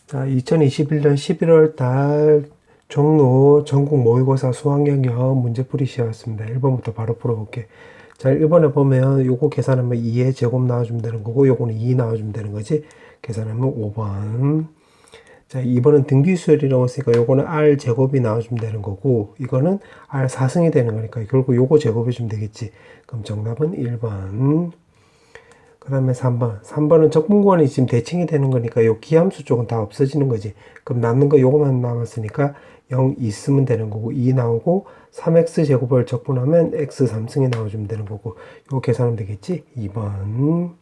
자, 2021년 11월 달 종로 전국 모의고사 수학영역 문제풀이 시작했습니다. 1번부터 바로 풀어볼게. 자, 1번에 보면 요거 계산하면 2의 제곱 나와주면 되는 거고 요거는 2 나와주면 되는 거지. 계산하면 5번. 자, 2번은 등비수열이라고 했으니까 요거는 R 제곱이 나와주면 되는 거고 이거는 R 4승이 되는 거니까 결국 요거 제곱해주면 되겠지. 그럼 정답은 1번. 그 다음에 3번. 3번은 적분구원이 지금 대칭이 되는 거니까 요 기함수 쪽은 다 없어지는 거지. 그럼 남는 거 요거만 남았으니까 0 있으면 되는 거고 2 나오고 3x 제곱을 적분하면 x 3승이 나와주면 되는 거고 요 계산하면 되겠지. 2번.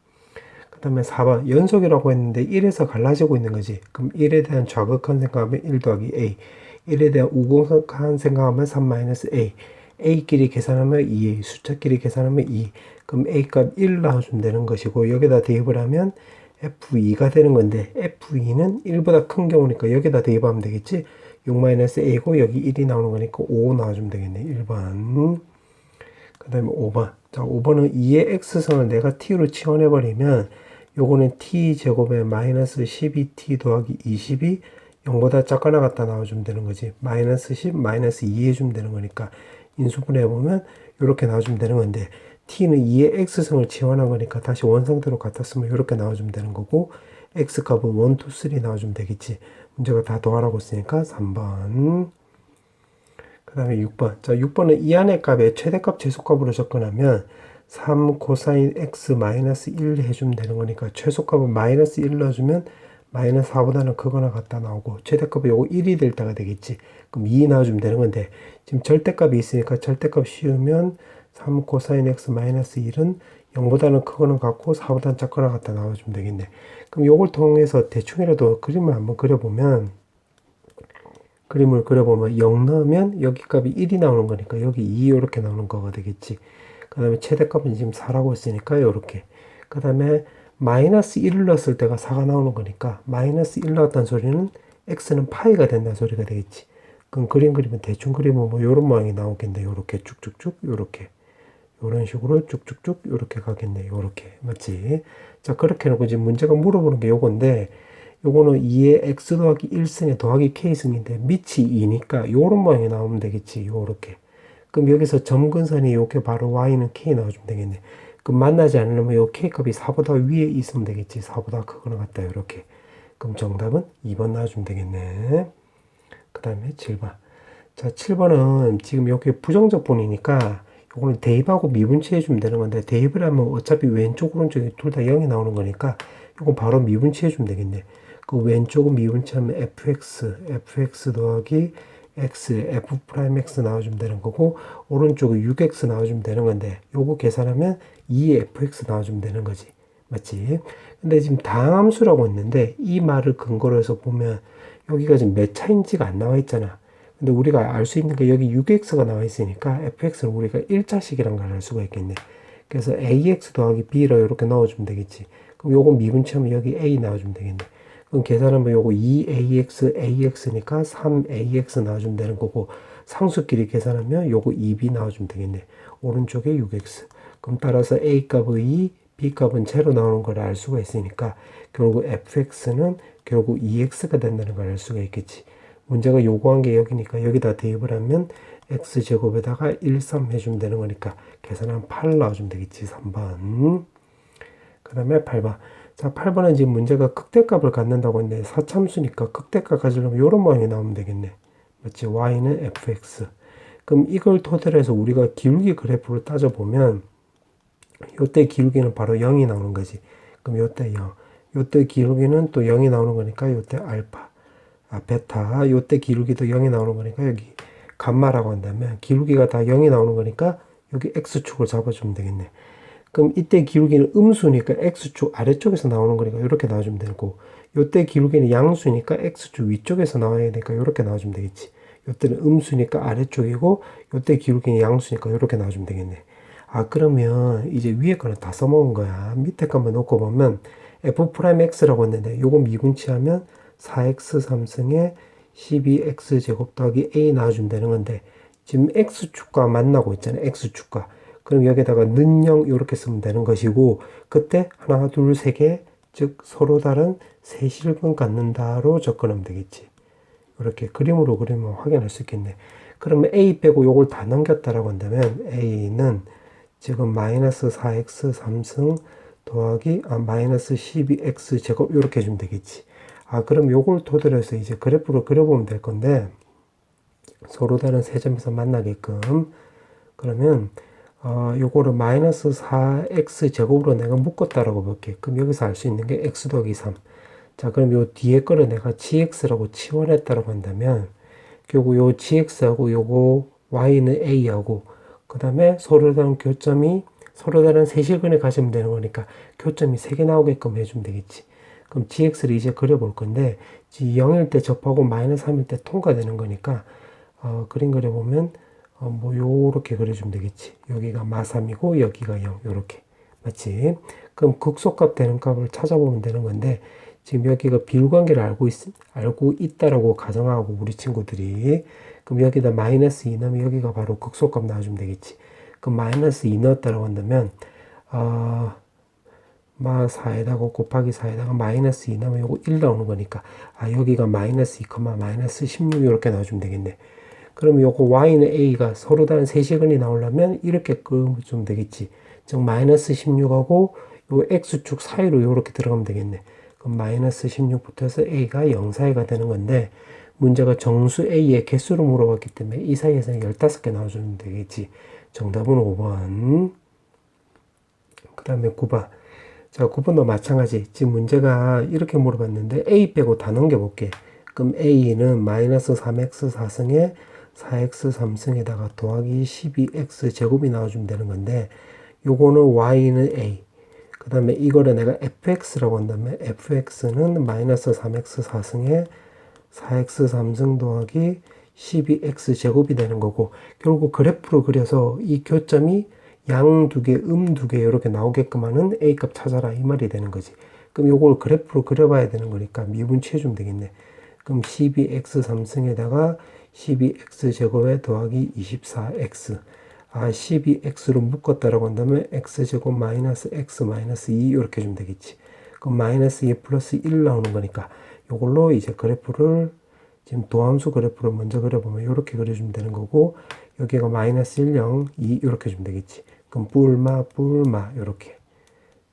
그 다음에 4번. 연속이라고 했는데 1에서 갈라지고 있는 거지. 그럼 1에 대한 좌극한 생각하면 1 더하기 a. 1에 대한 우극한 생각하면 3-a. a끼리 계산하면 2a. 숫자끼리 계산하면 2. 그럼 a 값 1 나와주면 되는 것이고 여기다 대입을 하면 f2가 되는 건데 f2는 1보다 큰 경우니까 여기다 대입하면 되겠지. 6-a고 여기 1이 나오는 거니까 5 나와주면 되겠네. 1번. 그 다음에 5번. 자, 5번은 2의 x승을 내가 t로 치환해버리면 요거는 t제곱에 마이너스 12t 더하기 20이 0보다 작거나 같다 나와주면 되는 거지. 마이너스 10, 마이너스 2 해주면 되는 거니까 인수분해해보면 이렇게 나와주면 되는 건데 t는 2의 x승을 치환한 거니까 다시 원상태로 갖다 쓰면 이렇게 나와주면 되는 거고 x값은 1, 2, 3 나와주면 되겠지. 문제가 다 더하라고 했으니까 3번. 그 다음에 6번. 자, 6번은 이 안의 값에 최대값 최소값으로 접근하면 3 코사인 x 마이너스 1 해주면 되는 거니까 최소값은 마이너스 1 넣어주면 마이너스 4보다는 크거나 같다 나오고 최대값은 요거 1이 될 때가 되겠지. 그럼 2 나와주면 되는 건데 지금 절대값이 있으니까 절대값 씌우면 3 코사인 x 마이너스 1은 0보다는 크거나 같고 4보다는 작거나 같다 나와주면 되겠네. 그럼 요걸 통해서 대충이라도 그림을 한번 그려보면 0 넣으면 여기 값이 1이 나오는 거니까 여기 2 이렇게 나오는 거가 되겠지. 그 다음에 최대값은 지금 4라고 했으니까 이렇게. 그 다음에 마이너스 1을 넣었을 때가 4가 나오는 거니까 마이너스 1 넣었다는 소리는 x는 파이가 된다는 소리가 되겠지. 그럼 그림 그리면 대충 그리면 뭐 요런 모양이 나오겠네. 요렇게 쭉쭉쭉 요렇게. 요런 식으로 쭉쭉쭉 요렇게 가겠네. 요렇게. 맞지? 자, 그렇게 해놓고 지금 문제가 물어보는 게 요건데 요거는 2의 x 더하기 1승에 더하기 k승인데 밑이 2니까 요런 모양이 나오면 되겠지. 요렇게. 그럼 여기서 점근선이 요게 바로 y는 k 나와주면 되겠네. 그럼 만나지 않으려면 요 k 값이 4보다 위에 있으면 되겠지. 4보다 크거나 같다. 요렇게. 그럼 정답은 2번 나와주면 되겠네. 그 다음에 7번. 자, 7번은 지금 여기 부정적 분이니까 요거는 대입하고 미분치 해주면 되는 건데 대입을 하면 어차피 왼쪽 오른쪽이 둘 다 0이 나오는 거니까 요거 바로 미분치 해주면 되겠네. 그 왼쪽은 미분치하면 fx 더하기 x, f 프라임 x 나와주면 되는 거고 오른쪽은 6x 나와주면 되는 건데 요거 계산하면 2fx 나와주면 되는 거지. 맞지? 근데 지금 다항함수라고 했는데 이 말을 근거로 해서 보면 여기가 지금 몇 차인지가 안 나와 있잖아. 근데 우리가 알 수 있는 게 여기 6x가 나와 있으니까 fx는 우리가 1자식이란 걸 알 수가 있겠네. 그래서 ax 더하기 b로 이렇게 넣어주면 되겠지. 그럼 요거 미분치하면 여기 a 나와주면 되겠네. 그럼 계산하면 요거 2ax, ax니까 3ax 나와주면 되는 거고 상수끼리 계산하면 요거 2b 나와주면 되겠네. 오른쪽에 6x. 그럼 따라서 a 값의 2, b 값은 제로 나오는 걸 알 수가 있으니까 결국 fx는 결국 2x가 된다는 걸 알 수가 있겠지. 문제가 요구한 게 여기니까 여기다 대입을 하면 x제곱에다가 1, 3 해주면 되는 거니까 계산하면 8 나와주면 되겠지. 3번. 그 다음에 8번. 자, 8번은 지금 문제가 극대값을 갖는다고 했는데 사참수니까 극대값 가지려면 이런 모양이 나오면 되겠네. 맞지? y는 fx. 그럼 이걸 토대로 해서 우리가 기울기 그래프를 따져보면 요때 기울기는 바로 0이 나오는 거지. 그럼 요때 0. 요때 기울기는 또 0이 나오는 거니까 요때 알파. 베타. 요때 기울기도 0이 나오는 거니까 여기 감마라고 한다면 기울기가 다 0이 나오는 거니까 여기 x축을 잡아주면 되겠네. 그럼 이때 기울기는 음수니까 x축 아래쪽에서 나오는 거니까 이렇게 나와주면 되고 요때 기울기는 양수니까 x축 위쪽에서 나와야 되니까 이렇게 나와주면 되겠지. 요때는 음수니까 아래쪽이고 요때 기울기는 양수니까 이렇게 나와주면 되겠네. 아, 그러면 이제 위에 거는 다 써먹은 거야. 밑에 거만 놓고 보면 f'x라고 했는데 요거 미분치하면 4x 3승에 12x 제곱 더하기 a 나와주면 되는 건데 지금 x축과 만나고 있잖아요. x축과. 그럼 여기다가 는 0 이렇게 쓰면 되는 것이고 그때 하나 둘 세 개 즉 서로 다른 세실근 갖는다로 접근하면 되겠지. 이렇게 그림으로 그리면 확인할 수 있겠네. 그러면 a 빼고 요걸 다 넘겼다라고 한다면 a는 지금 마이너스 4x 3승 더하기 마이너스 12x 제곱 이렇게 해주면 되겠지. 그럼 요걸 토대로 해서 이제 그래프로 그려보면 될 건데 서로 다른 세 점에서 만나게끔 그러면 요거를 마이너스 4x 제곱으로 내가 묶었다라고 볼게. 그럼 여기서 알 수 있는 게 x 더하기 3. 자, 그럼 요 뒤에 거를 내가 gx라고 치환했다라고 한다면 결국 요 gx하고 요거 y는 a하고 그 다음에 서로 다른 교점이 서로 다른 세실근에 가시면 되는 거니까 교점이 3개 나오게끔 해주면 되겠지. 그럼 gx를 이제 그려볼 건데 0일 때 접하고 마이너스 3일 때 통과되는 거니까 그림 그려보면 뭐 요렇게 그려주면 되겠지. 여기가 마3이고 여기가 0 요렇게 맞지? 그럼 극소값 되는 값을 찾아보면 되는 건데 지금 여기가 비율관계를 알고 있다라고 가정하고 우리 친구들이 그럼 여기다 마이너스 2 넣으면 여기가 바로 극소값 나와주면 되겠지. 그럼 마이너스 2 넣었다라고 한다면 마 4에다가 곱하기 4에다가 마이너스 2 넣으면 요거 1 나오는 거니까 여기가 마이너스 2, 마이너스 16 이렇게 나와주면 되겠네. 그럼 요거 y는 a가 서로 다른 세시근이 나오려면 이렇게 그으면 되겠지. 즉 마이너스 16하고 요 x축 사이로 이렇게 들어가면 되겠네. 그럼 마이너스 16부터 해서 a가 0 사이가 되는 건데 문제가 정수 a의 개수를 물어봤기 때문에 이 사이에서는 15개 나와주면 되겠지. 정답은 5번. 그 다음에 9번. 자, 9번도 마찬가지. 지금 문제가 이렇게 물어봤는데 a 빼고 다 넘겨볼게. 그럼 a는 마이너스 3x 4승에 4x 3승에다가 더하기 12x 제곱이 나와주면 되는 건데 요거는 y는 a 그 다음에 이거를 내가 fx라고 한다면 fx는 마이너스 3x 4승에 4x 3승 더하기 12x 제곱이 되는 거고 결국 그래프로 그려서 이 교점이 양 두 개, 두 개 이렇게 나오게끔 하는 a값 찾아라 이 말이 되는 거지. 그럼 요걸 그래프로 그려봐야 되는 거니까 미분치해주면 되겠네. 그럼 12x 3승에다가 12x 제곱에 더하기 24x 12x로 묶었다라고 한다면 x제곱 마이너스 x 마이너스 2 이렇게 해주면 되겠지. 그럼 마이너스 2 플러스 1 나오는 거니까 요걸로 이제 그래프를 지금 도함수 그래프를 먼저 그려보면 이렇게 그려주면 되는 거고 여기가 마이너스 1, 0, 2 이렇게 해주면 되겠지. 그럼 뿔마 이렇게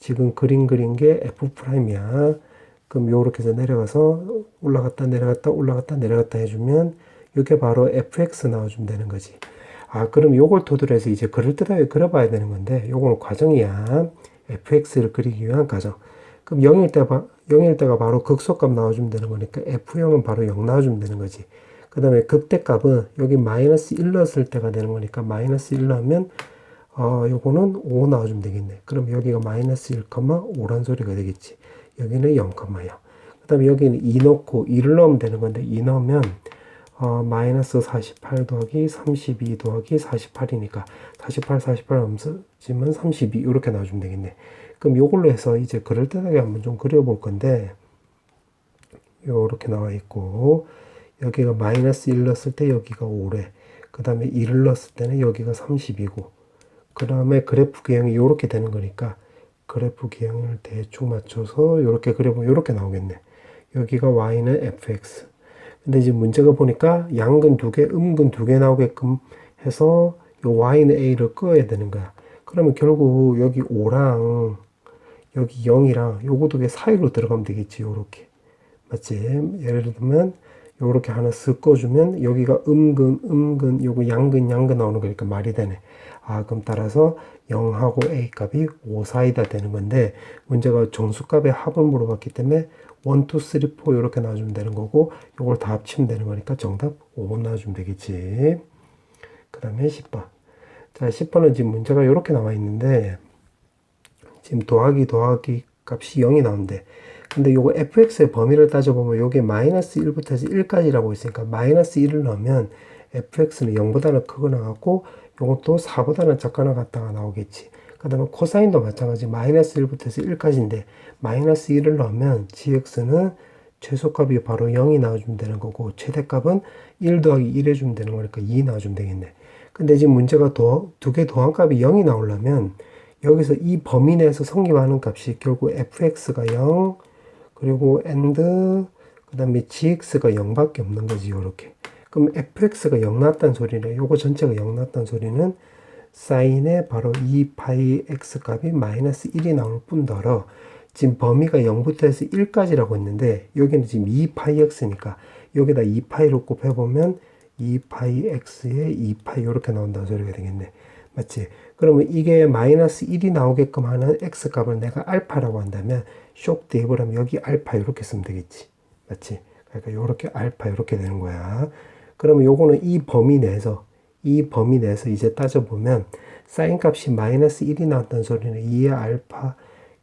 지금 그린 게 F'이야. 그럼 요렇게 해서 내려가서 올라갔다 내려갔다 올라갔다 내려갔다 해주면 이게 바로 fx 나와주면 되는 거지. 그럼 요걸 토대로 해서 이제 그럴듯하게 그려봐야 되는 건데 요거는 과정이야. fx를 그리기 위한 과정. 그럼 0일 때가 바로 극소값 나와주면 되는 거니까 f0은 바로 0 나와주면 되는 거지. 그 다음에 극대값은 여기 마이너스 1 넣었을 때가 되는 거니까 마이너스 1 넣으면 요거는 5 나와주면 되겠네. 그럼 여기가 마이너스 1, 5란 소리가 되겠지. 여기는 0, 0. 그 다음에 여기는 2 넣고 2를 넣으면 되는 건데 2 넣으면 마이너스 48 더하기 32 더하기 48이니까 48 없어지면 32 이렇게 나와주면 되겠네. 그럼 요걸로 해서 이제 그럴듯하게 한번 좀 그려볼 건데 요렇게 나와 있고 여기가 마이너스 1 넣었을 때 여기가 5래. 그 다음에 1을 넣었을 때는 여기가 30이고 그 다음에 그래프 기형이 요렇게 되는 거니까 그래프 기형을 대충 맞춰서 이렇게 그려보면 이렇게 나오겠네. 여기가 y는 fx. 근데 이제 문제가 보니까 양근 2개, 음근 2개 나오게끔 해서 요 y는 a를 끄어야 되는 거야. 그러면 결국 여기 5랑 여기 0이랑 요거 2개 사이로 들어가면 되겠지. 요렇게. 맞지? 예를 들면 요렇게 하나 쓱 꺼주면 여기가 음근, 요거 양근 나오는 거니까 말이 되네. 그럼 따라서 0하고 a 값이 5 사이다 되는 건데 문제가 정수값의 합을 물어봤기 때문에 1, 2, 3, 4 이렇게 나와주면 되는 거고 요걸 다 합치면 되는 거니까 정답 5번 나와주면 되겠지. 그 다음에 10번. 자, 10번은 지금 문제가 이렇게 나와 있는데 지금 더하기 값이 0이 나오는데 근데 요거 fx의 범위를 따져보면 요게 마이너스 1부터 해서 1까지라고 있으니까 마이너스 1을 넣으면 fx는 0보다는 크거나 같고 요것도 4보다는 작거나 같다가 나오겠지. 그 다음에 코사인도 마찬가지 마이너스 1부터 해서 1까지인데 마이너스 1을 넣으면 gx는 최소값이 바로 0이 나와주면 되는 거고 최대값은 1 더하기 1 해주면 되는 거니까 2 나와주면 되겠네. 근데 지금 문제가 두 개 더한 값이 0이 나오려면 여기서 이 범위 내에서 성립하는 값이 결국 fx가 0, 그리고 and 그 다음에 gx가 0밖에 없는 거지. 요렇게. 그럼 fx가 0 났다는 소리네. 요거 전체가 0 났다는 소리는 사인에 바로 2파이 x 값이 마이너스 1이 나올 뿐더러 지금 범위가 0부터 해서 1까지라고 했는데 여기는 지금 2파이 x니까 여기다 2파이로 곱해보면 2파이 x에 2파이 이렇게 나온다는 소리가 되겠네. 맞지? 그러면 이게 마이너스 1이 나오게끔 하는 x 값을 내가 알파라고 한다면 쇼크 대입을 하면 여기 알파 이렇게 쓰면 되겠지. 맞지? 그러니까 이렇게 알파 이렇게 되는 거야. 그러면 요거는 이 범위 내에서 이제 따져보면 사인 값이 마이너스 1이 나왔다는 소리는 2의 알파,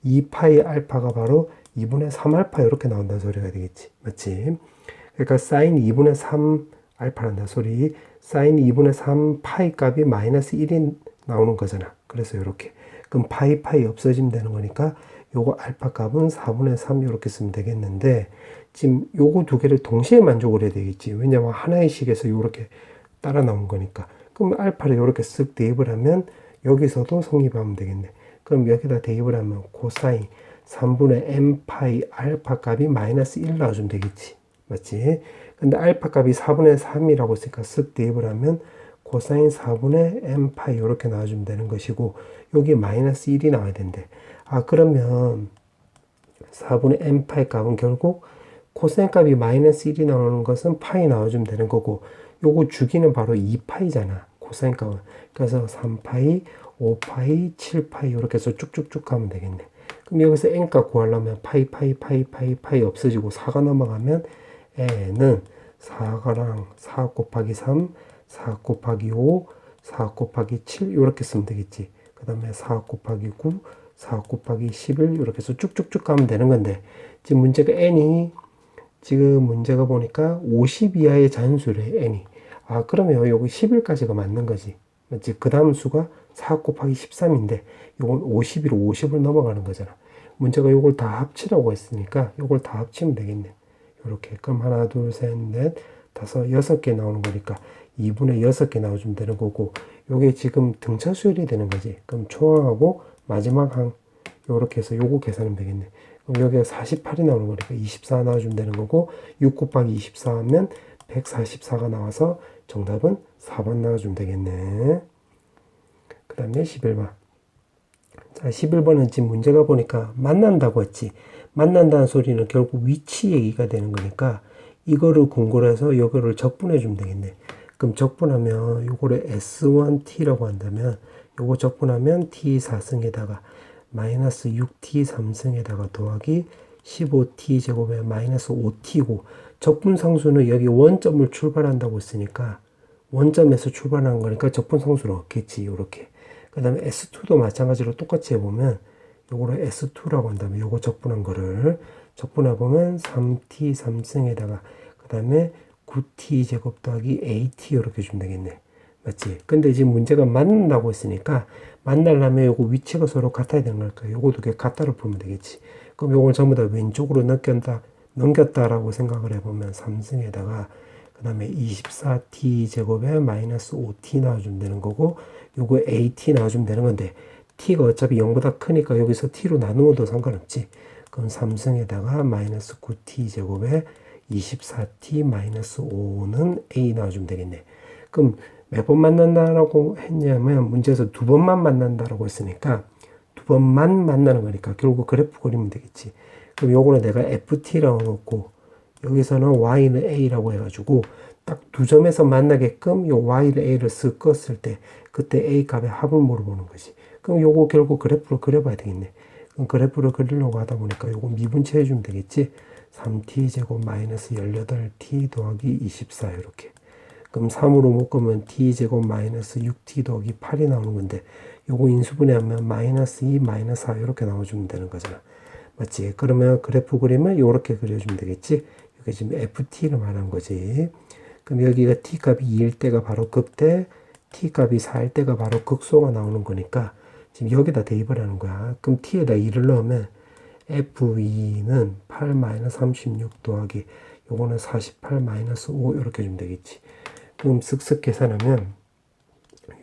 2파이 알파가 바로 2분의 3알파 이렇게 나온다는 소리가 되겠지. 맞지? 그러니까 사인 2분의 3 알파란다 소리. 사인 2분의 3 파이 값이 마이너스 1이 나오는 거잖아. 그래서 이렇게. 그럼 파이 없어지면 되는 거니까 요거 알파 값은 4분의 3 이렇게 쓰면 되겠는데 지금 요거 두 개를 동시에 만족을 해야 되겠지. 왜냐면 하나의 식에서 이렇게 따라 나온 거니까. 그럼 알파를 이렇게 쓱 대입을 하면 여기서도 성립하면 되겠네. 그럼 여기다 대입을 하면 코사인 3분의 m 파이 알파 값이 마이너스 1 나와주면 되겠지. 맞지? 근데 알파 값이 4분의 3이라고 했으니까 쓱 대입을 하면 코사인 4분의 m 파이 이렇게 나와주면 되는 것이고 여기 마이너스 1이 나와야 된대. 아 그러면 4분의 m 파이 값은 결국 코사인 값이 마이너스 1이 나오는 것은 파이 나와주면 되는 거고 요거 주기는 바로 2파이잖아. 코사인 값은. 그래서 3파이, 5파이, 7파이 이렇게 해서 쭉쭉쭉 가면 되겠네. 그럼 여기서 n값 구하려면 파이 없어지고 4가 넘어가면 n은 4랑 4 곱하기 3, 4 곱하기 5, 4 곱하기 7 이렇게 쓰면 되겠지. 그 다음에 4 곱하기 9, 4 곱하기 11 이렇게 해서 쭉쭉쭉 가면 되는 건데 지금 문제가 n이 지금 문제가 보니까 50 이하의 자연수래 n이. 아 그러면 여기 11까지가 맞는 거지. 맞지? 그 다음 수가 4 곱하기 13인데 이건 51로 50을 넘어가는 거잖아. 문제가 이걸 다 합치라고 했으니까 이걸 다 합치면 되겠네. 이렇게. 그럼 하나 둘 셋 넷 다섯 6개 나오는 거니까 2분의 6개 나와주면 되는 거고 요게 지금 등차 수열이 되는 거지. 그럼 초항하고 마지막 항 요렇게 해서 요거 계산하면 되겠네. 그럼 여기가 48이 나오는 거니까 24 나와주면 되는 거고 6 곱하기 24 하면 144가 나와서 정답은 4번 나와주면 되겠네. 그 다음에 11번. 자, 11번은 지금 문제가 보니까 만난다고 했지. 만난다는 소리는 결국 위치 얘기가 되는 거니까 이거를 근거로 해서 이거를 적분해 주면 되겠네. 그럼 적분하면 요거를 S1T라고 한다면 요거 적분하면 T4승에다가 마이너스 6T 3승에다가 더하기 15T 제곱에 마이너스 5T고 적분상수는 여기 원점을 출발한다고 했으니까 원점에서 출발하는 거니까 적분상수를 얻겠지. 요렇게. 그 다음에 S2도 마찬가지로 똑같이 해보면 요거를 S2라고 한다면 요거 적분한 거를 적분해보면 3T 3승에다가 그 다음에 9T 제곱 더하기 AT 이렇게 주면 되겠네. 맞지? 근데 지금 문제가 만난다고 했으니까 만나려면 요거 위치가 서로 같아야 되는 걸까? 요거 두 개 같다로 보면 되겠지. 그럼 요걸 전부 다 왼쪽으로 넘겼다라고 생각을 해보면 3승에다가 그 다음에 24t 제곱에 마이너스 5t 나와주면 되는 거고 요거 at 나와주면 되는 건데 t가 어차피 0보다 크니까 여기서 t로 나누어도 상관없지. 그럼 3승에다가 마이너스 9t 제곱에 24t 마이너스 5는 a 나와주면 되겠네. 그럼 몇 번 만난다라고 했냐면 문제에서 두 번만 만난다라고 했으니까 두 번만 만나는 거니까 결국 그래프 그리면 되겠지. 그럼 요거는 내가 ft라고 놓고 여기서는 y는 a라고 해가지고 딱 두 점에서 만나게끔 요 y를 a를 쓱 껐을 때 그때 a 값의 합을 물어보는 거지. 그럼 요거 결국 그래프로 그려봐야 되겠네. 그럼 그래프를 그리려고 하다 보니까 요거 미분치 해주면 되겠지. 3t 제곱 마이너스 18t 더하기 24 이렇게. 그럼 3으로 묶으면 t 제곱 마이너스 6t 더하기 8이 나오는 건데 요거 인수분해하면 마이너스 2 마이너스 4 이렇게 나와주면 되는 거잖아. 맞지? 그러면 그래프 그리면 이렇게 그려주면 되겠지? 이게 지금 FT를 말하는 거지. 그럼 여기가 T 값이 2일 때가 바로 극대, T 값이 4일 때가 바로 극소가 나오는 거니까 지금 여기다 대입을 하는 거야. 그럼 T에다 2를 넣으면 F2는 8-36 더하기 요거는 48-5 이렇게 주면 되겠지. 그럼 쓱쓱 계산하면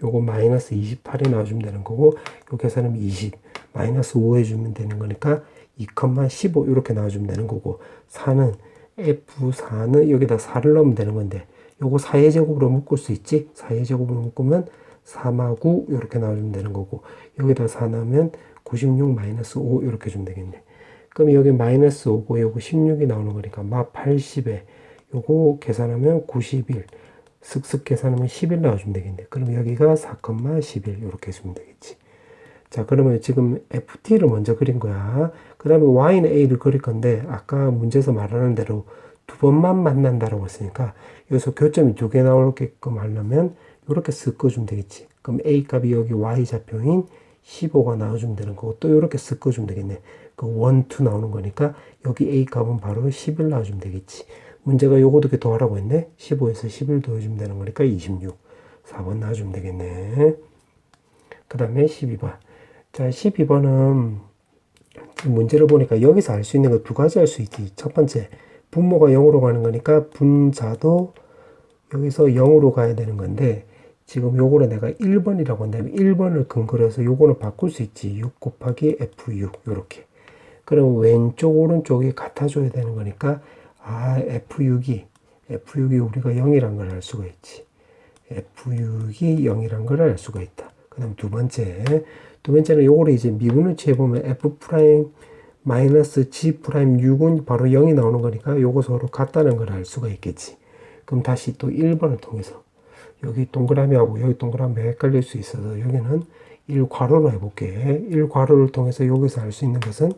요거 마이너스 28이 나와주면 되는 거고, 요 계산하면 20, 마이너스 5 해주면 되는 거니까 2,15 이렇게 나와주면 되는 거고, 4는 F4는 여기다 4를 넣으면 되는 건데, 요거 4의 제곱으로 묶을 수 있지? 4의 제곱으로 묶으면 3하고 이렇게 나와주면 되는 거고, 여기다 4 넣으면 96 마이너스 5 이렇게 주면 되겠네. 그럼 여기 마이너스 5고 요거 16이 나오는 거니까 막 80에 요거 계산하면 91, 슥슥 계산하면 11 나와주면 되겠네. 그럼 여기가 4,11 이렇게 해주면 되겠지. 자, 그러면 지금 FT를 먼저 그린 거야. 그 다음에 Y는 A를 그릴 건데, 아까 문제에서 말하는 대로 두 번만 만난다라고 했으니까, 여기서 교점이 두 개 나오게끔 하려면, 이렇게 쓱 그어주면 되겠지. 그럼 A 값이 여기 Y 좌표인 15가 나와주면 되는 거고, 또 이렇게 쓱 그어주면 되겠네. 그 1, 2 나오는 거니까, 여기 A 값은 바로 11 나와주면 되겠지. 문제가 요거 두 개 더하라고 했네. 15에서 11 더해주면 되는 거니까 26. 4번 나와주면 되겠네. 그 다음에 12번. 자, 12번은 문제를 보니까 여기서 알 수 있는 거 두 가지 알 수 있지. 첫 번째, 분모가 0으로 가는 거니까 분자도 여기서 0으로 가야 되는 건데, 지금 요거를 내가 1번이라고 한다면 1번을 근거로 해서 요거는 바꿀 수 있지. 6 곱하기 F6 요렇게. 그럼 왼쪽 오른쪽이 같아져야 되는 거니까 F6이 우리가 0이란 걸 알 수가 있지. F6이 0이란 걸 알 수가 있다. 그 다음 두 번째는 요거를 이제 미분을 취해보면 F 프라임 마이너스 G 프라임 6은 바로 0이 나오는 거니까 요거 서로 같다는 걸 알 수가 있겠지. 그럼 다시 또 1번을 통해서 여기 동그라미하고 여기 동그라미 헷갈릴 수 있어서 여기는 1괄호로 해볼게. 1괄호를 통해서 여기서 알 수 있는 것은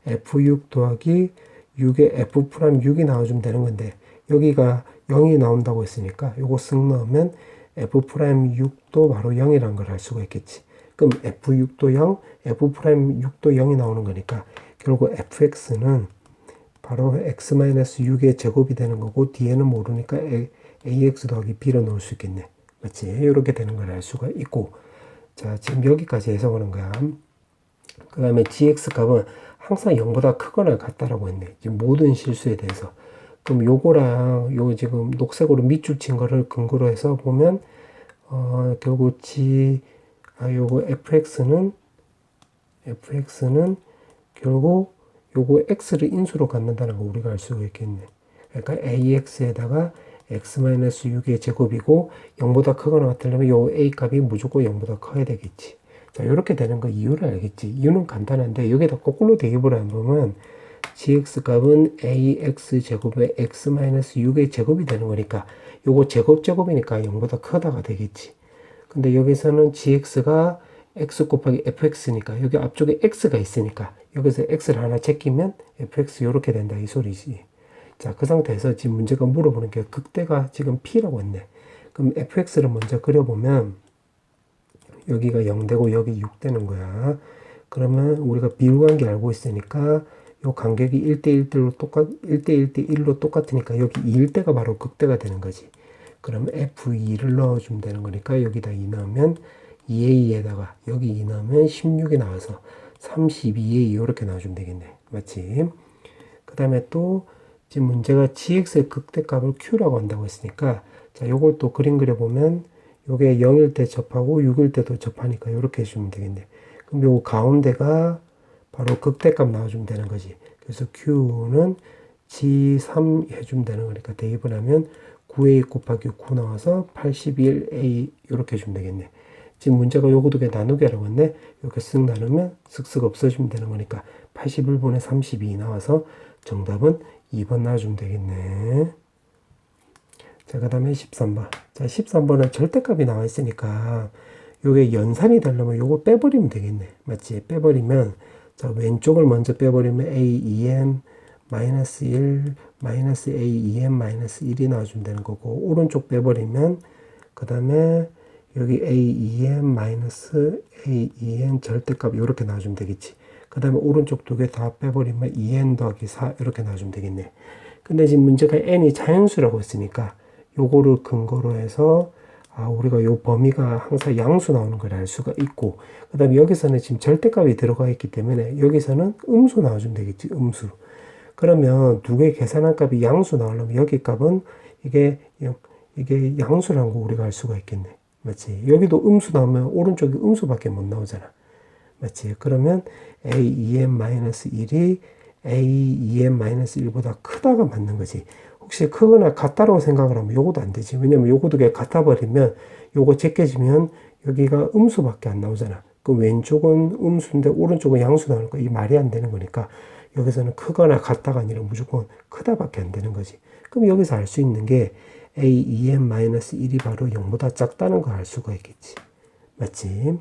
F6 더하기 6에 F 프라임 6이 나와주면 되는 건데, 여기가 0이 나온다고 했으니까 요거 쓱 넣으면 F 프라임 6도 바로 0이라는 걸 알 수가 있겠지. 그럼 F6도 0, F 프라임 6도 0이 나오는 거니까 결국 fx는 바로 x-6의 제곱이 되는 거고, 뒤에는 모르니까 ax 더하기 b로 넣을 수 있겠네. 맞지? 이렇게 되는 걸 알 수가 있고, 자, 지금 여기까지 해석하는 거야. 그 다음에 gx 값은 항상 0보다 크거나 같다라고 했네. 지금 모든 실수에 대해서. 그럼 요거랑 요 지금 녹색으로 밑줄 친 거를 근거로 해서 보면 결국 요거 fx는 결국 요거 x를 인수로 갖는다는 거 우리가 알 수가 있겠네. 그러니까 ax에다가 x-6의 제곱이고 0보다 크거나 같으려면 요 a 값이 무조건 0보다 커야 되겠지. 자, 이렇게 되는 거 이유를 알겠지. 이유는 간단한데 여기다 거꾸로 대입을 해보면 gx 값은 ax 제곱에 x-6의 제곱이 되는 거니까 요거 제곱이니까 0보다 크다가 되겠지. 근데 여기서는 gx가 x 곱하기 fx니까 여기 앞쪽에 x가 있으니까 여기서 x를 하나 제끼면 fx 이렇게 된다 이 소리지. 자, 그 상태에서 지금 문제가 물어보는 게 극대가 지금 p라고 했네. 그럼 fx를 먼저 그려보면 여기가 0되고 여기 6 되는 거야. 그러면 우리가 비율관계 알고 있으니까 요 간격이 1대1로 똑같으니까 여기 2일 때가 바로 극대가 되는 거지. 그러면 F2를 넣어주면 되는 거니까 여기다 2 넣으면 2A에다가 여기 2 넣으면 16이 나와서 32A 이렇게 나와주면 되겠네. 맞지? 그 다음에 또 지금 문제가 GX의 극대값을 Q라고 한다고 했으니까 자, 요걸 또 그림 그려보면 요게 0일 때 접하고 6일 때도 접하니까 이렇게 해주면 되겠네. 그럼 요 가운데가 바로 극대값 나와주면 되는 거지. 그래서 Q는 G3 해주면 되는 거니까 대입을 하면 9A 곱하기 9 나와서 81A 이렇게 해주면 되겠네. 지금 문제가 요거 두 개 나누게 하라고 했네. 이렇게 쓱 나누면 쓱쓱 없어지면 되는 거니까 81분의 32 나와서 정답은 2번 나와주면 되겠네. 자, 그 다음에 13번. 자, 13번은 절대값이 나와 있으니까 요게 연산이 되려면 요거 빼버리면 되겠네. 맞지? 빼버리면 자, 왼쪽을 먼저 빼버리면 AEM 마이너스 1 마이너스 AEM 마이너스 1이 나와주면 되는 거고, 오른쪽 빼버리면 그 다음에 여기 AEM 마이너스 AEN 절대값 이렇게 나와주면 되겠지. 그 다음에 오른쪽 두 개 다 빼버리면 EN 더하기 4 이렇게 나와주면 되겠네. 근데 지금 문제가 n이 자연수라고 했으니까 요거를 근거로 해서 우리가 요 범위가 항상 양수 나오는 걸 알 수가 있고, 그 다음에 여기서는 지금 절대값이 들어가 있기 때문에 여기서는 음수 나와주면 되겠지. 음수. 그러면 두 개 계산한 값이 양수 나오려면 여기 값은 이게 양수라는 거 우리가 알 수가 있겠네. 맞지? 여기도 음수 나오면 오른쪽이 음수밖에 못 나오잖아. 맞지? 그러면 a2n-1이 a2n-1보다 크다가 맞는 거지. 혹시 크거나 같다라고 생각을 하면 요것도 안 되지. 왜냐면 요것도 그냥 같아 버리면 요거 제껴지면 여기가 음수밖에 안 나오잖아. 그 왼쪽은 음수인데 오른쪽은 양수 나오니까 이 말이 안 되는 거니까 여기서는 크거나 같다가 아니라 무조건 크다밖에 안 되는 거지. 그럼 여기서 알 수 있는 게 a2n-1이 바로 0보다 작다는 걸 알 수가 있겠지. 맞지?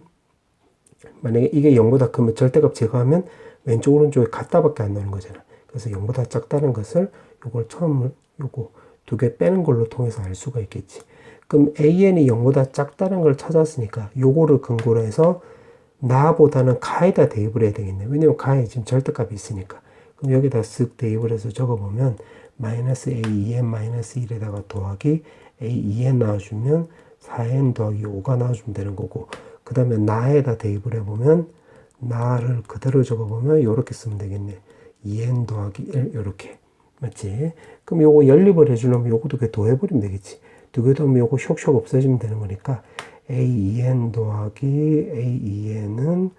만약에 이게 0보다 크면 절대값 제거하면 왼쪽 오른쪽에 같다밖에 안 나오는 거잖아. 그래서 0보다 작다는 것을 요걸 처음 요거 두 개 빼는 걸로 통해서 알 수가 있겠지. 그럼 AN이 0보다 작다는 걸 찾았으니까 요거를 근거로 해서 나보다는 가에다 대입을 해야 되겠네. 왜냐면 가에 지금 절대값이 있으니까. 그럼 여기다 쓱 대입을 해서 적어보면 마이너스 A2n 마이너스 1에다가 더하기 A2n 나와주면 4n 더하기 5가 나와주면 되는 거고, 그 다음에 나에다 대입을 해보면 나를 그대로 적어보면 이렇게 쓰면 되겠네. 2n 더하기 1 이렇게. 맞지? 그럼 요거 연립을 해주려면 요것도 그냥 더해버리면 되겠지. 두 개 더하면 요거 쇽쇽 없어지면 되는 거니까 a2n 더하기 a2n은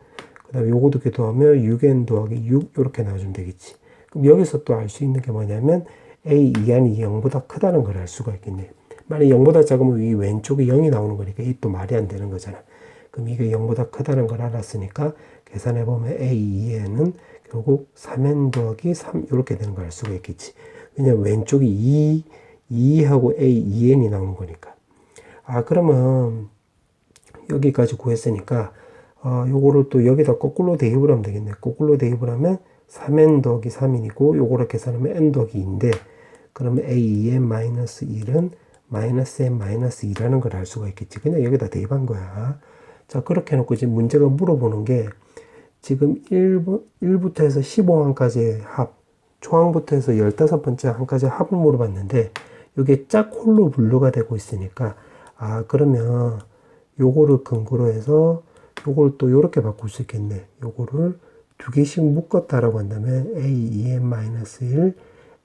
그 다음에 요것도 이렇게 더하면 6n 더하기 6 이렇게 나와주면 되겠지. 그럼 여기서 또 알 수 있는 게 뭐냐면 a2n이 0보다 크다는 걸 알 수가 있겠네. 만약 0보다 작으면 이 왼쪽에 0이 나오는 거니까 이 또 말이 안 되는 거잖아. 그럼 이게 0보다 크다는 걸 알았으니까 계산해보면 a2n은 결국 3n 더하기 3 이렇게 되는 걸 알 수가 있겠지. 왜냐면 왼쪽이 2하고 a2n이 나오는 거니까. 아, 그러면 여기까지 구했으니까 요거를 또 여기다 거꾸로 대입을 하면 되겠네. 거꾸로 대입을 하면 3n 더하기 3이고 요거를 계산하면 n 더하기 2인데 그러면 a2n-1은 마이너스 n-2라는 걸 알 수가 있겠지. 그냥 여기다 대입한 거야. 자, 그렇게 해놓고 지금 문제가 물어보는 게 지금 1부터 해서 15항까지의 합, 초항부터 해서 15번째 항까지의 합을 물어봤는데 이게 짝홀로 분류가 되고 있으니까 아, 그러면 요거를 근거로 해서 요걸 또 요렇게 바꿀 수 있겠네. 요거를 두 개씩 묶었다라고 한다면 a2n-1,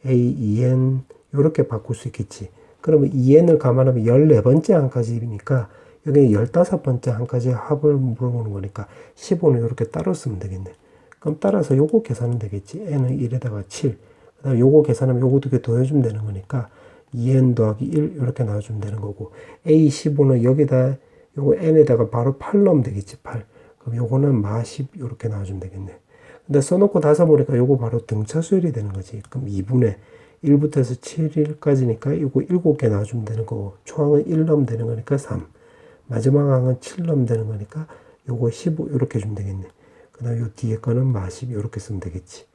a2n 요렇게 바꿀 수 있겠지. 그러면 2n을 감안하면 14번째 항까지니까 여기 15번째 항까지 합을 물어보는 거니까 15는 이렇게 따로 쓰면 되겠네. 그럼 따라서 요거 계산은 되겠지. n은 1에다가 7. 그 다음에 요거 계산하면 요거 두 개 더해주면 되는 거니까 2n 더하기 1 이렇게 나와주면 되는 거고 a15는 여기다 요거 n에다가 바로 8 넣으면 되겠지. 8. 그럼 요거는 마10 이렇게 나와주면 되겠네. 근데 써놓고 다 써보니까 요거 바로 등차 수열이 되는 거지. 그럼 2분의 1부터 해서 7일까지니까 요거 7개 나와주면 되는 거고 초항은 1 넣으면 되는 거니까 3. 마지막 항은 7 넣으면 되는 거니까 요거 15 이렇게 주면 되겠네. 그 다음 요 뒤에 거는 마10 이렇게 쓰면 되겠지.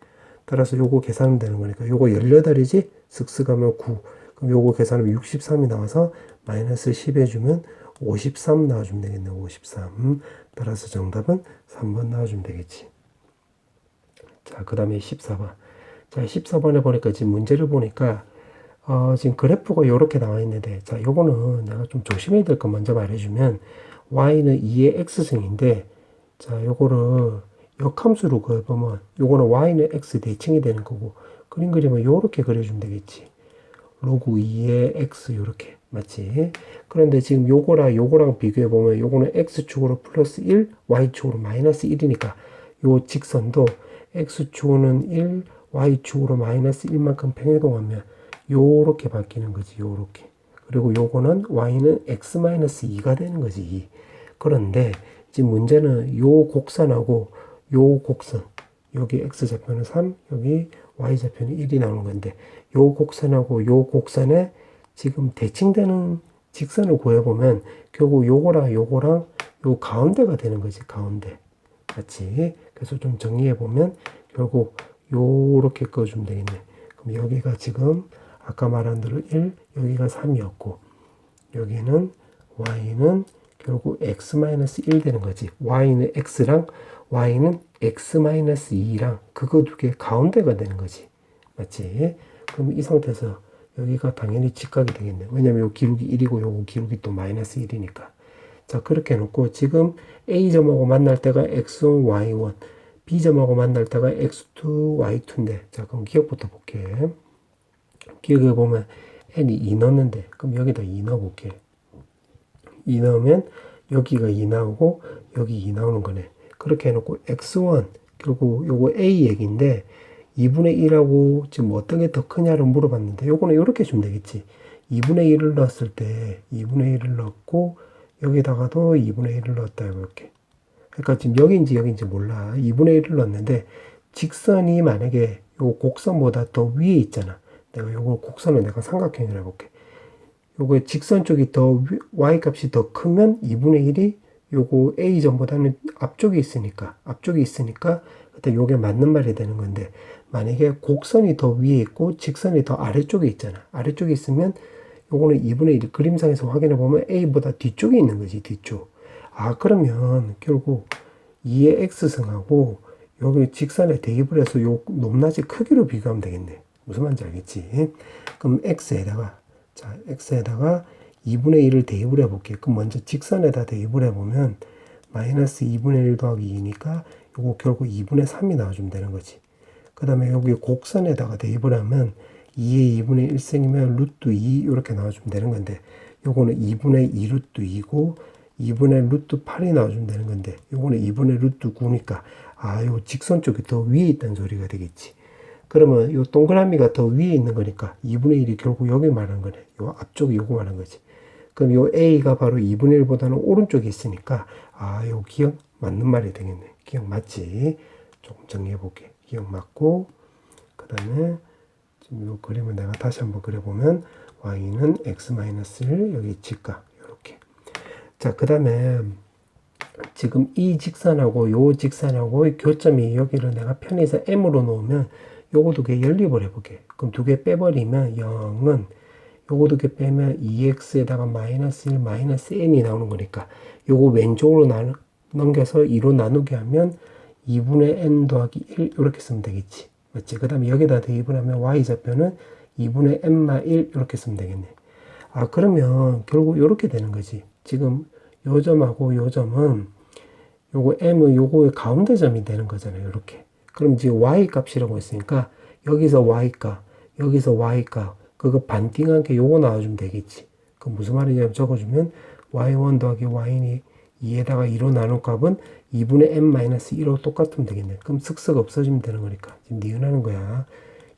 따라서 요거 계산하면 되는 거니까 요거 18이지 슥슥 하면 9. 그럼 요거 계산하면 63이 나와서 마이너스 10 해주면 53 나와주면 되겠네. 53. 따라서 정답은 3번 나와주면 되겠지. 자, 그 다음에 14번. 자, 14번에 보니까 지금 문제를 보니까 지금 그래프가 이렇게 나와 있는데, 자, 요거는 내가 좀 조심해야 될 거 먼저 말해주면, y는 2의 x승인데, 자, 요거를 역함수로 그려보면, 요거는 y는 x 대칭이 되는 거고, 그림 그리면 요렇게 그려주면 되겠지. 로그 2의 x 요렇게. 맞지? 그런데 지금 요거랑 비교해보면, 요거는 x축으로 플러스 1, y축으로 마이너스 1이니까, 요 직선도 x축으로는 1, y축으로 마이너스 1만큼 평행이동하면, 요렇게 바뀌는 거지. 요렇게. 그리고 요거는 y는 x-2가 되는 거지. 그런데 지금 문제는 요 곡선하고 요 곡선, 여기 x좌표는 3, 여기 y좌표는 1이 나오는 건데 요 곡선하고 요 곡선에 지금 대칭되는 직선을 구해보면 결국 요거랑 요거랑 요 가운데가 되는 거지. 가운데. 맞지? 그래서 좀 정리해보면 결국 요렇게 꺼주면 되겠네. 그럼 여기가 지금 아까 말한 대로 1, 여기가 3이었고 여기는 y는 결국 x-1 되는 거지. y는 x랑 y는 x-2랑 그거 두 개 가운데가 되는 거지. 맞지? 그럼 이 상태에서 여기가 당연히 직각이 되겠네. 왜냐면 요 기울기 1이고 요거 기울기 또 마이너스 1이니까. 자, 그렇게 해놓고 지금 A점하고 만날 때가 x1, y1, B점하고 만날 때가 x2, y2인데 자, 그럼 기억부터 볼게. 기억해보면 n이 2 넣었는데 그럼 여기다 2 넣어볼게. 2 넣으면 여기가 2 나오고 여기 2 나오는 거네. 그렇게 해놓고 x1 결국 요거 a 얘기인데 2분의 1하고 지금 어떤 게 더 크냐를 물어봤는데 요거는 이렇게 주면 되겠지. 2분의 1을 넣었을 때 2분의 1을 넣었고 여기다가도 2분의 1을 넣었다 이렇게. 그러니까 지금 여기인지 몰라. 2분의 1을 넣었는데 직선이 만약에 요 곡선보다 더 위에 있잖아. 내가 요거 곡선을 내가 삼각형을 해볼게. 요거 직선 쪽이 더 y 값이 더 크면 2분의 1이 요거 a점보다는 앞쪽에 있으니까 그때 요게 맞는 말이 되는 건데 만약에 곡선이 더 위에 있고 직선이 더 아래쪽에 있잖아. 아래쪽에 있으면 요거는 2분의 1 그림상에서 확인해 보면 a보다 뒤쪽에 있는 거지. 뒤쪽. 아 그러면 결국 2의 x승하고 여기 직선에 대입을 해서 요 높낮이 크기로 비교하면 되겠네. 무슨 말인지 알겠지? 그럼 x에다가 2분의 1을 대입을 해볼게. 그럼 먼저 직선에다 대입을 해보면 마이너스 2분의 1 더하기 2니까 요거 결국 2분의 3이 나와주면 되는 거지. 그 다음에 여기 곡선에다가 대입을 하면 2의 2분의 1승이면 루트 2 이렇게 나와주면 되는 건데 요거는 2분의 2 루트 2고 2분의 루트 8이 나와주면 되는 건데 요거는 2분의 루트 9니까 요 직선 쪽이 더 위에 있다는 소리가 되겠지. 그러면 요 동그라미가 더 위에 있는 거니까 2분의 1이 결국 여기 말하는 거네. 요 앞쪽이 요거 말하는 거지. 그럼 요 a가 바로 2분의 1보다는 오른쪽에 있으니까 요 기억 맞는 말이 되겠네. 기억 맞지? 조금 정리해 볼게. 기억 맞고 그 다음에 지금 요 그림을 내가 다시 한번 그려보면 y는 x-1 여기 직각 요렇게. 자, 그 다음에 지금 이 직선하고 요 직선하고 교점이 여기를 내가 편의해서 m으로 놓으면 요거 두 개 연립을 해볼게. 그럼 두 개 빼버리면 0은 요거 두 개 빼면 2x에다가 마이너스 1 마이너스 n이 나오는 거니까 요거 왼쪽으로 넘겨서 2로 나누게 하면 2분의 n 더하기 1 이렇게 쓰면 되겠지. 맞지? 그 다음에 여기다 대입을 하면 y좌표는 2분의 n마 1 이렇게 쓰면 되겠네. 그러면 결국 이렇게 되는 거지. 지금 요 점하고 요 점은 요거 m은 요거의 가운데 점이 되는 거잖아요. 이렇게. 그럼 지금 y 값이라고 했으니까 여기서 y 값, 여기서 y 값 그거 반띵한 게 요거 나와주면 되겠지. 그 무슨 말이냐면 적어주면 y1 더하기 y2 2에다가 2로 나눈 값은 2분의 n-1로 똑같으면 되겠네. 그럼 슥슥 없어지면 되는 거니까. 지금 니은하는 거야.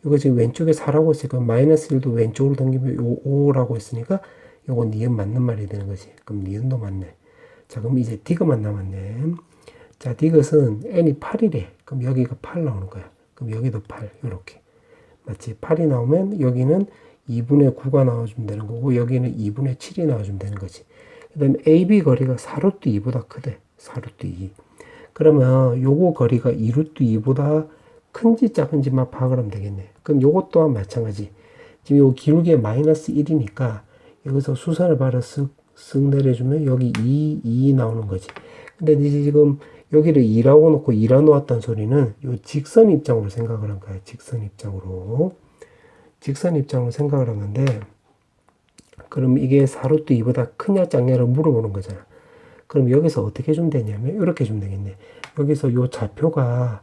이거 지금 왼쪽에 4라고 했으니까 마이너스 1도 왼쪽으로 당기면 요 5라고 했으니까 요거 니은 맞는 말이 되는 거지. 그럼 니은도 맞네. 자, 그럼 이제 디귿만 남았네. 자, 디귿은 n이 8이래. 그럼 여기가 8 나오는 거야. 그럼 여기도 8 이렇게. 맞지? 8이 나오면 여기는 2분의 9가 나와주면 되는 거고 여기는 2분의 7이 나와주면 되는 거지. 그 다음에 AB 거리가 4루트 2보다 크대. 4루트 2. 그러면 요거 거리가 2루트 2보다 큰지 작은지만 파악을 하면 되겠네. 그럼 요것 또한 마찬가지. 지금 요 기울기에 마이너스 1이니까 여기서 수선을 바로 쓱 내려주면 여기 2 나오는 거지. 근데 이제 지금 여기를 2라고 놓고 2라 놓았다는 소리는 요 직선 입장으로 생각을 한 거야. 직선 입장으로 생각을 한 건데 그럼 이게 4루트 2보다 크냐 작냐를 물어보는 거잖아. 그럼 여기서 어떻게 주면 되냐면 이렇게 주면 되겠네. 여기서 요 좌표가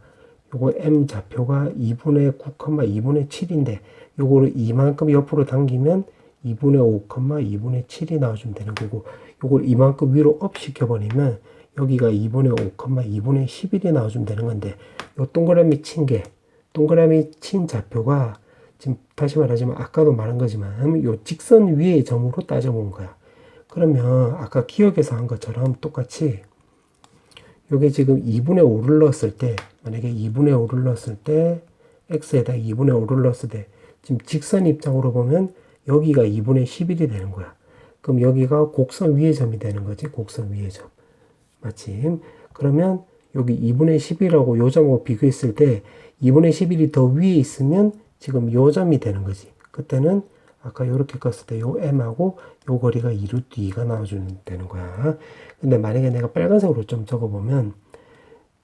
요거 m 좌표가 2분의 9, 2분의 7인데 요거를 이만큼 옆으로 당기면 2분의 5, 2분의 7이 나와주면 되는 거고 요걸 이만큼 위로 업 시켜버리면 여기가 2분의 5, 2분의 11이 나와주면 되는 건데 요 동그라미 친 좌표가 지금 다시 말하지만 아까도 말한 거지만 요 직선 위의 점으로 따져본 거야. 그러면 아까 기억에서 한 것처럼 똑같이 요게 지금 2분의 5를 넣었을 때 만약에 2분의 5를 넣었을 때 x에다 2분의 5를 넣었을 때 지금 직선 입장으로 보면 여기가 2분의 11이 되는 거야. 그럼 여기가 곡선 위의 점이 되는 거지. 곡선 위의 점. 맞지? 그러면 여기 2분의 10이라고 요 점하고 비교했을 때 2분의 11이 더 위에 있으면 지금 요 점이 되는 거지. 그때는 아까 요렇게 껐을 때 요 m하고 요 거리가 2루트 2가 나와주면 되는 거야. 근데 만약에 내가 빨간색으로 좀 적어보면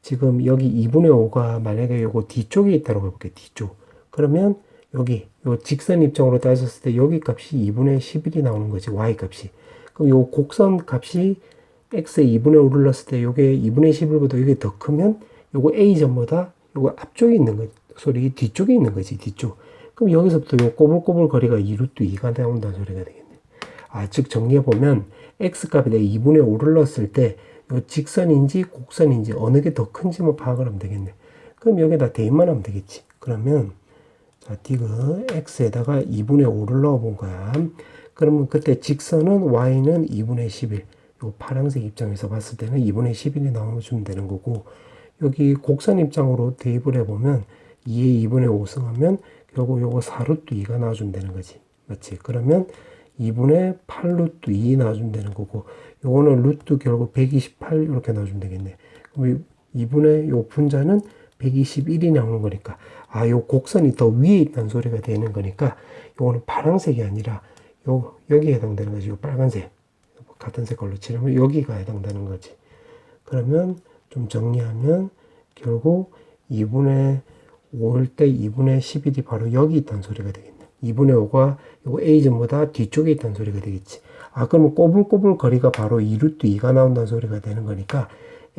지금 여기 2분의 5가 만약에 요거 뒤쪽에 있다고 해볼게. 뒤쪽. 그러면 여기 요 직선 입장으로 따졌을 때 여기 값이 2분의 11이 나오는 거지. y 값이. 그럼 요 곡선 값이 x에 2분의 5를 넣었을 때 요게 2분의 11보다 이게 더 크면 요거 a점보다 요거 앞쪽에 있는 거 소리 뒤쪽에 있는 거지. 뒤쪽. 그럼 여기서부터 요 꼬불꼬불 거리가 2루트 2가 나온다는 소리가 되겠네. 즉 정리해보면 x값에 내가 2분의 5를 넣었을 때 요 직선인지 곡선인지 어느 게 더 큰지만 파악을 하면 되겠네. 그럼 여기다 대입만 하면 되겠지. 그러면 자, 디귿 x에다가 2분의 5를 넣어본 거야. 그러면 그때 직선은 y는 2분의 11. 요 파란색 입장에서 봤을 때는 2분의 11이 나와주면 되는 거고, 여기 곡선 입장으로 대입을 해보면 2에 2분의 5 승하면 결국 요거 4루트 2가 나와주면 되는 거지. 맞지? 그러면 2분의 8루트 2 나와주면 되는 거고, 요거는 루트 결국 128 이렇게 나와주면 되겠네. 그럼 2분의 요 분자는 121이 나오는 거니까, 아, 요 곡선이 더 위에 있다는 소리가 되는 거니까, 요거는 파란색이 아니라 여기에 해당되는 거지. 요 빨간색. 같은 색깔로 칠하면 여기가 해당되는 거지. 그러면 좀 정리하면 결국 2분의 5일 때 2분의 11이 바로 여기 있다는 소리가 되겠네. 2분의 5가 요거 A점보다 뒤쪽에 있다는 소리가 되겠지. 아, 그러면 꼬불꼬불 거리가 바로 2루트 2가 나온다는 소리가 되는 거니까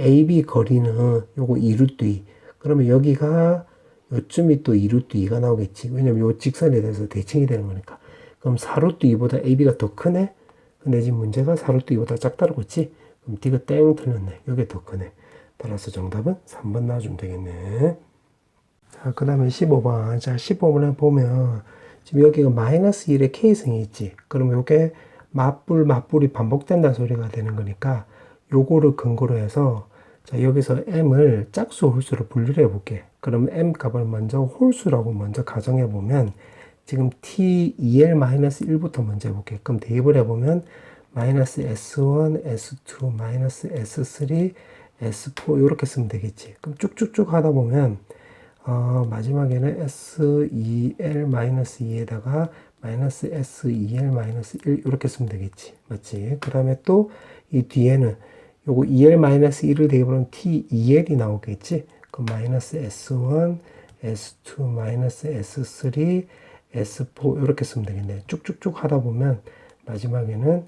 AB 거리는 요거 2루트 2. 그러면 여기가 요쯤이 또 2루트 2가 나오겠지. 왜냐면 요 직선에 대해서 대칭이 되는 거니까. 그럼 4루트 2보다 AB가 더 크네? 근데 지금 문제가 4루트 2보다 작다고 했지? 그럼 D가 땡 틀렸네. 요게 더 크네. 따라서 정답은 3번 나와주면 되겠네. 자, 그 다음에 15번. 자, 15번에 보면 지금 여기가 마이너스 1의 K승이 있지. 그러면 요게 맞불이 반복된다는 소리가 되는 거니까 요거를 근거로 해서 자, 여기서 M을 짝수 홀수로 분류를 해볼게. 그럼 M 값을 먼저 홀수라고 먼저 가정해 보면 지금 T2L-1부터 먼저 해볼게. 그럼 대입을 해보면 마이너스 S1, S2, 마이너스 S3, S4 이렇게 쓰면 되겠지. 그럼 쭉쭉쭉 하다 보면 마지막에는 S2L-2에다가 마이너스 S2L-1 이렇게 쓰면 되겠지. 맞지? 그 다음에 또 이 뒤에는 요거 2L-1을 대입하면 T2L이 나오겠지. 그럼 마이너스 S1, S2, 마이너스 S3, S4 이렇게 쓰면 되겠네. 쭉쭉쭉 하다 보면 마지막에는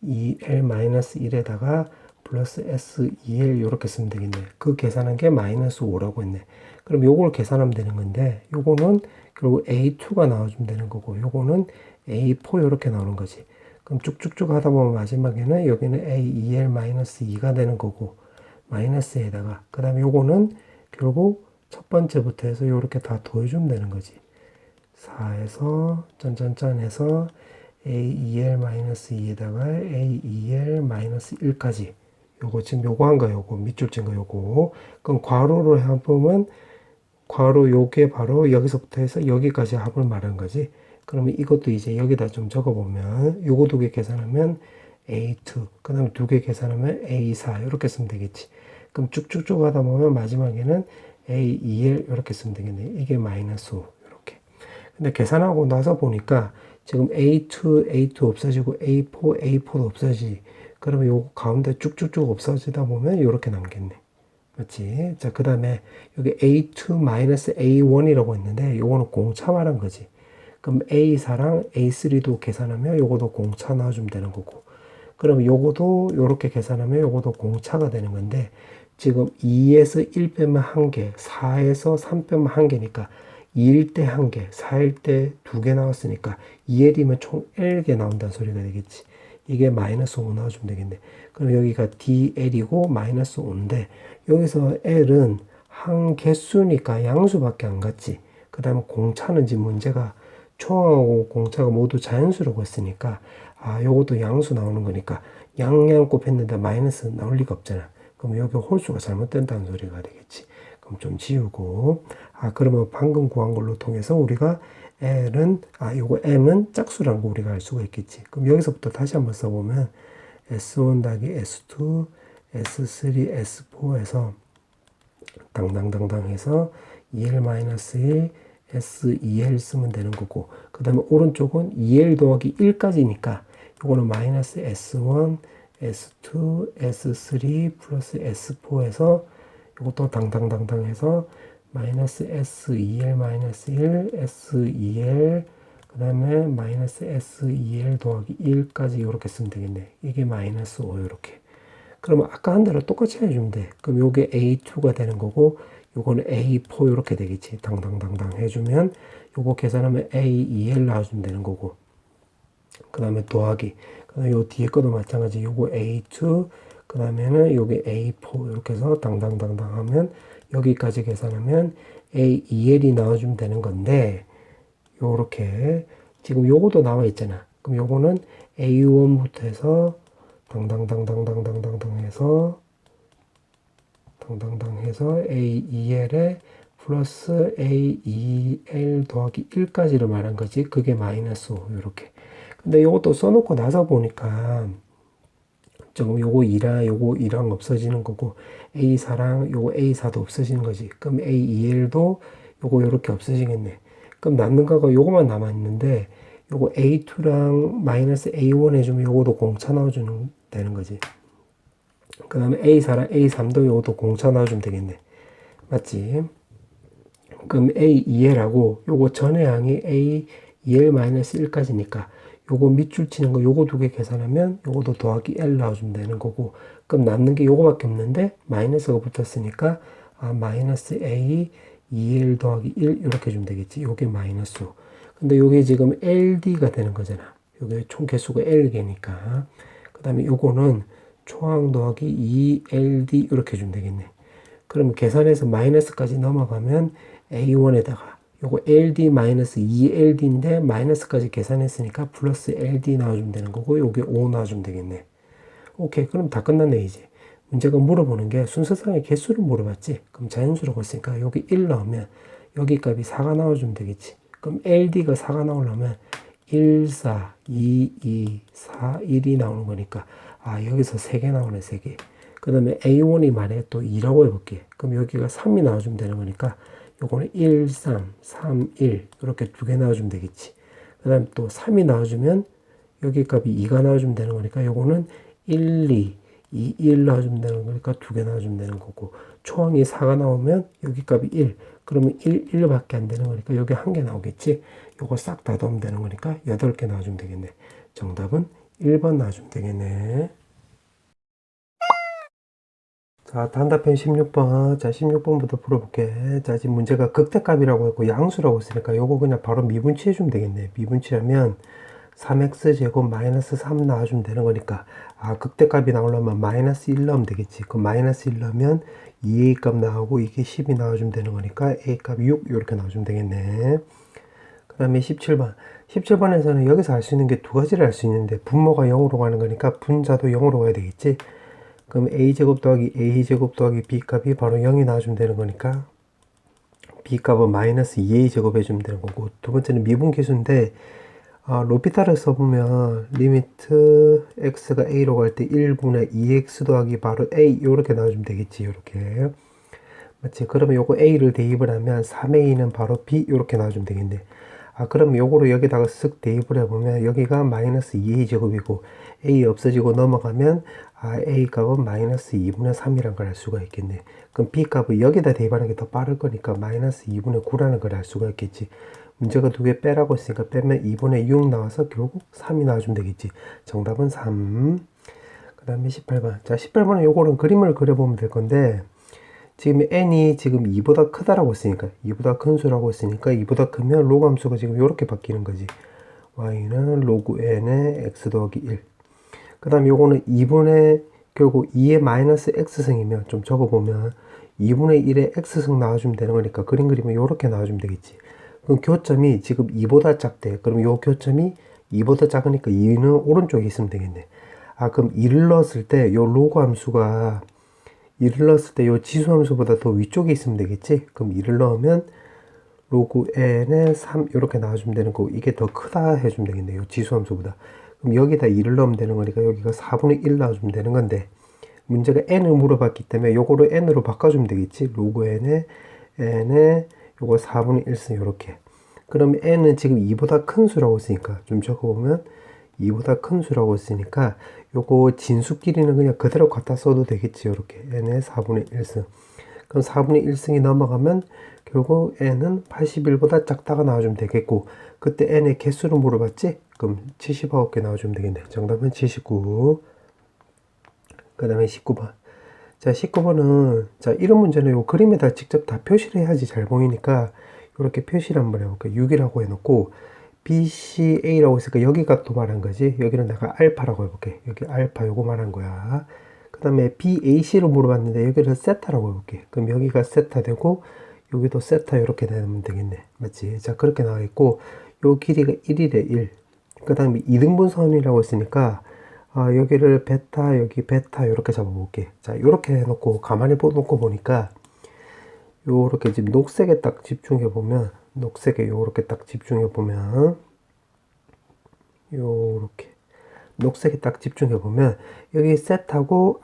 S2L-1에다가 플러스 S2L 이렇게 쓰면 되겠네. 그 계산한 게 마이너스 5라고 했네. 그럼 요걸 계산하면 되는 건데 요거는 결국 A2가 나와주면 되는 거고 요거는 A4 이렇게 나오는 거지. 그럼 쭉쭉쭉 하다 보면 마지막에는 여기는 A2L-2가 되는 거고 마이너스에다가 그 다음에 요거는 결국 첫 번째부터 해서 요렇게 다 더해주면 되는 거지. 4에서 짠짠짠 해서 A2L-2에다가 A2L-1까지 요거 지금 요거 한 거 요거 밑줄 친 거 요거 그럼 괄호로 해보면 괄호 요게 바로 여기서부터 해서 여기까지 합을 말한 거지. 그러면 이것도 이제 여기다 좀 적어보면 요거 두 개 계산하면 A2 그 다음에 두 개 계산하면 A4 이렇게 쓰면 되겠지. 그럼 쭉쭉쭉 하다 보면 마지막에는 A2L 이렇게 쓰면 되겠네. 이게 마이너스 5 이렇게. 근데 계산하고 나서 보니까 지금 A2 없어지고 A4도 없어지지. 그러면 요 가운데 쭉쭉쭉 없어지다 보면 이렇게 남겠네. 맞지? 자, 그 다음에 여기 A2-A1이라고 했는데 요거는 공차 말한 거지. 그럼 A4랑 A3도 계산하면 요거도 공차 나와주면 되는 거고. 그럼 요거도 요렇게 계산하면 요거도 공차가 되는 건데 지금 2에서 1 빼면 1개, 4에서 3 빼면 1개니까 2일 때 1개, 4일 때 2개 나왔으니까 2L이면 총 L개 나온다는 소리가 되겠지. 이게 마이너스 5 나와주면 되겠네. 그럼 여기가 DL이고 마이너스 5인데 여기서 L은 한 개수니까 양수밖에 안 갔지. 그 다음에 공차는 지금 문제가 초항하고 공차가 모두 자연수라고 했으니까 아 요것도 양수 나오는 거니까 양양 곱했는데 마이너스 나올 리가 없잖아. 그럼 여기 홀수가 잘못된다는 소리가 되겠지. 그럼 좀 지우고 그러면 방금 구한 걸로 통해서 우리가 L은 요거 M은 짝수라는 거 우리가 알 수가 있겠지. 그럼 여기서부터 다시 한번 써보면 S1 더하기 S2 S3 S4에서 당당당당 해서 2L-1 S2L 쓰면 되는 거고 그 다음에 오른쪽은 2L 더하기 1까지니까 요거는 마이너스 S1 S2 S3 플러스 S4에서 요것도 당당당당 해서 마이너스 S2L-1 S2L 그 다음에 마이너스 S2L 더하기 1까지 이렇게 쓰면 되겠네. 이게 마이너스 5 이렇게. 그러면 아까 한 대로 똑같이 해주면 돼. 그럼 요게 A2가 되는 거고 요거는 A4 이렇게 되겠지. 당당당당 해주면 요거 계산하면 A2L 나와주면 되는 거고 그 다음에 더하기, 그 다음에 요 뒤에 것도 마찬가지. 요거 A2, 그 다음에는 요게 A4 이렇게 해서 당당당당 하면 여기까지 계산하면 A2L이 나와주면 되는 건데, 요렇게 지금 요거도 나와 있잖아. 그럼 요거는 A1부터 해서 당당당당당당당당 해서 당당당 해서 A2L에 플러스 A2L 더하기 1까지를 말한 거지. 그게 마이너스 5 요렇게. 근데 요것도 써놓고 나서 보니까 조금 요거 2랑 요거 2랑 없어지는 거고 A4랑 요거 A4도 없어지는 거지. 그럼 A2L도 요거 요렇게 없어지겠네. 그럼 남는 거가 요거만 남아있는데 요거 A2랑 마이너스 A1 해주면 요거도 공차 넣어주면 되는 거지. 그 다음에 A4랑 A3도 요것도 공차 넣어주면 되겠네. 맞지? 그럼 A2L하고 요거 전의 항이 A2L-1까지니까 요거 밑줄 치는 거 요거 두 개 계산하면 요거도 더하기 L 나와주면 되는 거고, 그럼 남는 게 요거밖에 없는데 마이너스가 붙었으니까 마이너스 A 2L 더하기 1 이렇게 주면 되겠지. 요게 마이너스 5. 근데 요게 지금 LD가 되는 거잖아. 요게 총 개수가 L개니까. 그 다음에 요거는 초항 더하기 2LD 이렇게 주면 되겠네. 그러면 계산해서 마이너스까지 넘어가면 A1에다가 요거 LD-2LD인데 마이너스까지 계산했으니까 플러스 LD 나와주면 되는 거고 요게 5 나와주면 되겠네. 오케이, 그럼 다 끝났네. 이제 문제가 물어보는 게 순서상의 개수를 물어봤지. 그럼 자연수라고 했으니까 여기 1 나오면 여기 값이 4가 나와주면 되겠지. 그럼 LD가 4가 나오려면 1, 4, 2, 2, 4, 1이 나오는 거니까 여기서 3개 나오네. 3개. 그 다음에 A1이 만약에 또 2라고 해볼게. 그럼 여기가 3이 나와주면 되는 거니까 요거는 1, 3, 3, 1 이렇게 두 개 나와주면 되겠지. 그 다음 또 3이 나와주면 여기 값이 2가 나와주면 되는 거니까 요거는 1, 2, 2, 1 나와주면 되는 거니까 두 개 나와주면 되는 거고, 초항이 4가 나오면 여기 값이 1 그러면 1, 1밖에 안 되는 거니까 여기 한 개 나오겠지. 요거 싹 다 넣으면 되는 거니까 8개 나와주면 되겠네. 정답은 1번 나와주면 되겠네. 자, 단답형 16번. 자, 16번부터 풀어볼게. 자, 지금 문제가 극대값이라고 했고 양수라고 했으니까 요거 그냥 바로 미분치해주면 되겠네. 미분치하면 3x제곱 마이너스 3 나와주면 되는 거니까 극대값이 나오려면 마이너스 1 넣으면 되겠지. 그럼 마이너스 1 넣으면 2a 값 나오고 이게 10이 나와주면 되는 거니까 a 값이 6 이렇게 나와주면 되겠네. 그 다음에 17번. 17번에서는 여기서 알 수 있는 게 두 가지를 알 수 있는데 분모가 0으로 가는 거니까 분자도 0으로 가야 되겠지. 그럼 a제곱 더하기 a제곱 더하기 b값이 바로 0이 나와주면 되는 거니까 b값은 마이너스 2a제곱 해주면 되는 거고, 두 번째는 미분계수인데 로피탈을 써보면 리미트 x가 a로 갈 때 1분의 2x 더하기 바로 a 이렇게 나와주면 되겠지. 이렇게 맞지? 그러면 요거 a를 대입을 하면 3a는 바로 b 이렇게 나와주면 되겠네. 그럼 요거를 여기다가 쓱 대입을 해보면 여기가 마이너스 2a 제곱이고 a 없어지고 넘어가면 a 값은 마이너스 2분의 3이란 걸 알 수가 있겠네. 그럼 b 값을 여기다 대입하는 게 더 빠를 거니까 마이너스 2분의 9라는 걸 알 수가 있겠지. 문제가 두 개 빼라고 했으니까 빼면 2분의 6 나와서 결국 3이 나와주면 되겠지. 정답은 3. 그 다음에 18번. 자, 18번은 요거는 그림을 그려보면 될 건데, 지금 n이 지금 2보다 크다라고 했으니까, 2보다 큰 수라고 했으니까 2보다 크면 로그 함수가 지금 이렇게 바뀌는 거지. y는 로그 n의 x 더하기 1. 그 다음에 요거는 2분의 결국 2의 마이너스 x승이면 좀 적어보면 2분의 1의 x승 나와주면 되는 거니까 그림 그리면 이렇게 나와주면 되겠지. 그럼 교점이 지금 2보다 작대. 그럼 요 교점이 2보다 작으니까 2는 오른쪽에 있으면 되겠네. 그럼 2를 넣었을 때 요 로그 함수가 2를 넣었을 때 요 지수 함수보다 더 위쪽에 있으면 되겠지. 그럼 2를 넣으면 로그 n의 3 이렇게 나와주면 되는 거고, 이게 더 크다 해주면 되겠네. 요 지수 함수보다. 그럼 여기다 2를 넣으면 되는 거니까 여기가 4분의 1 나와주면 되는 건데, 문제가 n을 물어봤기 때문에 요거를 n으로 바꿔주면 되겠지. 로그 n의 요거 4분의 1승 요렇게. 그럼 n은 지금 2보다 큰 수라고 했으니까 좀 적어보면 2보다 큰 수라고 했으니까 요거 진수끼리는 그냥 그대로 갖다 써도 되겠지. 요렇게 n의 4분의 1승. 그럼 4분의 1승이 넘어가면 결국 n은 81보다 작다가 나와주면 되겠고, 그때 n의 개수를 물어봤지? 그럼 79개 나와주면 되겠네. 정답은 79. 그 다음에 19번. 자, 19번은, 자, 이런 문제는 요 그림에다 직접 다 표시를 해야지 잘 보이니까, 이렇게 표시를 한번 해볼게요. 6이라고 해놓고, BCA라고 했으니까 여기 각도 말한 거지. 여기는 내가 알파라고 해볼게. 여기 알파 요거 말한 거야. 그 다음에 BAC를 물어봤는데 여기를 세타라고 해볼게. 그럼 여기가 세타 되고 여기도 세타 이렇게 되면 되겠네. 맞지? 자, 그렇게 나와 있고 요 길이가 1이래 1. 그 다음에 2등분선이라고 했으니까 여기를 베타 여기 베타 이렇게 잡아볼게. 자, 이렇게 해놓고 가만히 놓고 보니까 요렇게 지금 녹색에 딱 집중해 보면 녹색에 요렇게 딱 집중해 보면 요렇게 녹색에 딱 집중해 보면 여기 세타고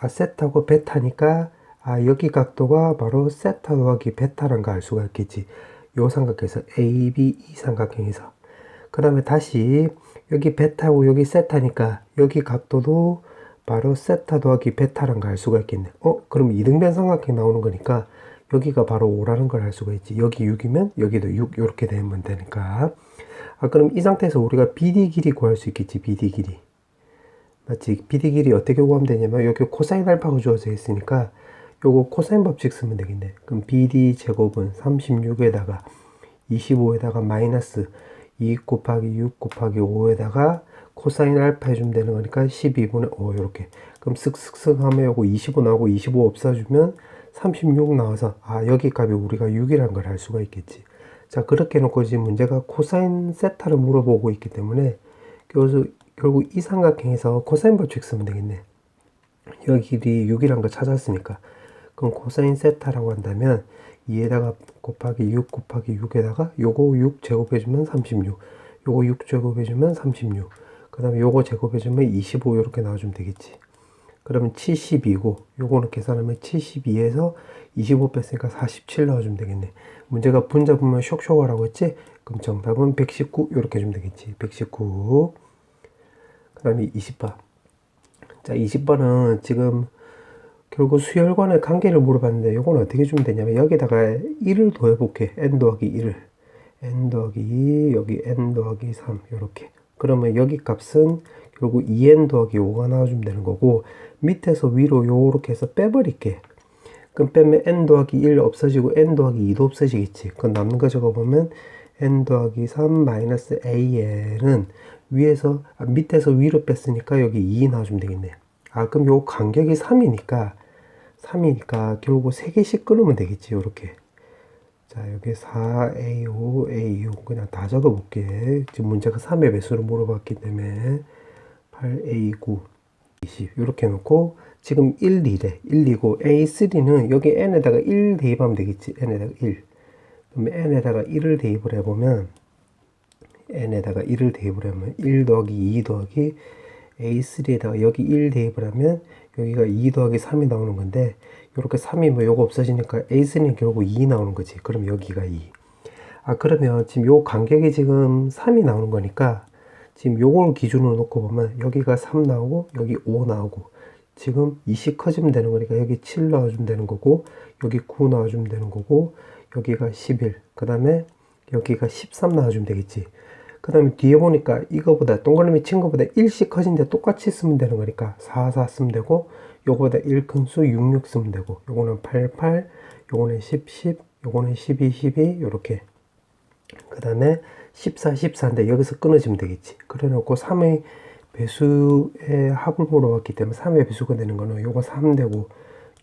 베타니까 여기 각도가 바로 세타 더하기 베타란 거 알 수가 있겠지. 요 삼각형에서 ABE 삼각형에서 그 다음에 다시 여기 베타고 여기 세타니까 여기 각도도 바로 세타 더하기 베타란 거 알 수가 있겠네. 그럼 이등변 삼각형 나오는 거니까 여기가 바로 5라는 걸 알 수가 있지. 여기 6이면 여기도 6 이렇게 되면 되니까. 그럼 이 상태에서 우리가 BD 길이 구할 수 있겠지. BD 길이. 맞지? BD 길이 어떻게 구하면 되냐면 여기 코사인 알파가 주어져 있으니까 요거 코사인 법칙 쓰면 되겠네. 그럼 BD 제곱은 36에다가 25에다가 마이너스 2 곱하기 6 곱하기 5에다가 코사인 알파 해주면 되는 거니까 12분의 5 이렇게. 그럼 쓱쓱쓱 하면 요거 25 나오고 25 없어주면 36 나와서 여기 값이 우리가 6이라는 걸 알 수가 있겠지. 자, 그렇게 해놓고 지금 문제가 코사인 세타를 물어보고 있기 때문에 그래서 결국 이 삼각형에서 코사인 법칙 쓰면 되겠네. 여기 길이 6이라는 걸 찾았으니까 그럼 코사인 세타라고 한다면 2에다가 곱하기 6 곱하기 6에다가 요거 6 제곱해주면 36 요거 6 제곱해주면 36 그 다음에 요거 제곱해주면 25 이렇게 나와주면 되겠지. 그러면 72고 요거는 계산하면 72에서 25 뺐으니까 47 넣어주면 되겠네. 문제가 분자 보면 쇽쇽하라고 했지? 그럼 정답은 119 이렇게 해주면 되겠지. 119. 그 다음에 20번. 자, 20번은 지금 결국 수열관의 관계를 물어봤는데 요거는 어떻게 주면 되냐면 여기다가 1을 더해볼게. n 더하기 1을 n 더하기 2 여기 n 더하기 3 요렇게. 그러면 여기 값은 결국 2n 더하기 5가 나와주면 되는 거고 밑에서 위로 요렇게 해서 빼버릴게. 그럼 빼면 n 더하기 1 없어지고 n 더하기 2도 없어지겠지. 그럼 남는 거 적어보면 n 더하기 3 마이너스 an은 위에서 밑에서 위로 뺐으니까 여기 2 나와주면 되겠네. 그럼 요 간격이 3이니까 결국 3개씩 끊으면 되겠지. 요렇게. 자, 여기 4A5, A6 그냥 다 적어볼게. 지금 문제가 3의 배수를 물어봤기 때문에 8A9, 20 이렇게 해놓고 지금 1, 2래. 1, 2고 A3는 여기 n에다가 1 대입하면 되겠지. n에다가 1. 그러면 n에다가 1을 대입을 해보면 n에다가 1을 대입을 하면 1 더하기 2 더하기 A3에다가 여기 1 대입을 하면 여기가 2 더하기 3이 나오는 건데 이렇게 3이 뭐 요거 없어지니까 A3는 결국 2 나오는 거지. 그럼 여기가 2. 그러면 지금 요 간격이 지금 3이 나오는 거니까 지금 요걸 기준으로 놓고 보면 여기가 3 나오고 여기 5 나오고 지금 20 커지면 되는 거니까 여기 7 넣어주면 되는 거고 여기 9 넣어주면 되는 거고 여기가 11 그 다음에 여기가 13 넣어주면 되겠지. 그 다음에 뒤에 보니까 이거보다 동그라미 친 거보다 1씩 커진데 똑같이 쓰면 되는 거니까 4, 4 쓰면 되고 요거보다 1 큰 수 6, 6 쓰면 되고 요거는 8, 8 요거는 10, 10 요거는 12, 12 요렇게 그 다음에 14, 14인데 여기서 끊어지면 되겠지. 그래 놓고 3의 배수의 합을 물어봤기 때문에 3의 배수가 되는 거는 요거 3 되고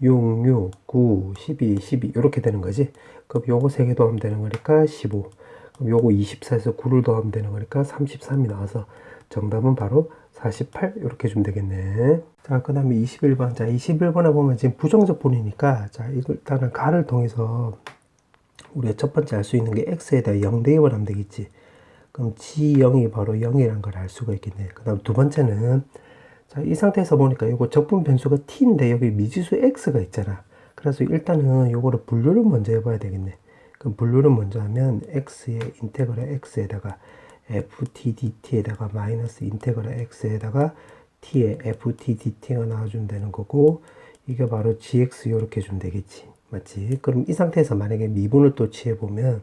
6, 6, 9, 12, 12 이렇게 되는 거지. 그럼 요거 3개 더하면 되는 거니까 15 그럼 요거 24에서 9를 더하면 되는 거니까 33이 나와서 정답은 바로 48 이렇게 주면 되겠네. 자, 그 다음에 21번. 자, 21번에 보면 지금 부정적 분이니까 자, 일단은 가를 통해서 우리가 첫 번째 알 수 있는 게 x에다 0 대입을 하면 되겠지. 그럼 g0이 바로 0이라는 걸 알 수가 있겠네. 그 다음 두 번째는 자, 이 상태에서 보니까 이거 적분 변수가 t인데 여기 미지수 x가 있잖아. 그래서 일단은 요거를 분류를 먼저 해봐야 되겠네. 그럼 분류를 먼저 하면 x의 인테그랄 x에다가 ft dt에다가 마이너스 인테그랄 x에다가 t의 ft dt가 나와주면 되는 거고 이게 바로 gx 이렇게 주면 되겠지. 맞지? 그럼 이 상태에서 만약에 미분을 또 취해보면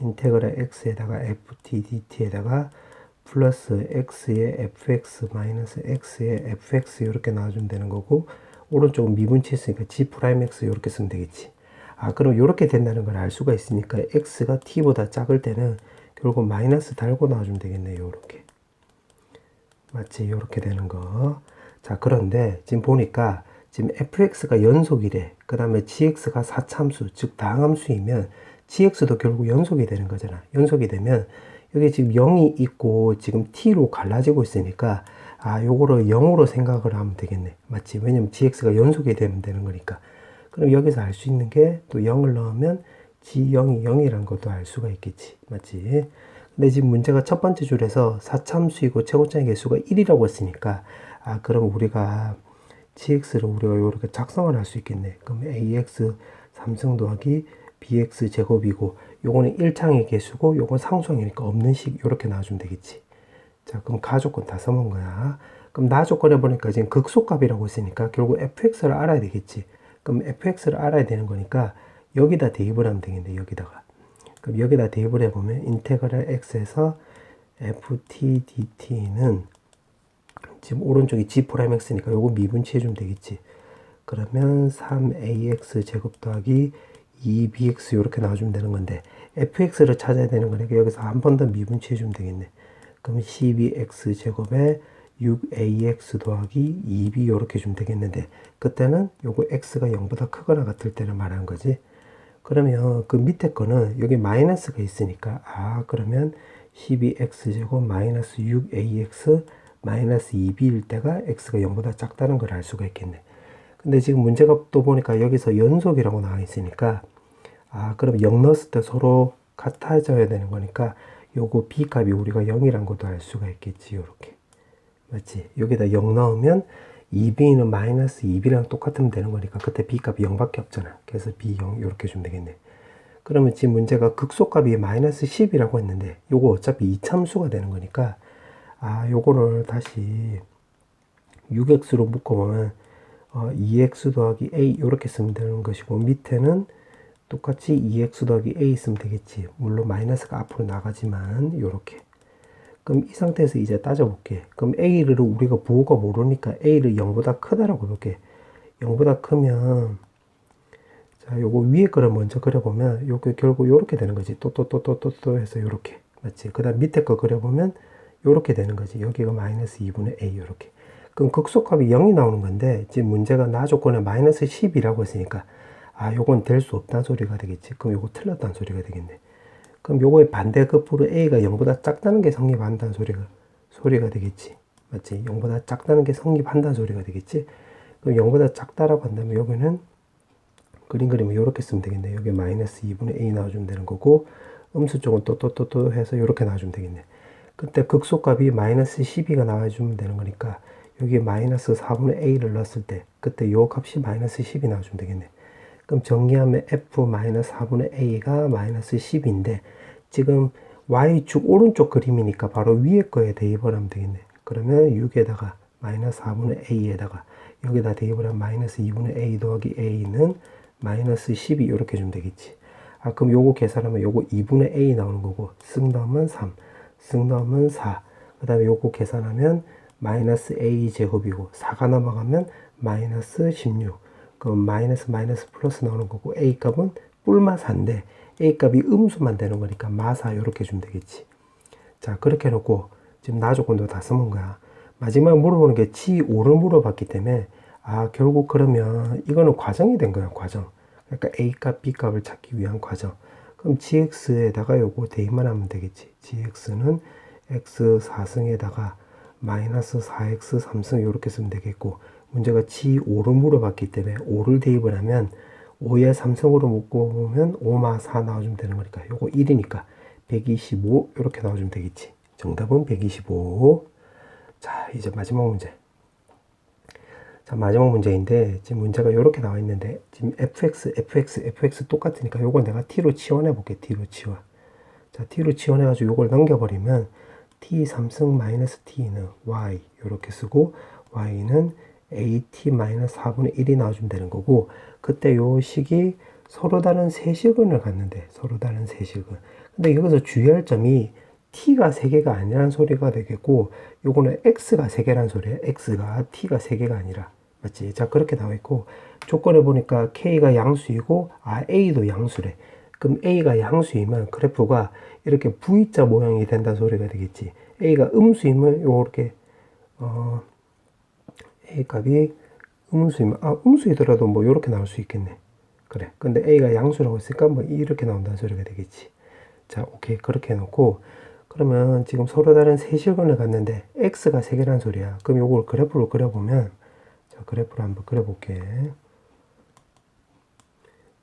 인테그랄 x에다가 ft dt에다가 플러스 x의 fx 마이너스 x의 fx 이렇게 나와주면 되는 거고 오른쪽은 미분 취했으니까 g 프라임 x 이렇게 쓰면 되겠지. 그럼 이렇게 된다는 걸 알 수가 있으니까 x가 t보다 작을 때는 결국 마이너스 달고 나와주면 되겠네요. 요렇게. 맞지? 요렇게 되는 거. 자, 그런데 지금 보니까 지금 fx가 연속이래. 그 다음에 gx가 4참수, 즉 다항함수이면 gx도 결국 연속이 되는 거잖아. 연속이 되면 여기 지금 0이 있고 지금 t로 갈라지고 있으니까 요거를 0으로 생각을 하면 되겠네. 맞지? 왜냐면 gx가 연속이 되면 되는 거니까. 그럼 여기서 알 수 있는 게 또 0을 넣으면 g0이 0이라는 것도 알 수가 있겠지. 맞지? 근데 지금 문제가 첫 번째 줄에서 4참수이고 최고점의 개수가 1이라고 했으니까 그럼 우리가 gx를 우리가 이렇게 작성을 할 수 있겠네. 그럼 ax 3승 더하기 bx 제곱이고 요거는 1창의 개수고 요건 상수항이니까 없는 식 이렇게 나와주면 되겠지. 자, 그럼 가조건 다 써먹은 거야. 그럼 나조건 해보니까 지금 극소값이라고 했으니까 결국 fx를 알아야 되겠지. 그럼 fx를 알아야 되는 거니까 여기다 대입을 하면 되겠네. 여기다가. 그럼 여기다 대입을 해보면 인테그랄 x에서 ft dt는 지금 오른쪽이 g'(x니까 요거 미분치해주면 되겠지. 그러면 3ax 제곱 더하기 2bx 이렇게 나와주면 되는 건데 fx를 찾아야 되는 거니까 여기서 한 번 더 미분치해주면 되겠네. 그럼 12x 제곱에 6ax 더하기 2b 이렇게 주면 되겠는데 그때는 요거 x가 0보다 크거나 같을 때를 말하는 거지. 그러면 그 밑에 거는 여기 마이너스가 있으니까 그러면 12x 제곱 마이너스 6ax 마이너스 2b일 때가 x가 0보다 작다는 걸 알 수가 있겠네. 근데 지금 문제가 또 보니까 여기서 연속이라고 나와 있으니까 그럼 0 넣었을 때 서로 같아져야 되는 거니까 요거 b 값이 우리가 0이란 것도 알 수가 있겠지. 요렇게. 맞지? 여기다 0 넣으면 2b는 마이너스 2b랑 똑같으면 되는 거니까 그때 b 값이 0밖에 없잖아. 그래서 b 0 이렇게 주면 되겠네. 그러면 지금 문제가 극소값이 마이너스 10이라고 했는데 요거 어차피 이참수가 되는 거니까 요거를 다시 6x로 묶어보면 2x 더하기 a 이렇게 쓰면 되는 것이고 밑에는 똑같이 2x 더하기 a 쓰면 되겠지. 물론 마이너스가 앞으로 나가지만 요렇게. 그럼 이 상태에서 이제 따져볼게. 그럼 a를 우리가 부호가 모르니까 a를 0보다 크다라고 볼게. 0보다 크면 자 요거 위에 거를 먼저 그려보면 요게 결국 요렇게 되는 거지. 또 해서 요렇게. 맞지? 그 다음 밑에 거 그려보면 요렇게 되는 거지. 여기가 마이너스 2분의 a 요렇게. 그럼 극소값이 0이 나오는 건데 지금 문제가 나 조건에 마이너스 10이라고 했으니까 요건 될 수 없다는 소리가 되겠지. 그럼 요거 틀렸다는 소리가 되겠네. 그럼 요거의 반대급부로 a가 0보다 작다는 게 성립한다는 소리가 되겠지. 맞지? 0보다 작다는 게 성립한다는 소리가 되겠지. 그럼 0보다 작다라고 한다면 여기는 그림 그리면 이렇게 쓰면 되겠네. 여기 마이너스 2분의 a 나와주면 되는 거고 음수 쪽은 또 해서 이렇게 나와주면 되겠네. 그때 극소값이 마이너스 12가 나와주면 되는 거니까 여기에 마이너스 4분의 a를 넣었을 때 그때 요 값이 마이너스 10이 나와주면 되겠네. 그럼 정리하면 f 마이너스 4분의 a가 마이너스 10인데 지금 y축 오른쪽 그림이니까 바로 위에 거에 대입을 하면 되겠네. 그러면 6에다가 마이너스 4분의 a에다가 여기다 대입을 하면 마이너스 2분의 a 더하기 a는 마이너스 12 이렇게 주면 되겠지. 그럼 요거 계산하면 요거 2분의 a 나오는 거고 쓱 넣으면 3, 쓱 넣으면 4. 그 다음에 요거 계산하면 마이너스 a 제곱이고 4가 넘어가면 마이너스 16. 그럼 마이너스 플러스 나오는 거고 a 값은 뿔마사인데 a 값이 음수만 되는 거니까 마사 이렇게 주면 되겠지. 자 그렇게 해놓고 지금 나 조건도 다 써먹은 거야. 마지막에 물어보는 게 G5를 물어봤기 때문에 결국 그러면 이거는 과정이 된 거야. 과정. 그러니까 a 값, b 값을 찾기 위한 과정. 그럼 gx에다가 요거 대입만 하면 되겠지. gx는 x 4승에다가 마이너스 4x 3승 이렇게 쓰면 되겠고 문제가 G5를 물어봤기 때문에 5를 대입을 하면 5에 3승으로 묶어보면 5마 4 나와주면 되는 거니까 요거 1이니까 125 이렇게 나와주면 되겠지. 정답은 125. 자 이제 마지막 문제. 자 마지막 문제인데 지금 문제가 이렇게 나와 있는데 지금 fx 똑같으니까 요걸 내가 t로 치환해 볼게. t로 치환. 자 t로 치환해 가지고 요걸 넘겨버리면 t 3승 마이너스 t는 y 이렇게 쓰고 y는 at 마이너스 4분의 1이 나와주면 되는 거고 그때 요 식이 서로 다른 세실근을 갖는데 서로 다른 세실근. 근데 여기서 주의할 점이 t가 3개가 아니라는 소리가 되겠고 요거는 x가 3개라는 소리야. x가 t가 3개가 아니라. 맞지? 자 그렇게 나와 있고 조건을 보니까 k가 양수이고 a도 양수래. 그럼 A가 양수이면 그래프가 이렇게 V자 모양이 된다는 소리가 되겠지. A가 음수이면 요렇게 A 값이 음수이면 음수이더라도 뭐 요렇게 나올 수 있겠네. 그래. 근데 A가 양수라고 했으니까 뭐 이렇게 나온다는 소리가 되겠지. 자, 오케이. 그렇게 해놓고 그러면 지금 서로 다른 세 실근을 갔는데 X가 3개란 소리야. 그럼 요걸 그래프로 그려보면, 자, 그래프로 한번 그려볼게.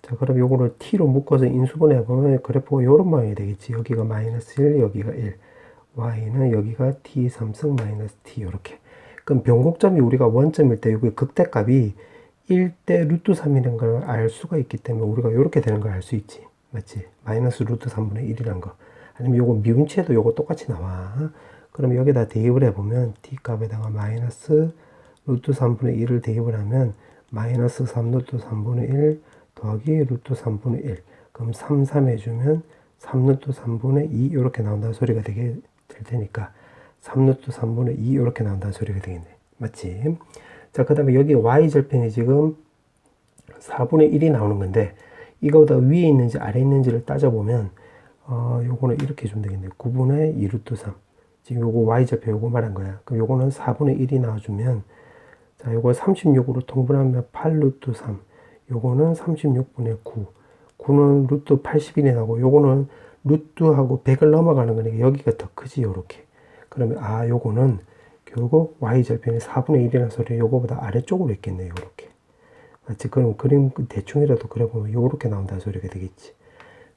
자, 그럼 요거를 t로 묶어서 인수분해 보면 그래프가 요런 모양이 되겠지. 여기가 마이너스 1, 여기가 1. y는 여기가 t 3승 마이너스 t 요렇게. 그럼 변곡점이 우리가 원점일 때 여기 극대값이 1대 루트 3이라는 걸 알 수가 있기 때문에 우리가 요렇게 되는 걸 알 수 있지. 맞지? 마이너스 루트 3분의 1이란 거. 아니면 요거 미분치해도 요거 똑같이 나와. 그럼 여기다 대입을 해보면 t 값에다가 마이너스 루트 3분의 1을 대입을 하면 마이너스 3 루트 3분의 1 더하기 루트 3분의 1. 그럼 3, 3 해주면 3 루트 3분의 2 이렇게 나온다는 소리가 되게 될 테니까 3 루트 3분의 2 이렇게 나온다는 소리가 되겠네. 맞지? 자, 그 다음에 여기 y절편이 지금 4분의 1이 나오는 건데 이거보다 위에 있는지 아래에 있는지를 따져보면 요거는 이렇게 해주면 되겠네. 9분의 2 루트 3. 지금 요거 y절편 요거 말한 거야. 그럼 요거는 4분의 1이 나와주면 자, 요거 36으로 통분하면 8 루트 3. 요거는 36분의 9. 9는 루트 80이 나고 요거는 루트하고 100을 넘어가는 거니까 여기가 더 크지 요렇게. 그러면 요거는 결국 y절편이 4분의 1이라는 소리 요거보다 아래쪽으로 있겠네요. 요렇게. 맞지? 그럼 그림 대충이라도 그려보면 요렇게 나온다는 소리가 되겠지.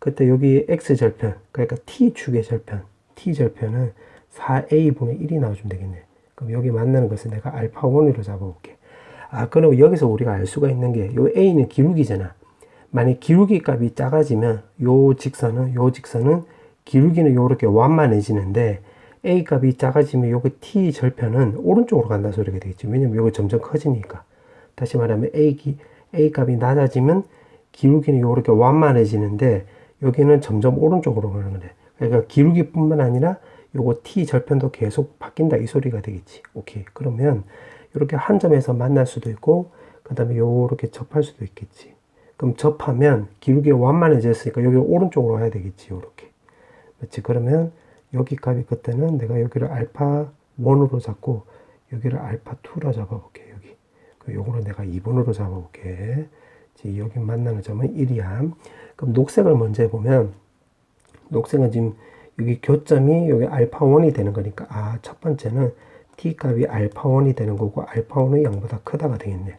그때 여기 x절편, 그러니까 t축의 절편, t절편은 4a분의 1이 나와주면 되겠네. 그럼 여기 만나는 것을 내가 알파 1으로 잡아볼게. 그럼 여기서 우리가 알 수가 있는 게, 요 a는 기울기잖아. 만약 기울기 값이 작아지면, 요 직선은 기울기는 요렇게 완만해지는데, a 값이 작아지면 요거 t 절편은 오른쪽으로 간다는 소리가 되겠지. 왜냐면 요거 점점 커지니까. 다시 말하면 a 값이 낮아지면 기울기는 요렇게 완만해지는데, 여기는 점점 오른쪽으로 가는 거네. 그러니까 기울기뿐만 아니라 요거 t 절편도 계속 바뀐다 이 소리가 되겠지. 오케이. 그러면 이렇게 한 점에서 만날 수도 있고 그 다음에 요렇게 접할 수도 있겠지. 그럼 접하면 기울기가 완만해졌으니까 여기 오른쪽으로 와야 되겠지. 요렇게. 맞지? 그러면 여기 값이 그때는 내가 여기를 알파 1으로 잡고 여기를 알파 2로 잡아볼게. 여기. 요거를 내가 2번으로 잡아볼게. 여기 만나는 점은 1이야. 그럼 녹색을 먼저 해보면 녹색은 지금 여기 교점이 여기 알파 1이 되는 거니까 첫 번째는 t 값이 알파 1이 되는 거고 알파 1은 0보다 크다가 되겠네.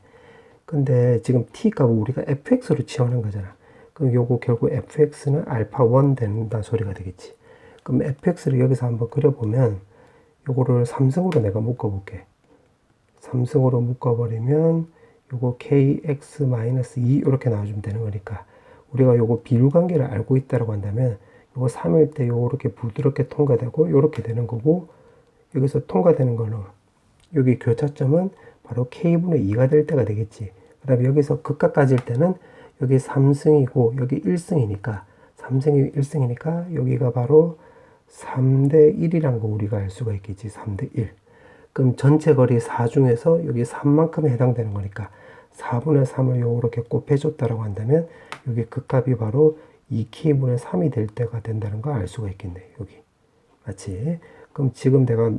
근데 지금 t 값을 우리가 fx로 치환한 거잖아. 그럼 요거 결국 fx는 알파 1 된다는 소리가 되겠지. 그럼 fx를 여기서 한번 그려보면 요거를 3승으로 내가 묶어볼게. 3승으로 묶어버리면 요거 kx-2 이렇게 나와주면 되는 거니까 우리가 요거 비율관계를 알고 있다고 한다면 요거 3일 때 요렇게 부드럽게 통과되고 요렇게 되는 거고 여기서 통과되는 거는 여기 교차점은 바로 k분의 2가 될 때가 되겠지. 그 다음에 여기서 극각까지일 때는 여기 3승이고 여기 1승이니까 3승이 1승이니까 여기가 바로 3대 1이란 거 우리가 알 수가 있겠지. 3대 1. 그럼 전체 거리 4 중에서 여기 3만큼에 해당되는 거니까 4분의 3을 요렇게 곱해줬다라고 한다면 여기 극값이 바로 2k분의 3이 될 때가 된다는 걸 알 수가 있겠네. 여기. 맞지? 그럼 지금 내가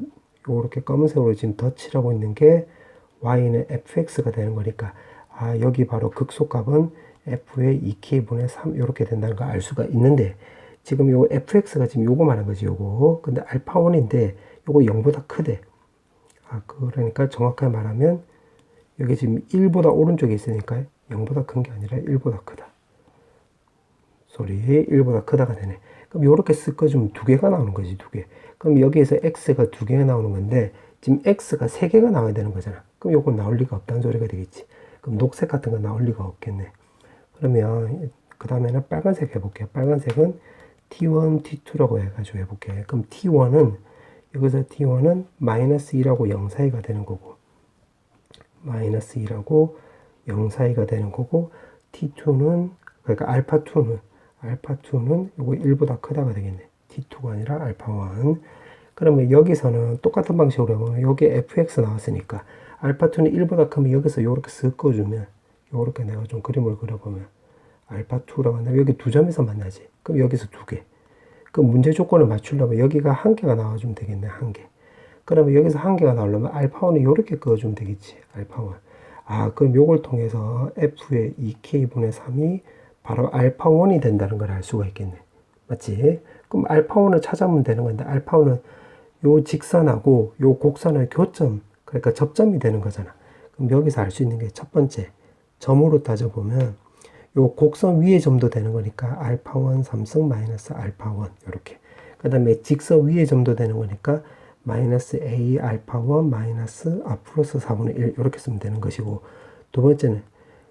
요렇게 검은색으로 지금 덧칠하고 있는 게 y는 fx가 되는 거니까 여기 바로 극소값은 f의 2k분의 3 이렇게 된다는 걸 알 수가 있는데 지금 요 fx가 지금 요거 말한 거지 요거. 근데 알파 1인데 요거 0보다 크대. 그러니까 정확하게 말하면 여기 지금 1보다 오른쪽에 있으니까 0보다 큰 게 아니라 1보다 크다. 소리 1보다 크다가 되네. 그럼 요렇게 섞어주면 2개가 나오는 거지 2개. 그럼 여기에서 x가 2개가 나오는 건데 지금 x가 3개가 나와야 되는 거잖아. 그럼 요건 나올 리가 없다는 소리가 되겠지. 그럼 녹색 같은 거 나올 리가 없겠네. 그러면 그 다음에는 빨간색 해볼게요. 빨간색은 t1, t2라고 해가지고 해볼게. 그럼 t1은 여기서 t1은 마이너스 2라고 0 사이가 되는 거고 마이너스 2라고 0 사이가 되는 거고 t2는 그러니까 알파2는 요거 1보다 크다가 되겠네. t2가 아니라 알파1. 그러면 여기서는 똑같은 방식으로 하면 여기 fx 나왔으니까 알파2는 1보다 크면 여기서 요렇게 섞어주면 요렇게 내가 좀 그림을 그려보면 알파 2라고 한다면 여기 두 점에서 만나지. 그럼 여기서 두 개. 그 문제 조건을 맞추려면 여기가 한 개가 나와주면 되겠네. 한 개. 그러면 여기서 한 개가 나오려면 알파1을 이렇게 그어주면 되겠지. 알파1. 아, 그럼 요걸 통해서 F의 2K분의 3이 바로 알파1이 된다는 걸 알 수가 있겠네. 맞지? 그럼 알파1을 찾아보면 되는 건데, 알파1은 요 직선하고 요 곡선의 교점, 그러니까 접점이 되는 거잖아. 그럼 여기서 알 수 있는 게 첫 번째, 점으로 따져보면 요 곡선 위에 점도 되는 거니까 알파1 3승 마이너스 알파1 이렇게. 그 다음에 직선 위에 점도 되는 거니까 마이너스 A 알파1 마이너스 플러스 4분의 1 이렇게 쓰면 되는 것이고, 두 번째는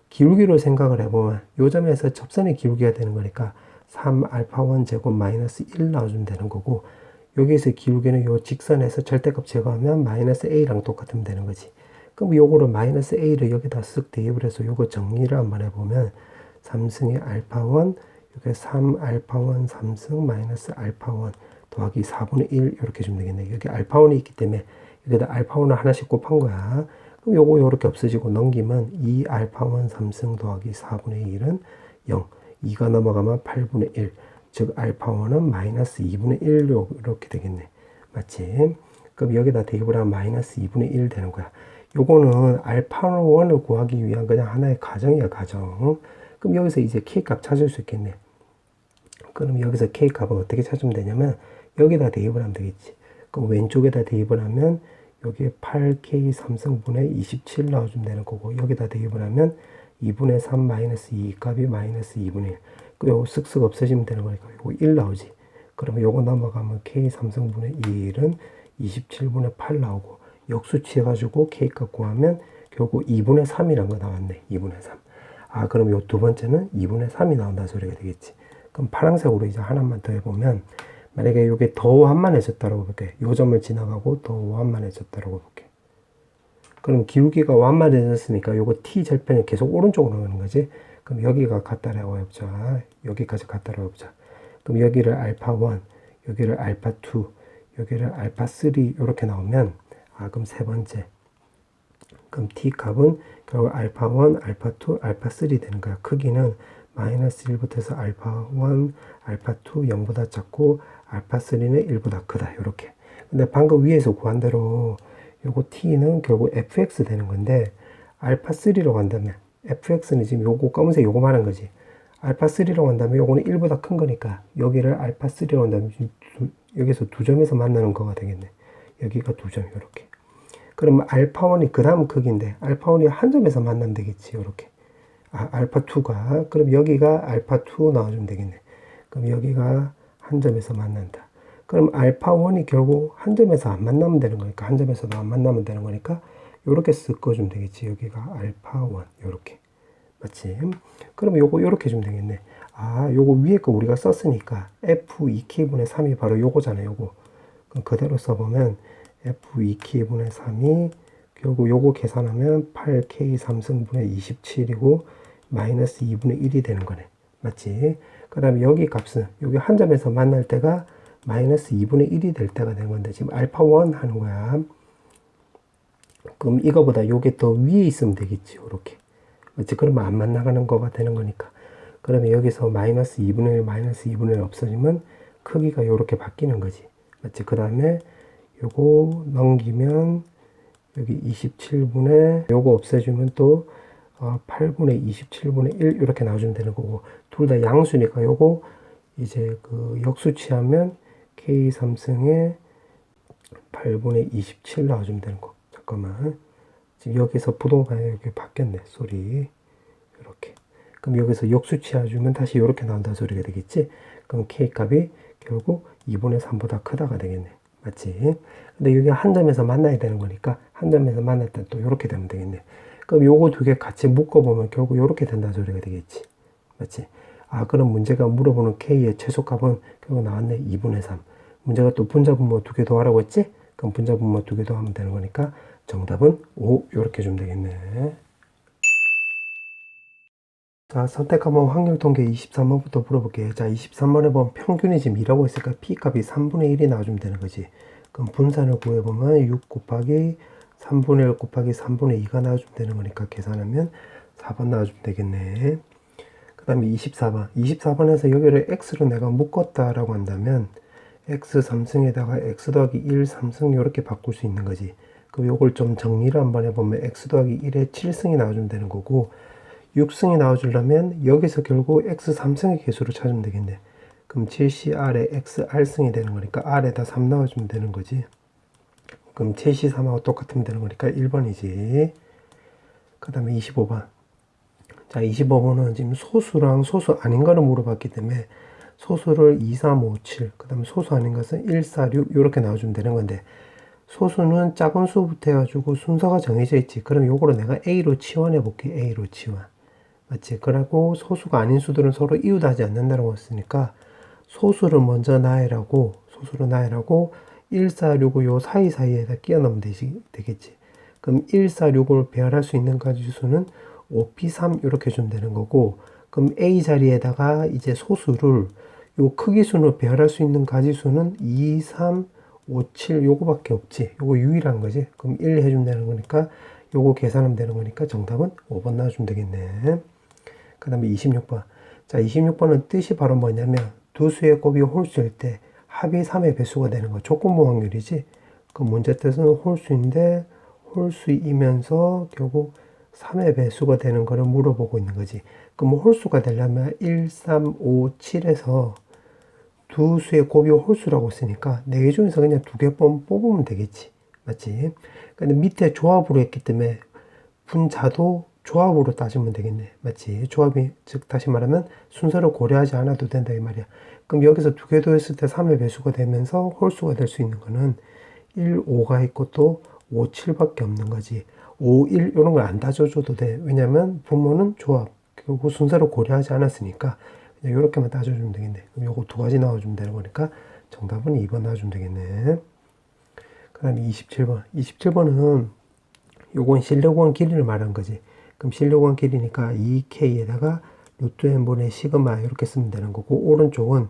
기울기로 생각을 해보면 요 점에서 접선의 기울기가 되는 거니까 3 알파1 제곱 마이너스 1 나와주면 되는 거고, 여기에서 기울기는 요 직선에서 절대값 제거하면 마이너스 A랑 똑같으면 되는 거지. 그럼 요거를 마이너스 A를 여기다 쓱 대입을 해서 요거 정리를 한번 해보면 3승의 알파1 여기 3 알파1 3승 마이너스 알파1 더하기 4분의 1 이렇게 주면 되겠네. 여기 알파1이 있기 때문에 여기다 알파1을 하나씩 곱한 거야. 그럼 요거 요렇게 없어지고 넘기면 2 알파1 3승 더하기 4분의 1은 0. 2가 넘어가면 8분의 1. 즉 알파1은 마이너스 2분의 1 이렇게 되겠네. 맞지? 그럼 여기다 대입을 하면 마이너스 2분의 1 되는 거야. 요거는 알파1을 구하기 위한 그냥 하나의 가정이야, 가정. 그럼 여기서 이제 K값 찾을 수 있겠네. 그럼 여기서 K값을 어떻게 찾으면 되냐면 여기다 대입을 하면 되겠지. 그럼 왼쪽에다 대입을 하면 여기에 8K 3승분의 27 나와주면 되는 거고, 여기다 대입을 하면 2분의 3 마이너스 2 값이 마이너스 2분의 1. 그 요거 쓱쓱 없어지면 되는 거니까 요거 1 나오지. 그러면 요거 넘어가면 K 3승분의 1은 27분의 8 나오고, 역수치해가지고 K값 구하면 결국 2분의 3이란 거 나왔네. 2분의 3. 아, 그럼 요 두 번째는 2분의 3이 나온다 소리가 되겠지. 그럼 파란색으로 이제 하나만 더 해보면, 만약에 이게 더 완만해졌다고 볼게. 요 점을 지나가고 더 완만해졌다고 볼게. 그럼 기울기가 완만해졌으니까 요거 t 절편이 계속 오른쪽으로 가는 거지. 그럼 여기가 같다라고 해보자. 여기까지 같다라고 해보자. 그럼 여기를 알파1, 여기를 알파2, 여기를 알파3 이렇게 나오면, 아, 그럼 세 번째. 그럼 t 값은 결국 알파1, 알파2, 알파3 되는 거야. 크기는 마이너스 1부터 해서 알파1, 알파2 0보다 작고 알파3는 1보다 크다. 이렇게. 근데 방금 위에서 구한 대로 요거 t는 결국 fx 되는 건데, 알파3로 간다면 fx는 지금 요거 검은색 요거 말한 거지. 알파3로 간다면 요거는 1보다 큰 거니까 여기를 알파3로 간다면 여기서 두 점에서 만나는 거가 되겠네. 여기가 두 점 이렇게. 그러면 알파1이 그 다음 크기인데 알파1이 한 점에서 만나면 되겠지. 이렇게. 아, 알파2가 그럼 여기가 알파2 나와주면 되겠네. 그럼 여기가 한 점에서 만난다. 그럼 알파1이 결국 한 점에서 안 만나면 되는 거니까, 한 점에서도 안 만나면 되는 거니까 요렇게 섞어주면 되겠지. 여기가 알파1 요렇게. 맞지? 그럼 요거 요렇게 주면 되겠네. 아, 요거 위에 거 우리가 썼으니까 F2K분의 3이 바로 요거잖아요. 요거. 그럼 그대로 써보면 F2K분의 3이 결국 요거 계산하면 8K 3승분의 27이고 마이너스 2분의 1이 되는 거네. 맞지? 그 다음에 여기 값은 여기 한 점에서 만날 때가 마이너스 2분의 1이 될 때가 되는 건데 지금 알파1 하는 거야. 그럼 이거보다 요게 더 위에 있으면 되겠지. 요렇게. 맞지? 그러면 안 만나가는 거가 되는 거니까. 그러면 여기서 마이너스 2분의 1, 마이너스 2분의 1 없어지면 크기가 요렇게 바뀌는 거지. 맞지? 그 다음에 요거 넘기면 여기 27분의 요거 없애주면 또 8분의 27분의 1 이렇게 나와주면 되는 거고, 둘 다 양수니까 요거 이제 그 역수치하면 K 3승에 8분의 27 나와주면 되는 거. 잠깐만. 지금 여기서 부동산이 이렇게 바뀌었네. 소리. 이렇게. 그럼 여기서 역수치해주면 다시 이렇게 나온다 소리가 되겠지? 그럼 K 값이 결국 2분의 3보다 크다가 되겠네. 맞지? 근데 여기 한 점에서 만나야 되는 거니까 한 점에서 만날 때 또 이렇게 되면 되겠네. 그럼 요거 두 개 같이 묶어보면 결국 이렇게 된다 소리가 되겠지. 맞지? 아, 그럼 문제가 물어보는 K의 최소값은 결국 나왔네. 2분의 3. 문제가 또 분자분모 두 개 더 하라고 했지? 그럼 분자분모 두 개 더 하면 되는 거니까 정답은 5 이렇게 주면 되겠네. 자, 선택한번 확률 통계 23번부터 물어볼게요. 자, 23번에 보면 평균이 지금 2라고 했으니까 P값이 3분의 1이 나와주면 되는 거지. 그럼 분산을 구해보면 6 곱하기 3분의 1 곱하기 3분의 2가 나와주면 되는 거니까 계산하면 4번 나와주면 되겠네. 그 다음에 24번. 24번에서 여기를 x로 내가 묶었다라고 한다면 x 3승에다가 x 더하기 1 3승 이렇게 바꿀 수 있는 거지. 그럼 요걸 좀 정리를 한번 해보면 x 더하기 1에 7승이 나와주면 되는 거고 6승이 나와주려면 여기서 결국 x 3승의 개수를 찾으면 되겠네. 그럼 7CR에 x R승이 되는 거니까 R에다 3 나와주면 되는 거지. 그럼 7C3하고 똑같으면 되는 거니까 1번이지. 그 다음에 25번. 자, 25번은 지금 소수랑 소수 아닌 거를 물어봤기 때문에 소수를 2, 3, 5, 7, 그 다음에 소수 아닌 것은 1, 4, 6 이렇게 나와주면 되는 건데 소수는 작은 수부터 해가지고 순서가 정해져 있지. 그럼 요거를 내가 A로 치환해 볼게. A로 치환. 맞지? 그리고 소수가 아닌 수들은 서로 이웃하지 않는다고 했으니까 소수를 먼저 나열하고 1, 4, 6을 요 사이사이에다 끼워 넣으면 되겠지. 그럼 1, 4, 6을 배열할 수 있는 가지수는 5P3 이렇게 주면 되는 거고 그럼 A 자리에다가 이제 소수를 요 크기순으로 배열할 수 있는 가지수는 2, 3, 5, 7 요거밖에 없지. 요거 유일한 거지. 그럼 1 해주면 되는 거니까 요거 계산하면 되는 거니까 정답은 5번 나와주면 되겠네. 그 다음에 26번. 자, 26번은 뜻이 바로 뭐냐면 두 수의 곱이 홀수일 때 합이 3의 배수가 되는 거. 조건부 확률이지. 그 문제 뜻은 홀수인데 홀수이면서 결국 3의 배수가 되는 거를 물어보고 있는 거지. 그럼 홀수가 되려면 1, 3, 5, 7에서 두 수의 곱이 홀수라고 쓰니까 4개 중에서 그냥 2개 뽑으면 되겠지. 맞지? 근데 밑에 조합으로 했기 때문에 분자도 조합으로 따지면 되겠네. 맞지? 조합이, 즉, 다시 말하면 순서를 고려하지 않아도 된다, 이 말이야. 그럼 여기서 2개 더했을 때 3의 배수가 되면서 홀수가 될 수 있는 거는 1, 5가 있고 또 5, 7밖에 없는 거지. 5, 1 이런 걸 안 따져줘도 돼. 왜냐면 분모는 조합, 결국 순서를 고려하지 않았으니까 그냥 이렇게만 따져주면 되겠네. 그럼 요거 2가지 나와주면 되는 거니까 정답은 2번 나와주면 되겠네. 그 다음에 27번. 27번은 요건 실려구한 길이를 말한 거지. 그럼 실려구한 길이니까 2K에다가 루트 n분의 시그마 이렇게 쓰면 되는 거고 오른쪽은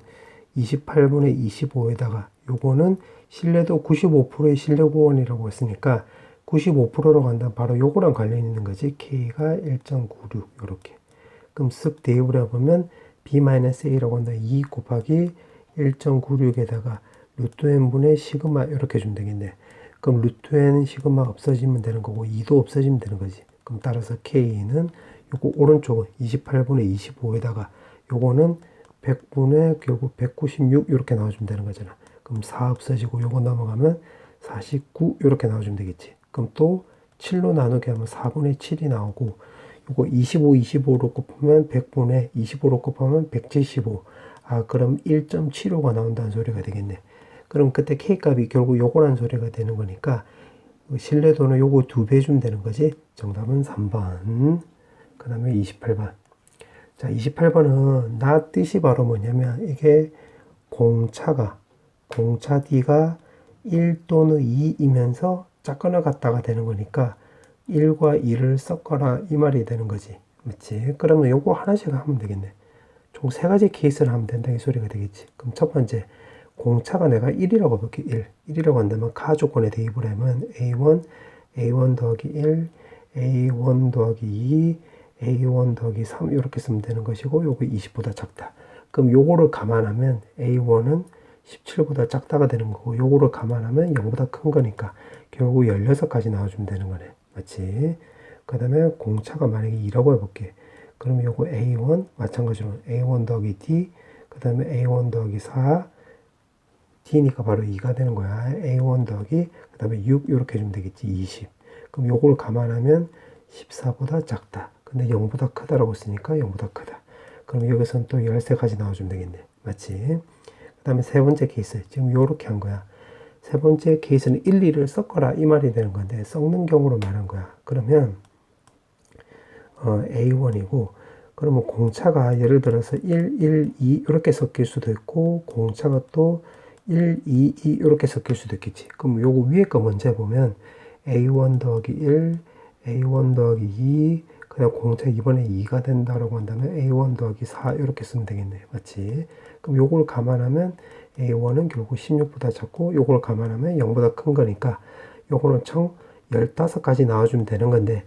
28분의 25에다가 요거는 신뢰도 95%의 신뢰구원이라고 했으니까 95%로 간다면 바로 요거랑 관련 있는 거지. K가 1.96 요렇게. 그럼 쓱 대입을 해보면 B-A라고 한다. 2 곱하기 1.96에다가 루트 n분의 시그마 이렇게 주면 되겠네. 그럼 루트 n 시그마 없어지면 되는 거고 2도 없어지면 되는 거지. 그럼 따라서 K는 요거 오른쪽은 28분의 25에다가 요거는 100분의 결국 196 이렇게 나와주면 되는 거잖아. 그럼 4 없어지고 요거 넘어가면 49 이렇게 나와주면 되겠지. 그럼 또 7로 나누게 하면 4분의 7이 나오고 요거 25, 25로 곱하면 100분의 25로 곱하면 175. 아, 그럼 1.75가 나온다는 소리가 되겠네. 그럼 그때 K값이 결국 요거란 소리가 되는 거니까 신뢰도는 요거 2배 주면 되는 거지. 정답은 3번. 그 다음에 28번. 자, 28번은 나 뜻이 바로 뭐냐면 이게 공차 D가 1 또는 2이면서 작거나 같다가 되는 거니까 1과 2를 섞어라 이 말이 되는 거지. 맞지? 그러면 요거 하나씩 하면 되겠네. 총 3가지 케이스를 하면 된다 이 소리가 되겠지. 그럼 첫 번째 공차가 내가 1이라고 볼게. 1이라고 한다면 가 조건에 대입을 하면 A1 더하기 1, A1 더하기 2, A1 더하기 3 이렇게 쓰면 되는 것이고 요거 20보다 작다. 그럼 요거를 감안하면 A1은 17보다 작다가 되는 거고 요거를 감안하면 0보다 큰 거니까 결국 16가지 나와주면 되는 거네. 맞지? 그 다음에 공차가 만약에 2라고 해볼게. 그럼 요거 A1 마찬가지로 A1 더하기 D 그 다음에 A1 더하기 4 D니까 바로 2가 되는 거야. A1 더하기 그 다음에 6 이렇게 해주면 되겠지. 20. 그럼 요걸 감안하면 14보다 작다. 근데 0보다 크다라고 쓰니까 0보다 크다. 그럼 여기서는 또 13가지 나와주면 되겠네. 맞지? 그 다음에 세 번째 케이스. 지금 요렇게 한 거야. 세 번째 케이스는 1, 2를 섞어라 이 말이 되는 건데 섞는 경우로 말한 거야. 그러면 A1이고 그러면 공차가 예를 들어서 1, 1, 2 이렇게 섞일 수도 있고 공차가 또 1, 2, 2 이렇게 섞일 수도 있겠지. 그럼 요거 위에 거 먼저 해보면 A1 더하기 1, A1 더하기 2 그다음 공차 이번에 2가 된다라고 한다면 A1 더하기 4 이렇게 쓰면 되겠네. 맞지? 그럼 요걸 감안하면 A1은 결국 16보다 작고 요걸 감안하면 0보다 큰 거니까 요거는 총 15가지 나와주면 되는 건데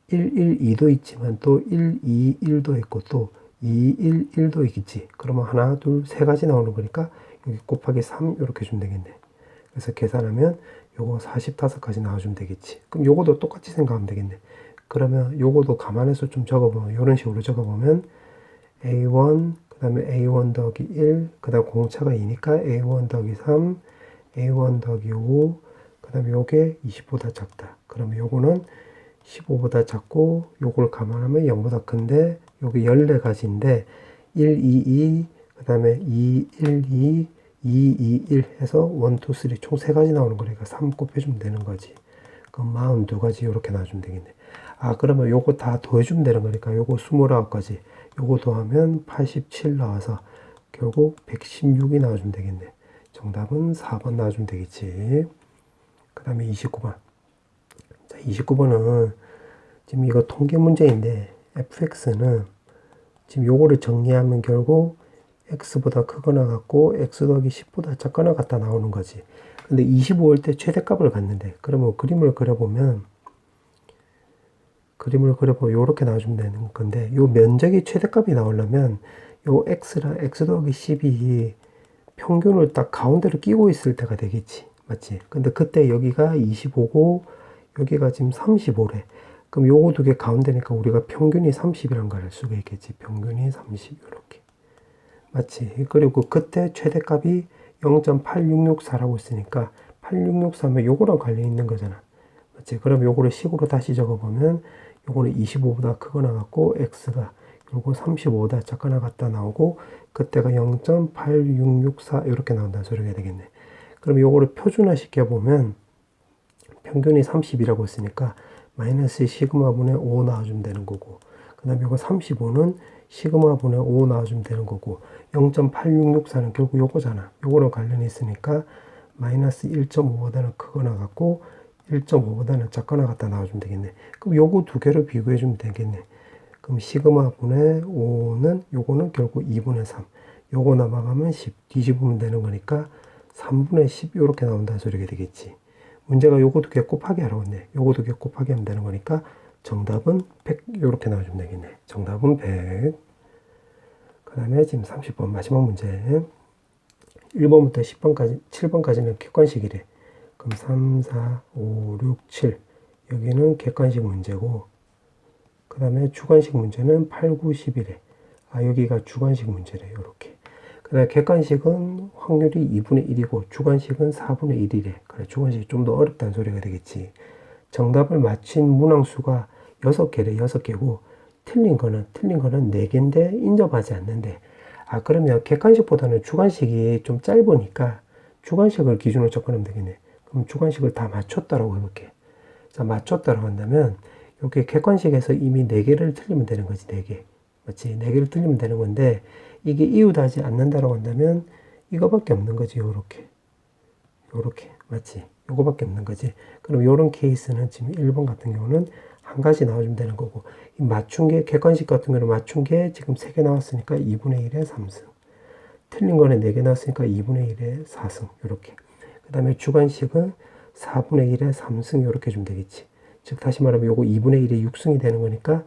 1, 1, 2도 있지만 또 1, 2, 1도 있고 또 2, 1, 1도 있겠지. 그러면 하나, 둘, 세 가지 나오는 거니까 여기 곱하기 3 이렇게 주면 되겠네. 그래서 계산하면 요거 45가지 나와주면 되겠지. 그럼 요거도 똑같이 생각하면 되겠네. 그러면 요거도 감안해서 좀 적어보면, 이런 식으로 적어보면 A1, 그 다음에 A1 더하기 1, 그 다음 공차가 2니까 A1 더하기 3, A1 더하기 5, 그 다음에 요게 20보다 작다. 그러면 요거는 15보다 작고, 요걸 감안하면 0보다 큰데, 요게 14가지인데, 1, 2, 2, 그 다음에 2, 1, 2, 2, 2, 1 해서 1, 2, 3 총 3가지 나오는 거니까 3 곱해주면 되는 거지. 그럼 42가지 이렇게 나와주면 되겠네. 아, 그러면 요거 다 더해주면 되는 거니까 요거 29가지. 요거 더하면 87 나와서 결국 116이 나와주면 되겠네. 정답은 4번 나와주면 되겠지. 그 다음에 29번. 자, 29번은 지금 이거 통계 문제인데 fx는 지금 요거를 정리하면 결국 x보다 크거나 같고 x 더하기 10보다 작거나 같다 나오는 거지. 근데 25일 때 최대값을 갖는데 그러면 그림을 그려보면 요렇게 나와주면 되는 건데 요 면적이 최대값이 나오려면 요 x랑 x 더하기 10이 평균을 딱 가운데로 끼고 있을 때가 되겠지. 맞지? 근데 그때 여기가 25고 여기가 지금 35래. 그럼 요거 두 개 가운데니까 우리가 평균이 30이란 걸 알 수가 있겠지. 평균이 30 이렇게. 맞지? 그리고 그때 최대값이 0.8664라고 있으니까 8664면 요거랑 관련 있는 거잖아. 맞지? 그럼 요거를 식으로 다시 적어보면 요거는 25보다 크거나 같고 x가 요거 35보다 작거나 같다 나오고 그때가 0.8664 이렇게 나온다는 소리가 되겠네. 그럼 요거를 표준화 시켜보면 평균이 30이라고 했으니까 마이너스 시그마분의 5 나와주면 되는 거고 그 다음에 요거 35는 시그마분의 5 나와주면 되는 거고 0.8664는 결국 요거잖아. 요거랑 관련이 있으니까 마이너스 1.5보다는 크거나 같고 1.5보다는 작거나 같다 나와주면 되겠네. 그럼 요거 두 개를 비교해주면 되겠네. 그럼 시그마분의 5는 요거는 결국 2분의 3 요거 남아가면 10 뒤집으면 되는 거니까 3분의 10 이렇게 나온다는 소리가 되겠지. 문제가 요거 두 개 곱하기 하라고 했네. 요거 두 개 곱하기 하면 되는 거니까 정답은 100 이렇게 나와주면 되겠네. 정답은 100. 그 다음에 지금 30번 마지막 문제 1번부터 10번까지 7번까지는 객관식이래. 그럼 3, 4, 5, 6, 7 여기는 객관식 문제고 그 다음에 주관식 문제는 8, 9, 10이래. 아 여기가 주관식 문제래. 요렇게. 그 다음에 객관식은 확률이 2분의 1이고 주관식은 4분의 1이래. 그래 주관식이 좀 더 어렵다는 소리가 되겠지. 정답을 맞힌 문항수가 6개래. 6개고 틀린 거는 4개인데 인접하지 않는데 아 그러면 객관식보다는 주관식이 좀 짧으니까 주관식을 기준으로 접근하면 되겠네. 그럼 주관식을 다 맞췄다라고 해볼게. 자 맞췄다라고 한다면 여기 객관식에서 이미 4개를 틀리면 되는 거지. 4개 맞지? 4개를 틀리면 되는 건데 이게 이웃하지 않는다라고 한다면 이거밖에 없는 거지. 요렇게 맞지? 요거밖에 없는 거지. 그럼 요런 케이스는 지금 1번 같은 경우는 한 가지 나와주면 되는 거고 이 맞춘 게 객관식 같은 경우는 맞춘 게 지금 3개 나왔으니까 2분의 1에 3승 틀린 거는 4개 나왔으니까 2분의 1에 4승 이렇게 그 다음에 주관식은 4분의 1에 3승 이렇게 주면 되겠지. 즉 다시 말하면 요거 2분의 1에 6승이 되는 거니까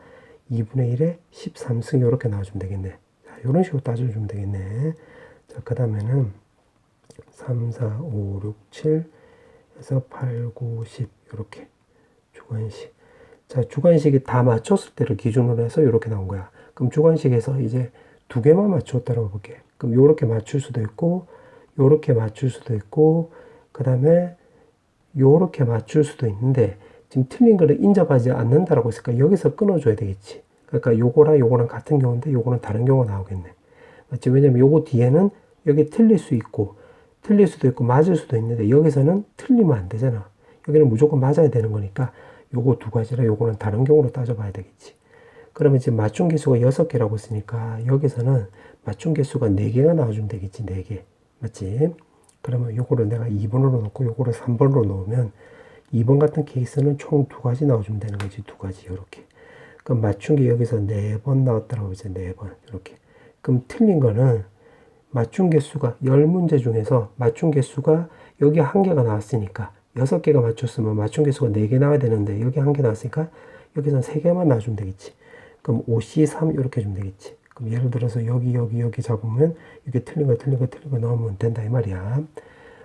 2분의 1에 13승 이렇게 나와주면 되겠네. 자, 이런 식으로 따져주면 되겠네. 자, 그 다음에는 3, 4, 5, 6, 7 해서 8, 9, 10 이렇게 주관식. 자, 주관식이 다 맞췄을 때를 기준으로 해서 이렇게 나온 거야. 그럼 주관식에서 이제 2개만 맞추었다고 볼게. 그럼 요렇게 맞출 수도 있고 요렇게 맞출 수도 있고 그 다음에 요렇게 맞출 수도 있는데 지금 틀린 거를 인접하지 않는다라고 했으니까 여기서 끊어줘야 되겠지. 그러니까 요거랑 같은 경우인데 요거는 다른 경우가 나오겠네. 맞지? 왜냐면 요거 뒤에는 여기 틀릴 수 있고 틀릴 수도 있고 맞을 수도 있는데 여기서는 틀리면 안 되잖아. 여기는 무조건 맞아야 되는 거니까 요거 두 가지라 요거는 다른 경우로 따져봐야 되겠지. 그러면 지금 맞춤 개수가 6개라고 했으니까 여기서는 맞춤 개수가 4개가 나와주면 되겠지. 4개. 맞지? 그러면 요거를 내가 2번으로 놓고 요거를 3번으로 놓으면 2번 같은 케이스는 총 2가지 나와주면 되는 거지. 2가지 이렇게. 그럼 맞춘 게 여기서 4번 나왔다라고 이제 4번 이렇게. 그럼 틀린 거는 맞춤 개수가 10문제 중에서 맞춤 개수가 여기 1개가 나왔으니까 6개가 맞췄으면 맞춤 개수가 4개 나와야 되는데 여기 1개 나왔으니까 여기서는 3개만 나와주면 되겠지. 그럼 5C3 이렇게 주면 되겠지. 그럼 예를 들어서 여기 잡으면 이게 틀린 거 넣으면 된다 이 말이야.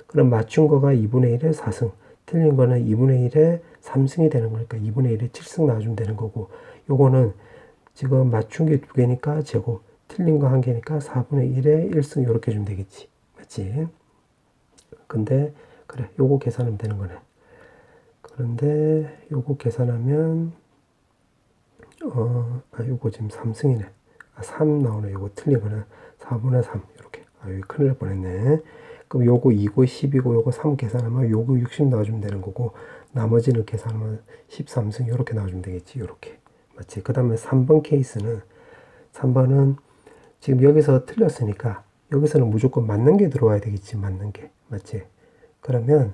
그럼 맞춘 거가 2분의 1의 4승, 틀린 거는 2분의 1의 3승이 되는 거니까 2분의 1의 7승 나와주면 되는 거고, 요거는 지금 맞춘 게 2개니까 제곱, 틀린 거 1개니까 4분의 1의 1승 이렇게 주면 되겠지. 맞지? 근데 그래, 요거 계산하면 되는 거네. 그런데 요거 계산하면 요거 지금 3승이네. 3 나오네. 요거 틀린 거는 4분의 3 이렇게. 여기 큰일 날 뻔했네. 그럼 요거 2고 10이고 요거 3 계산하면 요거 60 나와주면 되는 거고, 나머지는 계산하면 13승 이렇게 나와주면 되겠지. 이렇게. 맞지? 그 다음에 3번 케이스는, 3번은 지금 여기서 틀렸으니까 여기서는 무조건 맞는 게 들어와야 되겠지. 맞는 게. 맞지? 그러면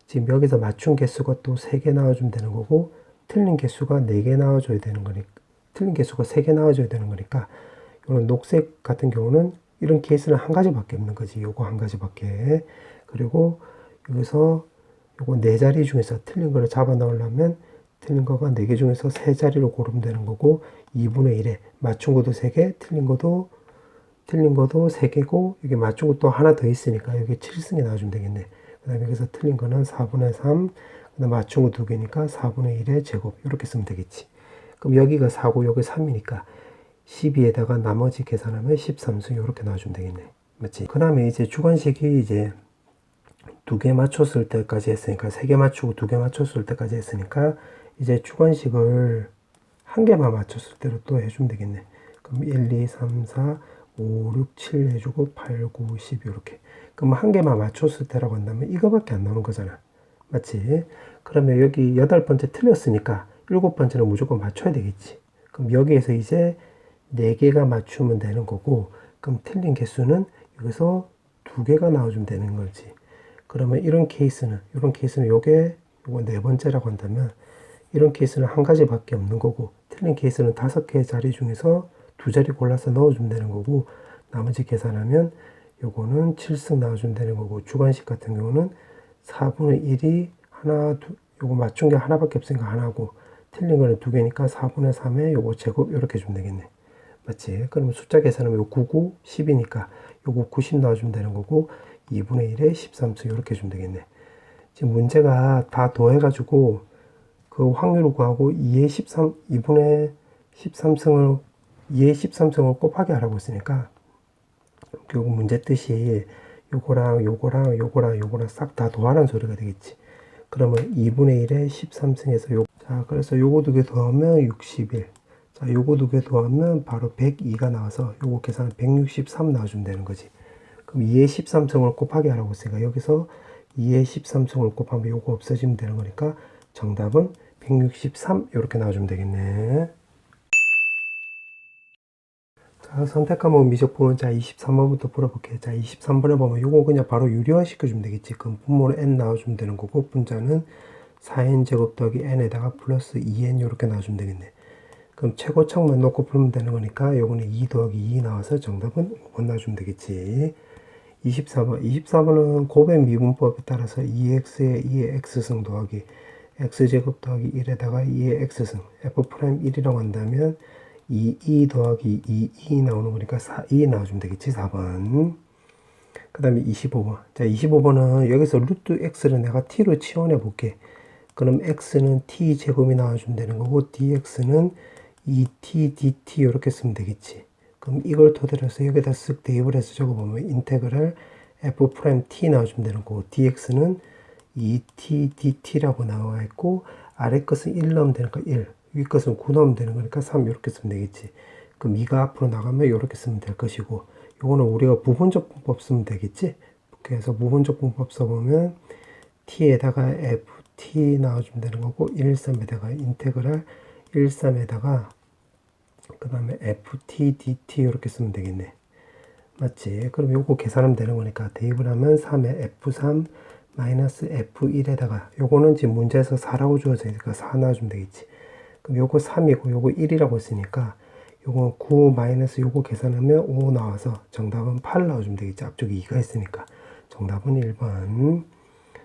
지금 여기서 맞춘 개수가 또 3개 나와주면 되는 거고, 틀린 개수가 4개 나와줘야 되는 거니까, 틀린 개수가 3개 나와줘야 되는 거니까, 이런 녹색 같은 경우는 이런 케이스는 한 가지밖에 없는 거지. 요거 한 가지밖에. 그리고 여기서 요거 4자리 중에서 틀린 거를 잡아 넣으려면 틀린 거가 4개 중에서 3자리로 고르면 되는 거고, 2분의 1에 맞춘 것도 3개, 틀린 것도 3개고, 이게 맞춘 것도 하나 더 있으니까 여기 7승이 나와주면 되겠네. 그 다음에 여기서 틀린 거는 4분의 3, 그 다음에 맞춘 거 2개니까 4분의 1의 제곱, 이렇게 쓰면 되겠지. 그럼 여기가 4고 여기 3이니까 12에다가 나머지 계산하면 13승 이렇게 나와주면 되겠네. 맞지? 그 다음에 이제 주관식이 이제 2개 맞췄을 때까지 했으니까, 3개 맞추고 2개 맞췄을 때까지 했으니까, 이제 주관식을 1개만 맞췄을 때로 또 해주면 되겠네. 그럼 1, 2, 3, 4, 5, 6, 7 해주고 8, 9, 10 이렇게. 그럼 1개만 맞췄을 때라고 한다면 이거밖에 안 나오는 거잖아. 맞지? 그러면 여기 8번째 틀렸으니까 7번째는 무조건 맞춰야 되겠지. 그럼 여기에서 이제 4개가 맞추면 되는 거고, 그럼 틀린 개수는 여기서 2개가 나와주면 되는 거지. 그러면 이런 케이스는 요게 요거 4번째라고 한다면, 이런 케이스는 한 가지밖에 없는 거고, 틀린 케이스는 5개 자리 중에서 2자리 골라서 넣어주면 되는 거고, 나머지 계산하면 요거는 7승 나와주면 되는 거고, 주관식 같은 경우는 4분의 1이 요거 맞춘 게 하나밖에 없으니까 하나고, 틀린 거는 2개니까 4분의 3에 요거 제곱 이렇게 주면 되겠네. 맞지? 그러면 숫자 계산하면 요 9, 9, 10이니까 요거 90 나와주면 되는 거고, 2분의 1에 13승 이렇게 주면 되겠네. 지금 문제가 다 더해가지고 그 확률을 구하고 2의 13승을 곱하기 하라고 했으니까, 결국 문제 뜻이 요거랑 싹 다 더하라는 소리가 되겠지. 그러면 2분의 1에 13승에서 자, 그래서 요거 2개 더하면 61. 자, 요거 2개 더하면 바로 102가 나와서 요거 계산은 163 나와주면 되는 거지. 그럼 2의 13승을 곱하기 하라고 했으니까 여기서 2의 13승을 곱하면 요거 없어지면 되는 거니까 정답은 163 이렇게 나와주면 되겠네. 자, 선택 과목 미적 부분. 자, 23번부터 풀어볼게요. 자, 23번에 보면 요거 그냥 바로 유리화 시켜주면 되겠지. 그럼 분모는 n 나와주면 되는 거고, 분자는 4n 제곱 더하기 n에다가 플러스 2n 이렇게 나와주면 되겠네. 그럼 최고창만 놓고 풀면 되는 거니까 요거는 2 더하기 2 나와서 정답은 5번 나와주면 되겠지. 24번은 곱의 미분법에 따라서 2x에 2의 x승 더하기 x제곱 더하기 1에다가 2의 x승 f'1이라고 한다면 2 더하기 2 나오는 거니까 2 나와주면 되겠지. 4번. 그 다음에 25번. 자, 25번은 여기서 루트 x를 내가 t로 치환해 볼게. 그럼 x는 t 제곱이 나와주면 되는 거고, dx는 2t dt 이렇게 쓰면 되겠지. 그럼 이걸 토대로 해서 여기다 쓱 대입을 해서 적어보면 인테그랄 f't 나와주면 되는 거고, dx는 2t dt라고 나와 있고, 아래 것은 1 넣으면 되니까 1, 위 것은 9 넣으면 되는 거니까 3 이렇게 쓰면 되겠지. 그럼 2가 앞으로 나가면 이렇게 쓰면 될 것이고, 요거는 우리가 부분적 분법 쓰면 되겠지. 그래서 부분적 분법 써보면 t에다가 ft 나와주면 되는 거고, 113에다가 인테그랄 13에다가 그 다음에 ft dt 이렇게 쓰면 되겠네. 맞지? 그럼 요거 계산하면 되는 거니까 대입을 하면 3에 f3 마이너스 f1에다가 요거는 지금 문제에서 4라고 주어져 있으니까 4 나와주면 되겠지. 그럼 요거 3이고 요거 1이라고 했으니까 요거 9 마이너스 요거 계산하면 5 나와서 정답은 8 나와주면 되겠지. 앞쪽에 2가 있으니까 정답은 1번.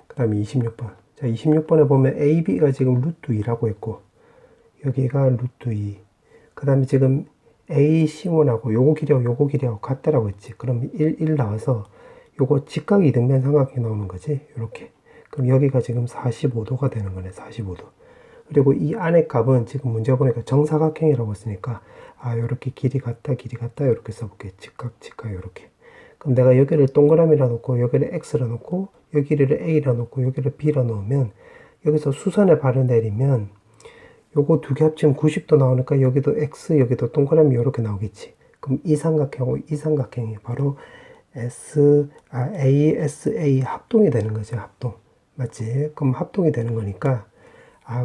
그 다음에 26번. 자, 26번에 보면 a, b가 지금 루트 2라고 했고, 여기가 루트 2. 그 다음에 지금 AC1하고 요거 길이하고 같다라고 했지. 그럼 1 나와서 요거 직각 이등변 삼각형이 나오는 거지. 요렇게. 그럼 여기가 지금 45도가 되는 거네. 45도. 그리고 이 안의 값은 지금 문제 보니까 정사각형이라고 했으니까 요렇게 길이 같다 요렇게 써볼게. 직각 요렇게. 그럼 내가 여기를 동그라미라 놓고 여기를 x라 놓고 여기를 a라 놓고 여기를 b라 놓으면 여기서 수선의 발을 내리면 요거 두 개 합치면 90도 나오니까 여기도 x 여기도 동그라미 요렇게 나오겠지. 그럼 이 삼각형하고 이 삼각형이 바로 ASA 합동이 되는 거죠. 합동. 맞지? 그럼 합동이 되는 거니까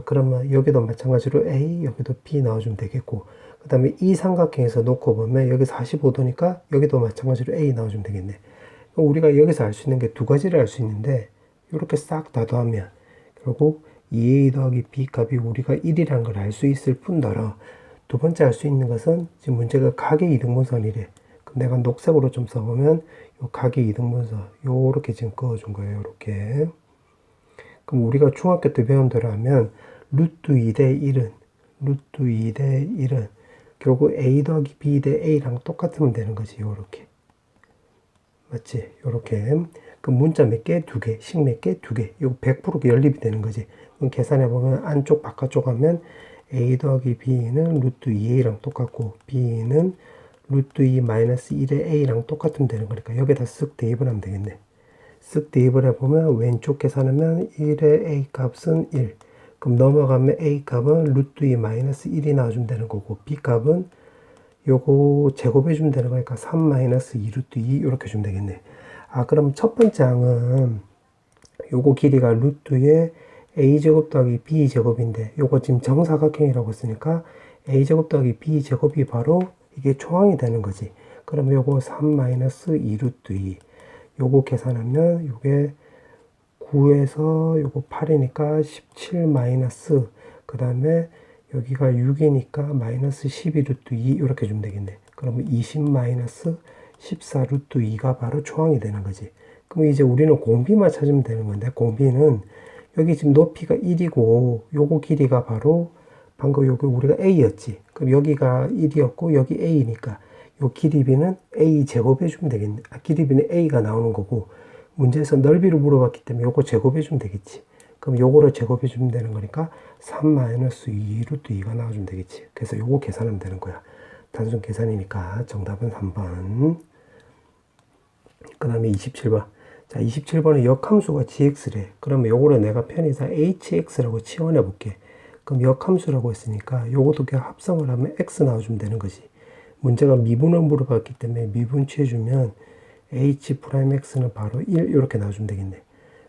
그러면 여기도 마찬가지로 A 여기도 B 나와주면 되겠고, 그 다음에 이 삼각형에서 놓고 보면 여기 45도니까 여기도 마찬가지로 A 나와주면 되겠네. 우리가 여기서 알 수 있는 게 두 가지를 알 수 있는데 이렇게 싹 다 더하면 결국 2A 더하기 B 값이 우리가 1이라는 걸 알 수 있을 뿐더러 두 번째 알 수 있는 것은 지금 문제가 각의 이등분선이래. 그럼 내가 녹색으로 좀 써보면 요 각의 이등분선 요렇게 지금 그어준 거예요. 요렇게. 그럼 우리가 중학교 때 배운 대로 하면 루트 2대 1은 결국 A 더하기 B 대 A랑 똑같으면 되는 거지. 요렇게. 맞지? 요렇게. 그럼 문자 몇 개? 2개. 식 몇 개? 2개. 이거 100% 연립이 되는 거지. 그럼 계산해보면 안쪽 바깥쪽 하면 A 더하기 B는 루트 2A랑 똑같고 B는 루트 2 마이너스 1의 A랑 똑같으면 되는 거니까 여기다 쓱 대입을 하면 되겠네. 쓱 대입을 해보면 왼쪽 계산하면 1의 A 값은 1. 그럼 넘어가면 A 값은 루트 2 마이너스 1이 나와주면 되는 거고 B 값은 요거 제곱해주면 되는 거니까 3 마이너스 2 루트 2 이렇게 주면 되겠네. 그럼 첫 번째 항은 요거 길이가 루트의 a제곱 더하기 b제곱인데 요거 지금 정사각형이라고 했으니까 a제곱 더하기 b제곱이 바로 이게 초항이 되는 거지. 그럼 요거 3 마이너스 2 루트 2 요거 계산하면 요게 9에서 요거 8이니까 17 마이너스 그 다음에 여기가 6이니까 마이너스 12 루트 2 이렇게 주면 되겠네. 그러면 20 마이너스 14 루트 2가 바로 초항이 되는 거지. 그럼 이제 우리는 공비만 찾으면 되는 건데 공비는 여기 지금 높이가 1이고 요거 길이가 바로 방금 여기 우리가 A였지. 그럼 여기가 1이었고 여기 A니까 요 길이비는 A 제곱해 주면 되겠네. 길이비는 A가 나오는 거고 문제에서 넓이를 물어봤기 때문에 요거 제곱해 주면 되겠지. 그럼 요거를 제곱해 주면 되는 거니까 3 마이너스 2 루트 2가 나와주면 되겠지. 그래서 요거 계산하면 되는 거야. 단순 계산이니까 정답은 3번. 그 다음에 27번. 자, 27번은 역함수가 gx래. 그러면 요거를 내가 편의상 hx라고 치환해 볼게. 그럼 역함수라고 했으니까 요것도 그냥 합성을 하면 x 나와주면 되는 거지. 문제가 미분을 물어봤기 때문에 미분 취해주면 h'x는 바로 1 이렇게 나와주면 되겠네.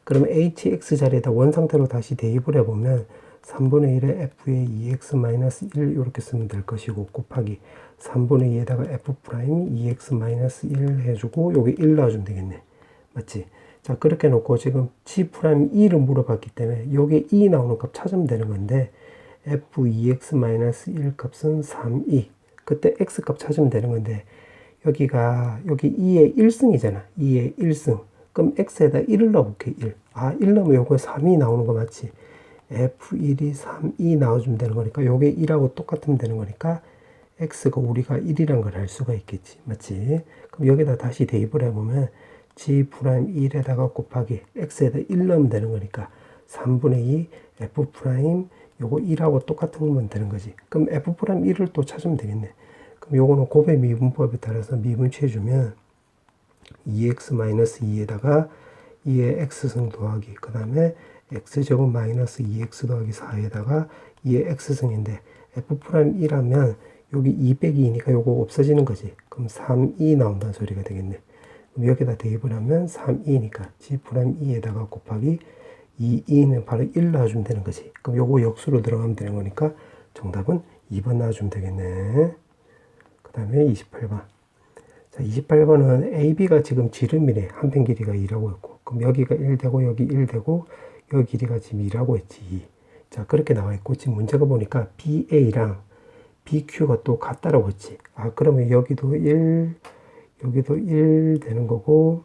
그러면 hx 자리에다 원상태로 다시 대입을 해보면 3분의 1에 f의 2x-1 이렇게 쓰면 될 것이고 곱하기 3분의 2에다가 f' 2x-1 해주고 여기 1 넣어주면 되겠네. 맞지? 자, 그렇게 놓고 지금 g'2를 물어봤기 때문에 여기 2 나오는 값 찾으면 되는 건데 f 2x-1 값은 3, 2 그때 x 값 찾으면 되는 건데 여기 2의 1승이잖아. 2의 1승. 그럼 x에다 1을 넣어볼게. 1. 1 넣으면 요거 3이 나오는 거 맞지? f1이 3, 2 나와주면 되는 거니까 요게 1하고 똑같으면 되는 거니까 x가 우리가 1이란 걸 알 수가 있겠지. 맞지? 그럼 여기다 다시 대입을 해보면 g'1에다가 곱하기 x에다 1 넣으면 되는 거니까 3분의 2 f' 요거 1하고 똑같은 거면 되는 거지. 그럼 f'1을 또 찾으면 되겠네. 그럼 요거는 곱의 미분법에 따라서 미분 취해주면 2x-2에다가 2의 x승 더하기 그 다음에 x제곱 마이너스 2x 더하기 4에다가 2의 x승인데 f'1하면 여기 2 빼기 2니까 요거 없어지는 거지. 그럼 3, 2 나온다는 소리가 되겠네. 그럼 여기다 대입을 하면 3, 2니까 g'2에다가 곱하기 2, 2는 바로 1 넣어주면 되는 거지. 그럼 요거 역수로 들어가면 되는 거니까 정답은 2번 넣어주면 되겠네. 그 다음에 28번. 자, 28번은 AB가 지금 지름이래. 한편 길이가 2라고 했고. 그럼 여기가 1 되고, 여기 1 되고, 여기 길이가 지금 2라고 했지. 2. 자, 그렇게 나와 있고, 지금 문제가 보니까 BA랑 BQ가 또 같다라고 했지. 그러면 여기도 1, 여기도 1 되는 거고,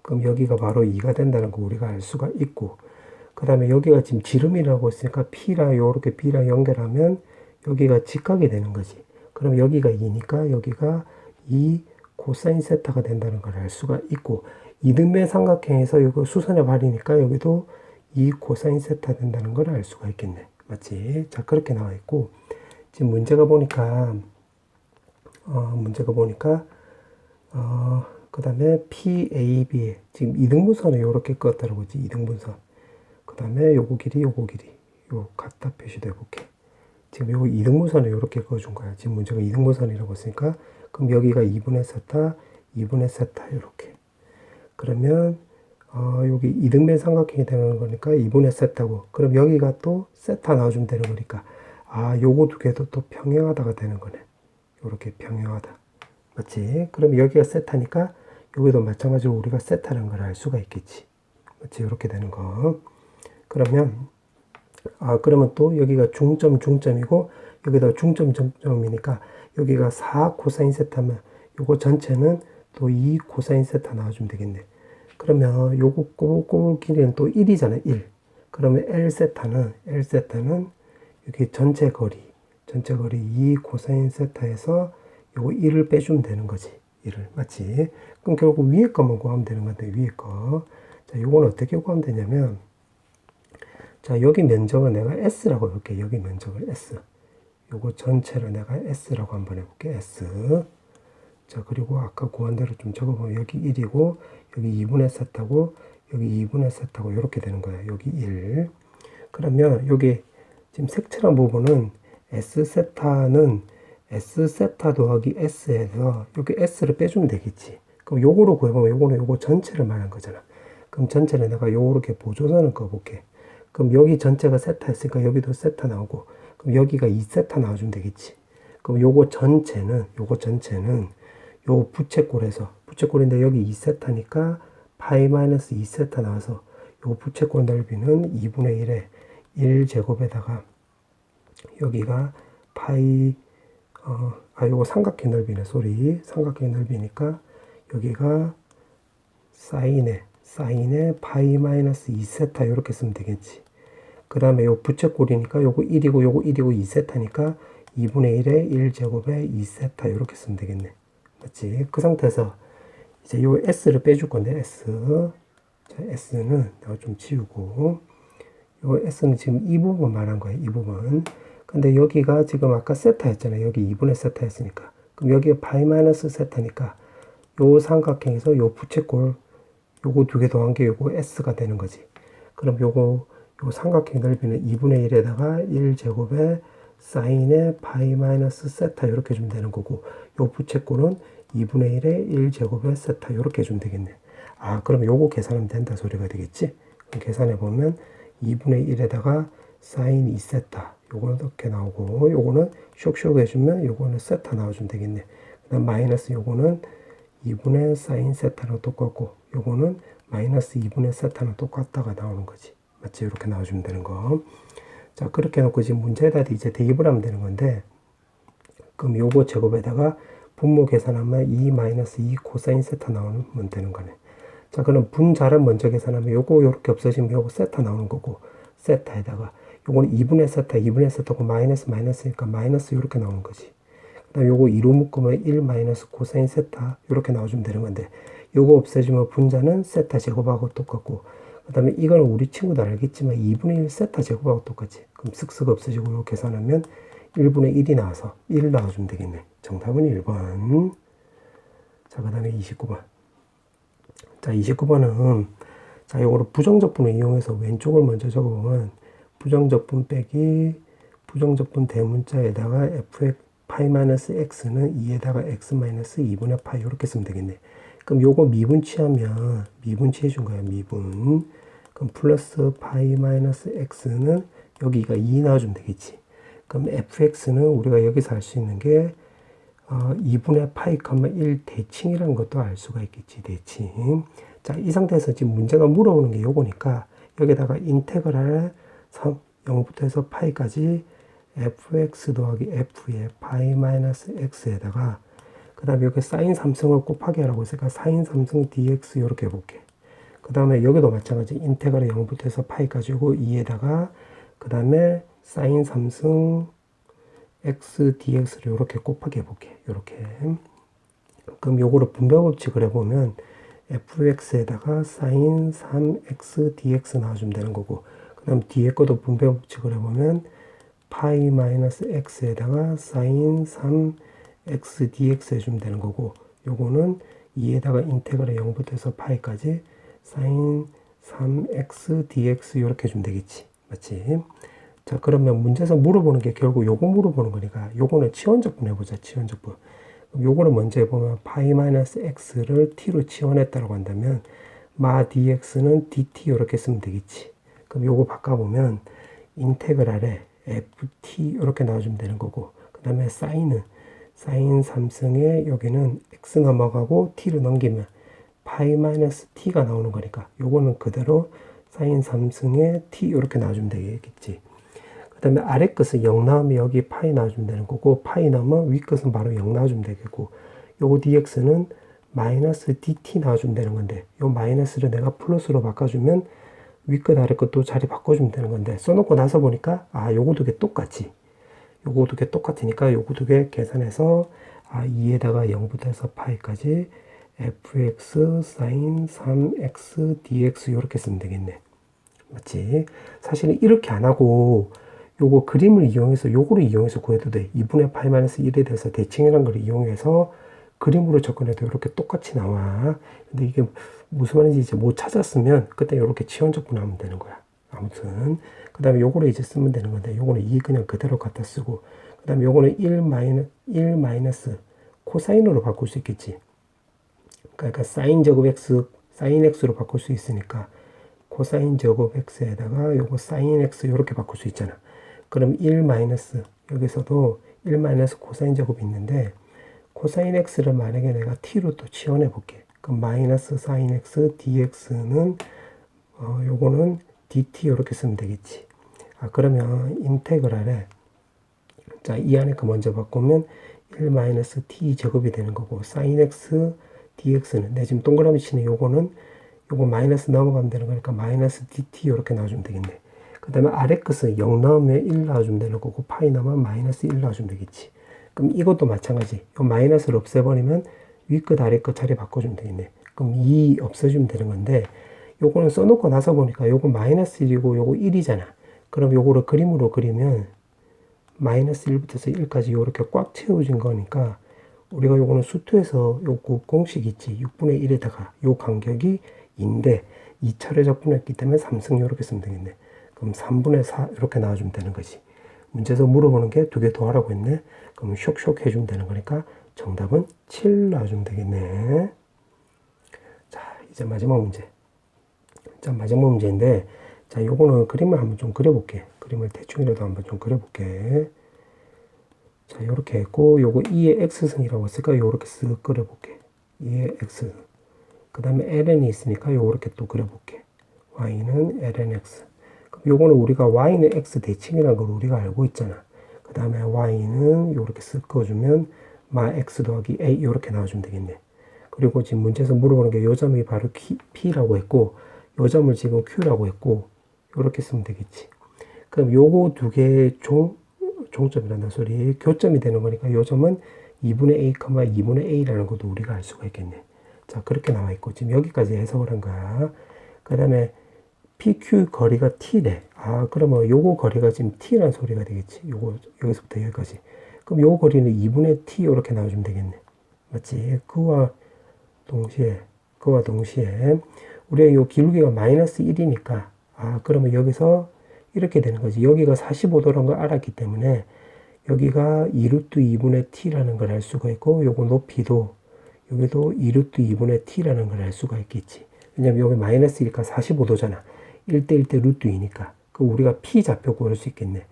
그럼 여기가 바로 2가 된다는 거 우리가 알 수가 있고, 그 다음에 여기가 지금 지름이라고 했으니까 P랑 요렇게 B랑 연결하면 여기가 직각이 되는 거지. 그럼 여기가 2니까 여기가 2 코사인 세타가 된다는 걸 알 수가 있고, 이등변 삼각형에서 이거 수선의 발이니까 여기도 2 코사인 세타 된다는 걸 알 수가 있겠네. 맞지? 자, 그렇게 나와 있고, 지금 문제가 보니까 그 다음에 PAB 지금 이등분선을 이렇게 껐다라고 했지. 이등분선. 그 다음에 요거 길이 요 갖다 표시도 해볼게. 지금 요거 이등분선을 이렇게 그어준 거야. 지금 문제가 이등분선이라고 했으니까, 그럼 여기가 2분의 세타, 2분의 세타 이렇게. 그러면 여기 이등변 삼각형이 되는 거니까 2분의 세타고, 그럼 여기가 또 세타 나와주면 되는 거니까, 요거 두 개도 또 평행하다가 되는 거네. 요렇게 평행하다. 맞지? 그럼 여기가 세타니까 여기도 마찬가지로 우리가 세타라는 걸 알 수가 있겠지. 맞지? 이렇게 되는 거. 그러면 그러면 또 여기가 중점이고 여기다 중점이니까 여기가 4 코사인 세타면 요거 전체는 또 2 코사인 세타 나와주면 되겠네. 그러면 요거 꼬불꼬불 길이는 또 1이잖아. 1. 그러면 L세타는 여기 전체 거리 2 코사인 세타에서 요거 1을 빼주면 되는 거지. 1을. 맞지? 그럼 결국 위에 거만 구하면 되는 건데, 위에 거. 자, 요거는 어떻게 구하면 되냐면, 자, 여기 면적을 내가 S라고 해볼게. 여기 면적을 S. 요거 전체를 내가 S라고 한번 해볼게. S. 자, 그리고 아까 구한 대로 좀 적어보면 여기 1이고, 여기 2분의 세타고, 여기 2분의 세타고, 이렇게 되는 거야. 여기 1. 그러면 여기 지금 색칠한 부분은 S세타는 S세타 더하기 S에서 여기 S를 빼주면 되겠지. 그럼 요거로 구해보면 요거 전체를 말한 거잖아. 그럼 전체를 내가 요렇게 보조선을 그어볼게. 그럼 여기 전체가 세타였으니까 여기도 세타 나오고, 그럼 여기가 2세타 나와주면 되겠지. 그럼 요거 전체는 요 부채꼴인데 여기 2세타니까 파이 마이너스 2세타 나와서 요 부채꼴 넓이는 2분의 1에 1제곱에다가 여기가 파이 요거 삼각형 넓이네. 삼각형 넓이니까 여기가 사인에 파이 마이너스 2세타 이렇게 쓰면 되겠지. 그 다음에 요 부채꼴이니까 요거 1이고 요거 2세타니까 2분의 1에 1제곱에 2세타 이렇게 쓰면 되겠네. 맞지? 그 상태에서 이제 요 S를 빼줄 건데, S. 자, S는 내가 좀 지우고, 요 S는 지금 이 부분 말한 거예요. 이 부분. 근데 여기가 지금 아까 세타였잖아요. 여기 2분의 세타였으니까. 그럼 여기가 파이 마이너스 세타니까 요 삼각형에서 요 부채꼴 요거 두 개 더한 게 요거 S가 되는 거지. 그럼 요 삼각형 넓이는 2분의 1에다가 1제곱에 사인에 파이 마이너스 세타 이렇게 주면 되는 거고, 요 부채꼴은 2분의 1에 1제곱에 세타 이렇게 주면 되겠네. 그럼 요거 계산하면 된다 소리가 되겠지? 그럼 계산해 보면 2분의 1에다가 사인 2세타 요거는 이렇게 나오고, 요거는 쇽 해주면 요거는 세타 나와주면 되겠네. 그 다음 마이너스 요거는 2분의 사인 세타랑 똑같고, 요거는 마이너스 2분의 세타랑 똑같다가 나오는 거지. 맞지? 이렇게 나와주면 되는 거. 자, 그렇게 해놓고 지금 문제에다 이제 대입을 하면 되는 건데, 그럼 요거 제곱에다가 분모 계산하면 2 마이너스 2 코사인 세타 나오면 되는 거네. 자, 그럼 분자를 먼저 계산하면 요거 요렇게 없어지면 요거 세타 나오는 거고, 세타에다가 요거는 2분의 세타고 마이너스니까 마이너스 요렇게 나오는 거지. 그 다음 요거 2로 묶으면 1 마이너스 코사인 세타 요렇게 나와주면 되는 건데, 요거 없애지면 분자는 세타 제곱하고 똑같고, 그 다음에 이거는 우리 친구도 알겠지만 2분의 1 세타 제곱하고 똑같지. 그럼 쓱쓱 없어지고 요거 계산하면 1분의 1이 나와서 1 나와주면 되겠네. 정답은 1번. 자, 그 다음에 29번. 자, 29번은 자, 요거를 부정적분을 이용해서 왼쪽을 먼저 적어보면 부정적분 빼기 부정적분 대문자에다가 f 파이 마이너스 x는 2에다가 x 마이너스 2분의 파이 이렇게 쓰면 되겠네. 그럼 요거 미분치하면 미분치해 준 거야. 미분. 그럼 플러스 파이 마이너스 x는 여기가 2 나와주면 되겠지. 그럼 fx는 우리가 여기서 알 수 있는 게 2분의 파이, 1 대칭이라는 것도 알 수가 있겠지. 대칭. 자, 이 상태에서 지금 문제가 물어보는 게 요거니까 여기다가 인테그랄 0부터 해서 파이까지 fx 더하기 f의 파이 마이너스 x에다가 그 다음에 여기 사인 3승을 곱하기 하라고 했으니까 사인 3승 dx 이렇게 해볼게. 그 다음에 여기도 마찬가지 인테그랄 0부터 해서 파이까지고 2에다가 그 다음에 사인 3승 x dx를 이렇게 곱하기 해볼게. 이렇게. 그럼 요거를 분배법칙을 해보면 fx에다가 sin 3x dx 나와주면 되는 거고, 그 다음 뒤에 것도 분배법칙을 해보면 파이 마이너스 x에다가 sin 3x dx 해주면 되는 거고, 요거는 2에다가 인테그랄 0부터 해서 파이까지 sin 3x dx 이렇게 해주면 되겠지. 맞지? 자, 그러면 문제에서 물어보는 게 결국 요거 물어보는 거니까 요거는 치원적분 해보자. 치원적분. 요거를 먼저 해보면 파이 마이너스 x를 t로 치환했다고 한다면 마 dx는 dt 이렇게 쓰면 되겠지. 그럼 요거 바꿔보면 인테그랄에 ft 이렇게 나와주면 되는 거고, 그 다음에 사인 3승에 여기는 x 넘어가고 t를 넘기면 파이 마이너스 t가 나오는 거니까 요거는 그대로 사인 3승에 t 이렇게 나와주면 되겠지. 그 다음에 아래 끝은 0 나오면 여기 파이 나와주면 되는 거고, 파이 나오면 위 끝은 바로 0 나와주면 되겠고, 요거 dx는 마이너스 dt 나와주면 되는 건데, 요 마이너스를 내가 플러스로 바꿔주면 위 끝 아래 끝도 자리 바꿔주면 되는 건데, 써놓고 나서 보니까 요거 두 개 똑같지. 요거 두 개 똑같으니까 요거 두 개 계산해서 2에다가 0부터 해서 파이까지 fx sin 3x dx 이렇게 쓰면 되겠네. 맞지? 사실은 이렇게 안 하고 요거 그림을 이용해서 요거를 이용해서 구해도 돼. 2분의 파이 마이너스 1에 대해서 대칭이라는 걸 이용해서 그림으로 접근해도 이렇게 똑같이 나와. 근데 이게 무슨 말인지 이제 못 찾았으면 그때 이렇게 치환적분하면 되는 거야. 아무튼 그 다음에 요거를 이제 쓰면 되는 건데, 요거는 2 그냥 그대로 갖다 쓰고, 그 다음에 요거는 1 마이너스 코사인으로 바꿀 수 있겠지. 그러니까 사인 제곱 x 사인 x로 바꿀 수 있으니까 코사인 제곱 x에다가 요거 사인 x 이렇게 바꿀 수 있잖아. 그럼 1 마이너스 여기서도 1 마이너스 코사인 제곱이 있는데, 코사인 x를 만약에 내가 t로 또 치환해 볼게. 그럼 마이너스 사인 x dx는 요거는 dt 이렇게 쓰면 되겠지. 그러면 인테그랄에 자, 이 안에 거 먼저 바꾸면 1 마이너스 t 제곱이 되는 거고, 사인 x dx는 내 지금 동그라미 치는 요거 마이너스 넘어가면 되는 거니까 마이너스 dt 이렇게 나와주면 되겠네. 그 다음에 아래 끝은 0 나오면 1 나와주면 되는 거고, 파이 나오면 마이너스 1 나와주면 되겠지. 그럼 이것도 마찬가지. 이 마이너스를 없애버리면 위 끝 아래 끝 자리 바꿔주면 되겠네. 그럼 2 없애주면 되는 건데, 요거는 써놓고 나서 보니까 요거 마이너스 1이고 요거 1이잖아. 그럼 요거를 그림으로 그리면 마이너스 1부터 해서 1까지 요렇게 꽉 채워진 거니까, 우리가 요거는 수투에서 요거 공식 있지. 6분의 1에다가 요 간격이 2인데 2차례 적분했기 때문에 3승 요렇게 쓰면 되겠네. 그럼 3분의 4 이렇게 나와주면 되는 거지. 문제에서 물어보는 게 두 개 더 하라고 했네. 그럼 쇽쇽 해주면 되는 거니까 정답은 7 나와주면 되겠네. 자, 이제 마지막 문제. 자, 마지막 문제인데, 자, 요거는 그림을 한번 좀 그려볼게. 그림을 대충이라도 한번 좀 그려볼게. 자, 요렇게 했고, 요거 2의 x승이라고 했으니까 요렇게 쓱 그려볼게. 2의 x. 그 다음에 ln이 있으니까 요렇게 또 그려볼게. y는 lnx. 그럼 요거는 우리가 y는 x 대칭이라는 걸 우리가 알고 있잖아. 그 다음에 y는 요렇게 쓱 그어주면 마 x 더하기 a 요렇게 나와주면 되겠네. 그리고 지금 문제에서 물어보는 게 요 점이 바로 p라고 했고, 요 점을 지금 q라고 했고, 요렇게 쓰면 되겠지. 그럼 요거 두 개의 종점이란다 소리, 교점이 되는 거니까 요 점은 2분의 a, 2분의 a라는 것도 우리가 알 수가 있겠네. 자, 그렇게 나와 있고, 지금 여기까지 해석을 한 거야. 그 다음에 PQ 거리가 T래. 그러면 요거 거리가 지금 T라는 소리가 되겠지. 요거, 여기서부터 여기까지. 그럼 요 거리는 2분의 T 이렇게 나와주면 되겠네. 맞지? 그와 동시에, 우리가 요 기울기가 마이너스 1이니까, 그러면 여기서 이렇게 되는 거지. 여기가 45도라는 걸 알았기 때문에, 여기가 2루트 2분의 T라는 걸 알 수가 있고, 요거 높이도, 여기도 2루트 2분의 T라는 걸 알 수가 있겠지. 왜냐면 여기 마이너스 1이니까 45도잖아. 1대 1대 루트 2니까. 그 우리가 P좌표 구할 수 있겠네.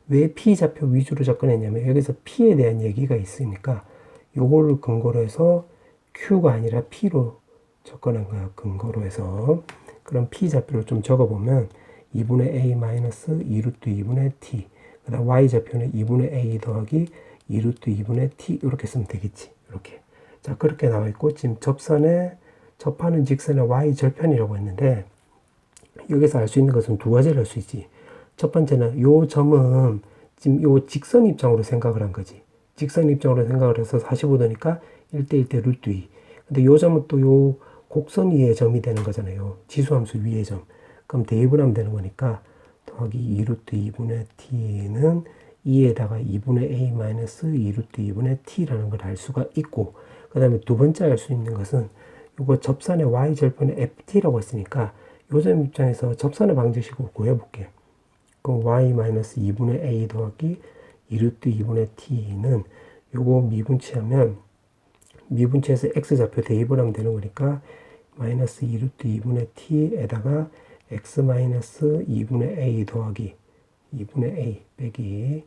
왜 P좌표 위주로 접근했냐면 여기서 P에 대한 얘기가 있으니까 요거를 근거로 해서 Q가 아니라 P로 접근한 거야. 근거로 해서. 그럼 P좌표를 좀 적어보면 2분의 A 마이너스 2루트 2분의 T. 그 다음 Y좌표는 2분의 A 더하기 2루트 2분의 T. 이렇게 쓰면 되겠지. 이렇게. 자, 그렇게 나와 있고, 지금 접하는 직선의 Y절편이라고 했는데, 여기서 알 수 있는 것은 두 가지를 알 수 있지. 첫 번째는 요 점은 지금 요 직선 입장으로 생각을 한 거지. 직선 입장으로 생각을 해서 45도니까 1대 1대 루트 2. 근데 요 점은 또 요 곡선 위의 점이 되는 거잖아요. 지수함수 위의 점. 그럼 대입을 하면 되는 거니까 더하기 2 루트 2분의 t는 2에다가 2분의 a 마이너스 2 루트 2분의 t라는 걸 알 수가 있고, 그 다음에 두 번째 알 수 있는 것은 요거 접선의 y절편의 ft라고 했으니까 요점 입장에서 접선의 방정식으로 구해볼게. 그럼 y-2분의 a 더하기 2 루트 2분의 t는 요거 미분치하면 미분치해서 x좌표 대입을 하면 되는 거니까 마이너스 2 루트 2분의 t에다가 x 마이너스 2분의 a 더하기 2분의 a 빼기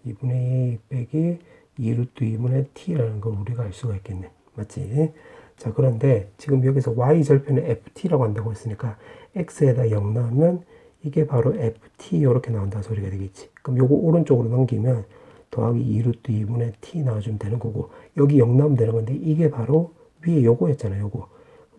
2분의 a 빼기 2 루트 2분의 t라는 걸 우리가 알 수가 있겠네. 맞지? 자, 그런데 지금 여기서 y절편의 ft라고 한다고 했으니까 x에다 0 넣으면 이게 바로 ft 이렇게 나온다 소리가 되겠지. 그럼 요거 오른쪽으로 넘기면 더하기 2 루트 2분의 t 나와주면 되는 거고, 여기 0 넣으면 되는 건데 이게 바로 위에 요거였잖아요. 요거.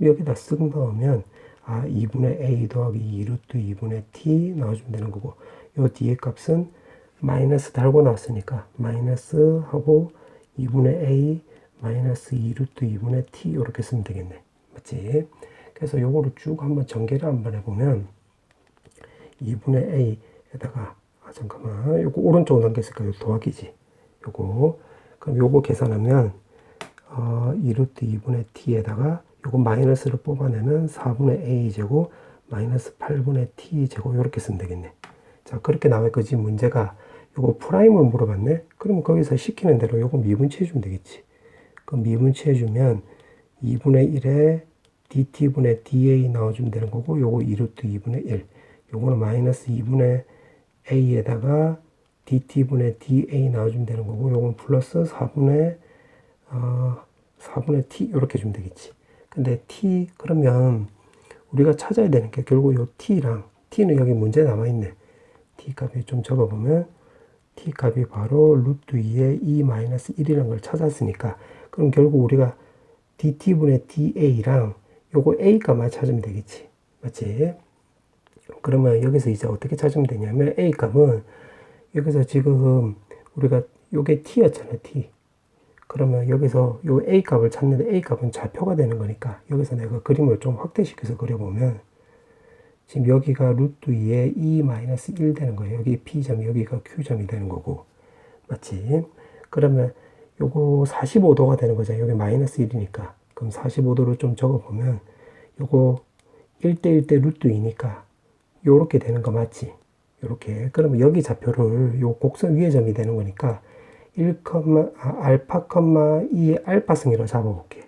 여기다 쓱 넣으면 2분의 a 더하기 2 루트 2분의 t 나와주면 되는 거고, 요 뒤에 값은 마이너스 달고 나왔으니까 마이너스 하고 2분의 a 마이너스 2 루트 2분의 t 이렇게 쓰면 되겠네. 맞지? 그래서 요거를 쭉 한번 전개를 한번 해보면 2분의 a에다가 잠깐만, 요거 오른쪽으로 넘겼으니까 요 더하기지. 요거. 그럼 요거 계산하면 2 루트 2분의 t에다가 요거 마이너스를 뽑아내면 4분의 a제곱 마이너스 8분의 t제곱 이렇게 쓰면 되겠네. 자, 그렇게 나올 거지. 문제가 요거 프라임을 물어봤네. 그럼 거기서 시키는 대로 요거 미분치해 주면 되겠지. 그럼 미분치해 주면 2분의 1에 dt분의 da 나와주면 되는 거고, 요거 2 루트 2분의 1. 요거는 마이너스 2분의 a에다가 dt분의 da 나와주면 되는 거고, 요건 플러스 4분의 t 이렇게 주면 되겠지. 근데 t 그러면 우리가 찾아야 되는 게 결국 요 t랑 t는 여기 문제 남아있네. t 값이 좀 적어보면 t 값이 바로 루트 2의 2 마이너스 1이라는 걸 찾았으니까, 그럼 결국 우리가 dt분의 da랑 요거 a 값만 찾으면 되겠지. 맞지? 그러면 여기서 이제 어떻게 찾으면 되냐면 a 값은 여기서 지금 우리가 요게 t였잖아. t. 그러면 여기서 요 a 값을 찾는데 a 값은 좌표가 되는 거니까 여기서 내가 그림을 좀 확대시켜서 그려보면 지금 여기가 루트 2에 2 마이너스 1 되는 거예요. 여기 P점, 여기가 Q점이 되는 거고. 맞지? 그러면 요거 45도가 되는 거죠. 여기 마이너스 1이니까. 그럼 45도를 좀 적어보면 요거 1대 1대 루트 2니까 요렇게 되는 거 맞지? 요렇게. 그러면 여기 좌표를 요 곡선 위의 점이 되는 거니까 1, 알파, 2의 알파승이라고 잡아볼게.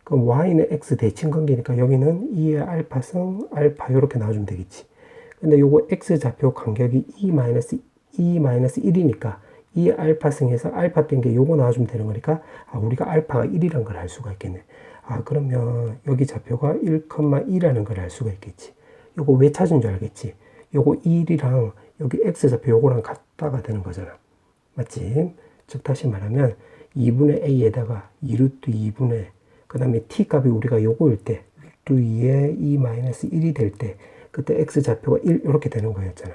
그럼 y는 x 대칭 관계니까 여기는 2의 알파승, 알파 이렇게 나와주면 되겠지. 근데 요거 x 좌표 간격이 2-1이니까 2 알파승에서 알파 뺀 게 요거 나와주면 되는 거니까 우리가 알파가 1이라는 걸 알 수가 있겠네. 그러면 여기 좌표가 1,2라는 걸 알 수가 있겠지. 요거 왜 찾은 줄 알겠지? 요거 1이랑 여기 x 좌표 요거랑 같다가 되는 거잖아. 맞지? 즉 다시 말하면 2분의 a에다가 2루트 2분의 그 다음에 t 값이 우리가 요거일 때 루트 2에 2-1이 될 때 그때 x 좌표가 1 이렇게 되는 거였잖아.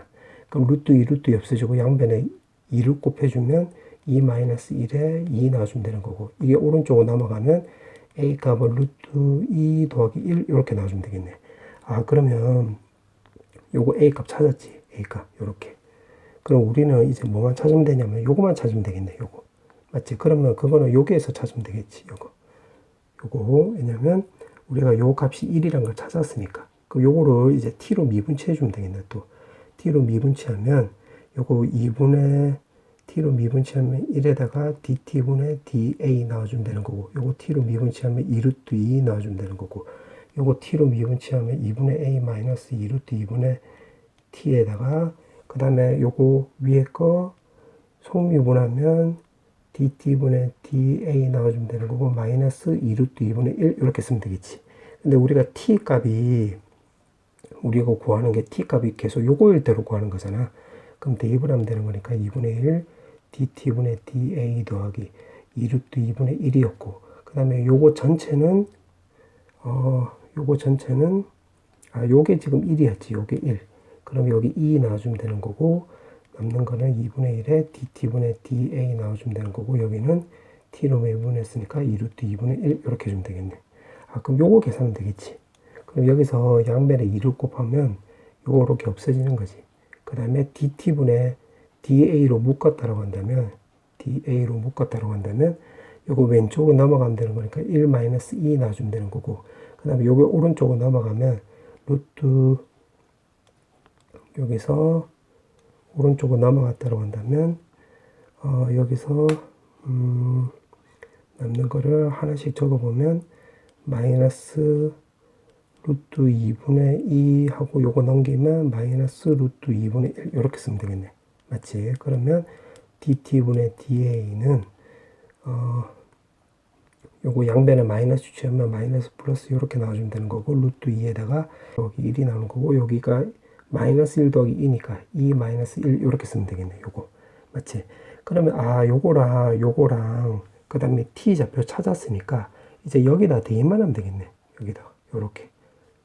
그럼 루트 2 루트 2 없어지고 양변에 2를 곱해주면 2-1에 2 나와주면 되는 거고, 이게 오른쪽으로 넘어가면 a 값은 루트 2 더하기 1 이렇게 나와주면 되겠네. 그러면 요거 a 값 찾았지. a 값 요렇게. 그럼 우리는 이제 뭐만 찾으면 되냐면 요거만 찾으면 되겠네. 요거. 맞지? 그러면 그거는 여기에서 찾으면 되겠지. 요거. 왜냐면 우리가 요 값이 1이란 걸 찾았으니까. 그럼 요거를 이제 t로 미분치해 주면 되겠네. 또 t로 미분치하면 요거 2분의 t로 미분치하면 1에다가 dt분의 da 나와주면 되는 거고, 요거 t로 미분치하면 2루트 2 나와주면 되는 거고, 요거 t로 미분치하면 2분의 a 마이너스 2루트 2분의 t에다가 그 다음에 요거 위에 거 속미분하면 dt분의 da 나와주면 되는 거고, 마이너스 2루트 2분의 1 이렇게 쓰면 되겠지. 근데 우리가 t 값이 우리가 구하는 게 t 값이 계속 요거일 대로 구하는 거잖아. 그럼 대입을 하면 되는 거니까 2분의 1 dt분의 da 더하기 2루트 2분의 1이었고, 그 다음에 요거 전체는 요게 지금 1이었지. 요게 1. 그럼 여기 2 나와주면 되는 거고, 남는 거는 2분의 1에 dt분의 da 나와주면 되는 거고, 여기는 t로 매분했으니까 2루트 2분의 1 이렇게 해주면 되겠네. 아, 그럼 요거 계산하면 되겠지. 그럼 여기서 양변에 2를 곱하면 요거 이렇게 없어지는 거지. 그 다음에 dt분의 da로 묶었다라고 한다면, 요거 왼쪽으로 넘어가면 되는 거니까 1-2 놔주면 되는 거고, 그 다음에 요게 오른쪽으로 넘어가면 루트, 여기서 오른쪽으로 넘어갔다고 한다면, 여기서 남는 거를 하나씩 적어보면 마이너스 루트 2분의 2 하고 요거 넘기면 마이너스 루트 2분의 1 이렇게 쓰면 되겠네. 맞지? 그러면 dt분의 da는 요거 양변에 마이너스 취하면 마이너스 플러스 이렇게 나와주면 되는 거고, 루트 2에다가 여기 1이 나오는 거고, 여기가 마이너스 1 더하기 2니까 2 마이너스 1 이렇게 쓰면 되겠네. 요거 맞지? 그러면 요거랑 그 다음에 t 좌표 찾았으니까 이제 여기다 대입만 하면 되겠네. 여기다 요렇게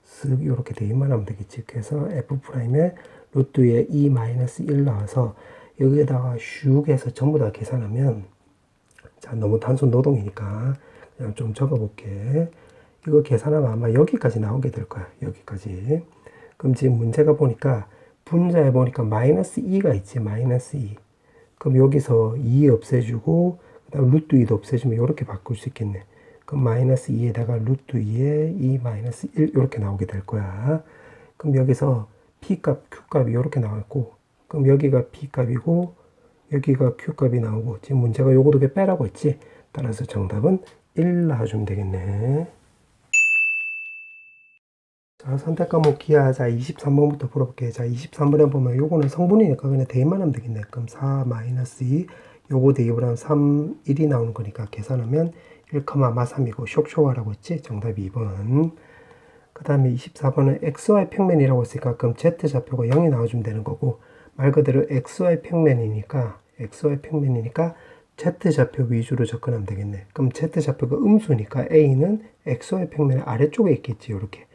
쓱 요렇게 대입만 하면 되겠지. 그래서 f'에 루트에 2 마이너스 1 나와서 여기에다가 슉 해서 전부 다 계산하면, 자, 너무 단순 노동이니까 그냥 좀 적어볼게. 이거 계산하면 아마 여기까지 나오게 될 거야. 여기까지. 그럼 지금 문제가 보니까 분자에 보니까 마이너스 2가 있지. 마이너스 2. 그럼 여기서 2 없애주고 그다음 루트 2도 없애주면 이렇게 바꿀 수 있겠네. 그럼 마이너스 2에다가 루트 2에 2 마이너스 1 이렇게 나오게 될 거야. 그럼 여기서 P값, Q값이 이렇게 나왔고, 그럼 여기가 P값이고 여기가 Q값이 나오고, 지금 문제가 요거 두 개 빼라고 했지. 따라서 정답은 1 나와주면 되겠네. 자, 선택 과목 기하. 자, 23번부터 풀어볼게. 자, 23번에 보면 요거는 성분이니까 그냥 대입만 하면 되겠네. 그럼 4 마이너스 2 요거 대입을 하면 3, 1이 나오는 거니까 계산하면 1, 마 3이고 쇽쇼하라고 했지. 정답 2번. 그 다음에 24번은 xy 평면이라고 했으니까 그럼 z좌표가 0이 나와주면 되는 거고, 말 그대로 xy 평면이니까 z좌표 위주로 접근하면 되겠네. 그럼 z좌표가 음수니까 a는 xy 평면의 아래쪽에 있겠지. 이렇게.